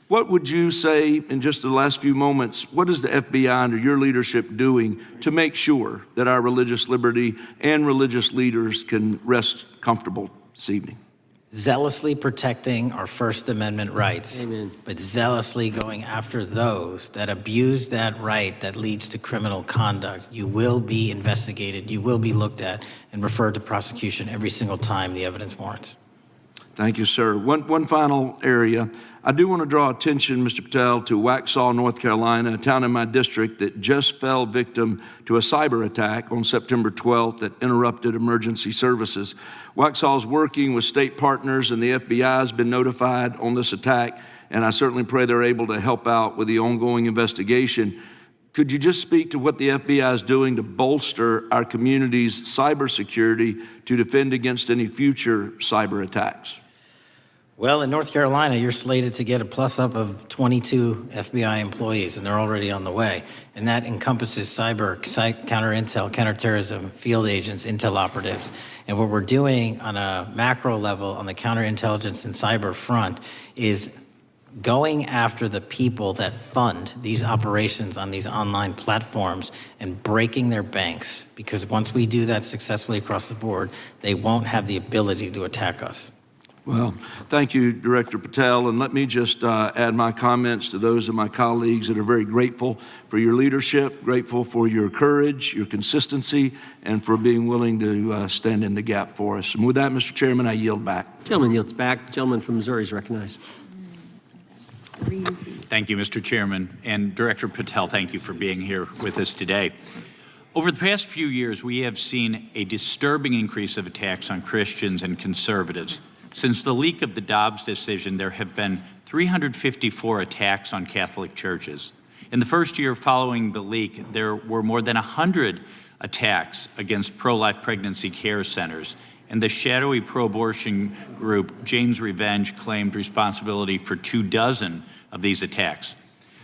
What would you say in just the last few moments, what is the FBI under your leadership doing to make sure that our religious liberty and religious leaders can rest comfortable this evening? Zealously protecting our First Amendment rights, Amen. But zealously going after those that abuse that right that leads to criminal conduct. You will be investigated, you will be looked at, and referred to prosecution every single time the evidence warrants. Thank you, sir. One final area. I do want to draw attention, Mr. Patel, to Waxhaw, North Carolina, a town in my district that just fell victim to a cyber attack on September 12th that interrupted emergency services. Waxhaw is working with state partners, and the FBI has been notified on this attack, and I certainly pray they're able to help out with the ongoing investigation. Could you just speak to what the FBI is doing to bolster our community's cybersecurity to defend against any future cyber attacks? Well, in North Carolina, you're slated to get a plus-up of 22 FBI employees, and they're already on the way. And that encompasses cyber, counter-intel, counterterrorism, field agents, intel operatives. And what we're doing on a macro level on the counterintelligence and cyber front is going after the people that fund these operations on these online platforms and breaking their banks. Because once we do that successfully across the board, they won't have the ability to attack us. Well, thank you, Director Patel, and let me just add my comments to those of my colleagues that are very grateful for your leadership, grateful for your courage, your consistency, and for being willing to stand in the gap for us. And with that, Mr. Chairman, I yield back. Gentleman yields back. The gentleman from Missouri is recognized. Thank you, Mr. Chairman. And Director Patel, thank you for being here with us today. Over the past few years, we have seen a disturbing increase of attacks on Christians and conservatives. Since the leak of the Dobbs decision, there have been 354 attacks on Catholic churches. In the first year following the leak, there were more than 100 attacks against pro-life pregnancy care centers, and the shadowy pro-abortion group Jane's Revenge claimed responsibility for 24 of these attacks.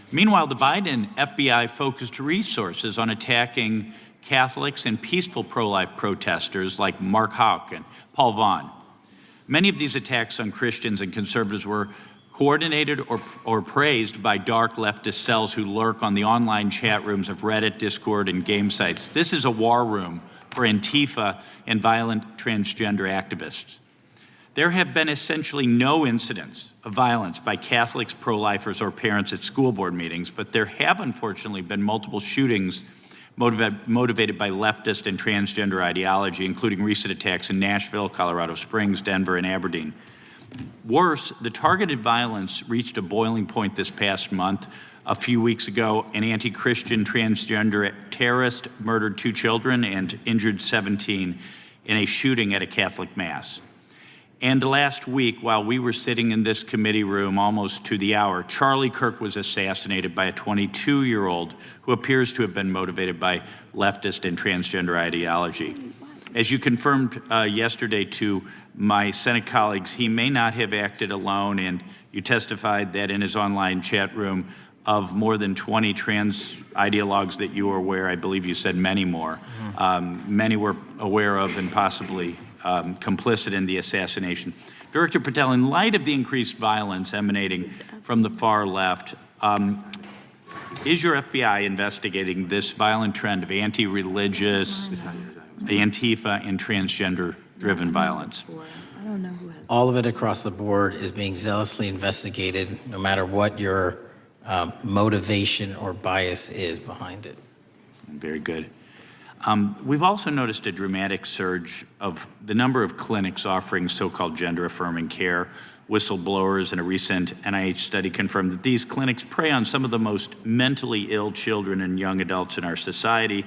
Meanwhile, the Biden FBI focused resources on attacking Catholics and peaceful pro-life protesters like Mark Houck and Paul Vaughn. Many of these attacks on Christians and conservatives were coordinated or praised by dark leftist cells who lurk on the online chat rooms of Reddit, Discord, and game sites. This is a war room for Antifa and violent transgender activists. There have been essentially no incidents of violence by Catholics, pro-lifers, or parents at school board meetings, but there have unfortunately been multiple shootings motivated by leftist and transgender ideology, including recent attacks in Nashville, Colorado Springs, Denver, and Aberdeen. Worse, the targeted violence reached a boiling point this past month. A few weeks ago, an anti-Christian transgender terrorist murdered 2 children and injured 17 in a shooting at a Catholic mass. And last week, while we were sitting in this committee room almost to the hour, Charlie Kirk was assassinated by a 22-year-old who appears to have been motivated by leftist and transgender ideology. As you confirmed yesterday to my Senate colleagues, he may not have acted alone, and you testified that in his online chat room of more than 20 trans ideologues that you were aware, I believe you said many more, many were aware of and possibly complicit in the assassination. Director Patel, in light of the increased violence emanating from the far left, is your FBI investigating this violent trend of anti-religious, Antifa, and transgender-driven violence? All of it across the board is being zealously investigated, no matter what your motivation or bias is behind it. Very good. We've also noticed a dramatic surge of the number of clinics offering so-called gender-affirming care. Whistleblowers in a recent NIH study confirmed that these clinics prey on some of the most mentally ill children and young adults in our society,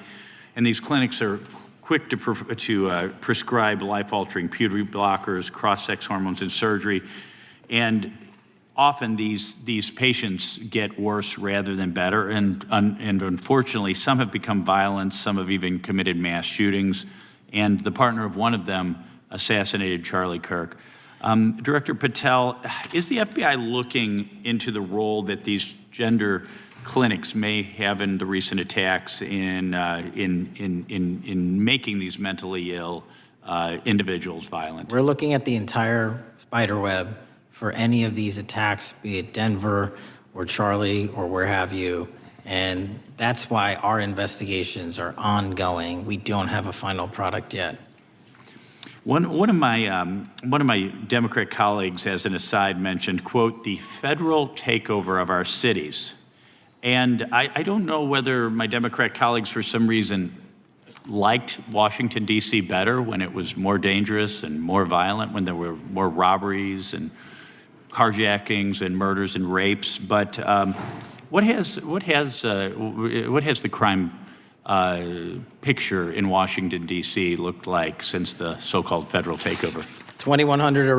and these clinics are quick to prescribe life-altering puberty blockers, cross-sex hormones, and surgery, and often these patients get worse rather than better, and unfortunately, some have become violent, some have even committed mass shootings, and the partner of one of them assassinated Charlie Kirk. Director Patel, is the FBI looking into the role that these gender clinics may have in the recent attacks in making these mentally ill individuals violent? We're looking at the entire spider web for any of these attacks, be it Denver or Charlie or where have you. And that's why our investigations are ongoing. We don't have a final product yet. One of my Democrat colleagues, as an aside, mentioned, quote, the federal takeover of our cities. And I don't know whether my Democrat colleagues, for some reason, liked Washington, D.C. better when it was more dangerous and more violent, when there were more robberies and carjackings and murders and rapes. But what has the crime picture in Washington, D.C. looked like since the so-called federal takeover? 2,100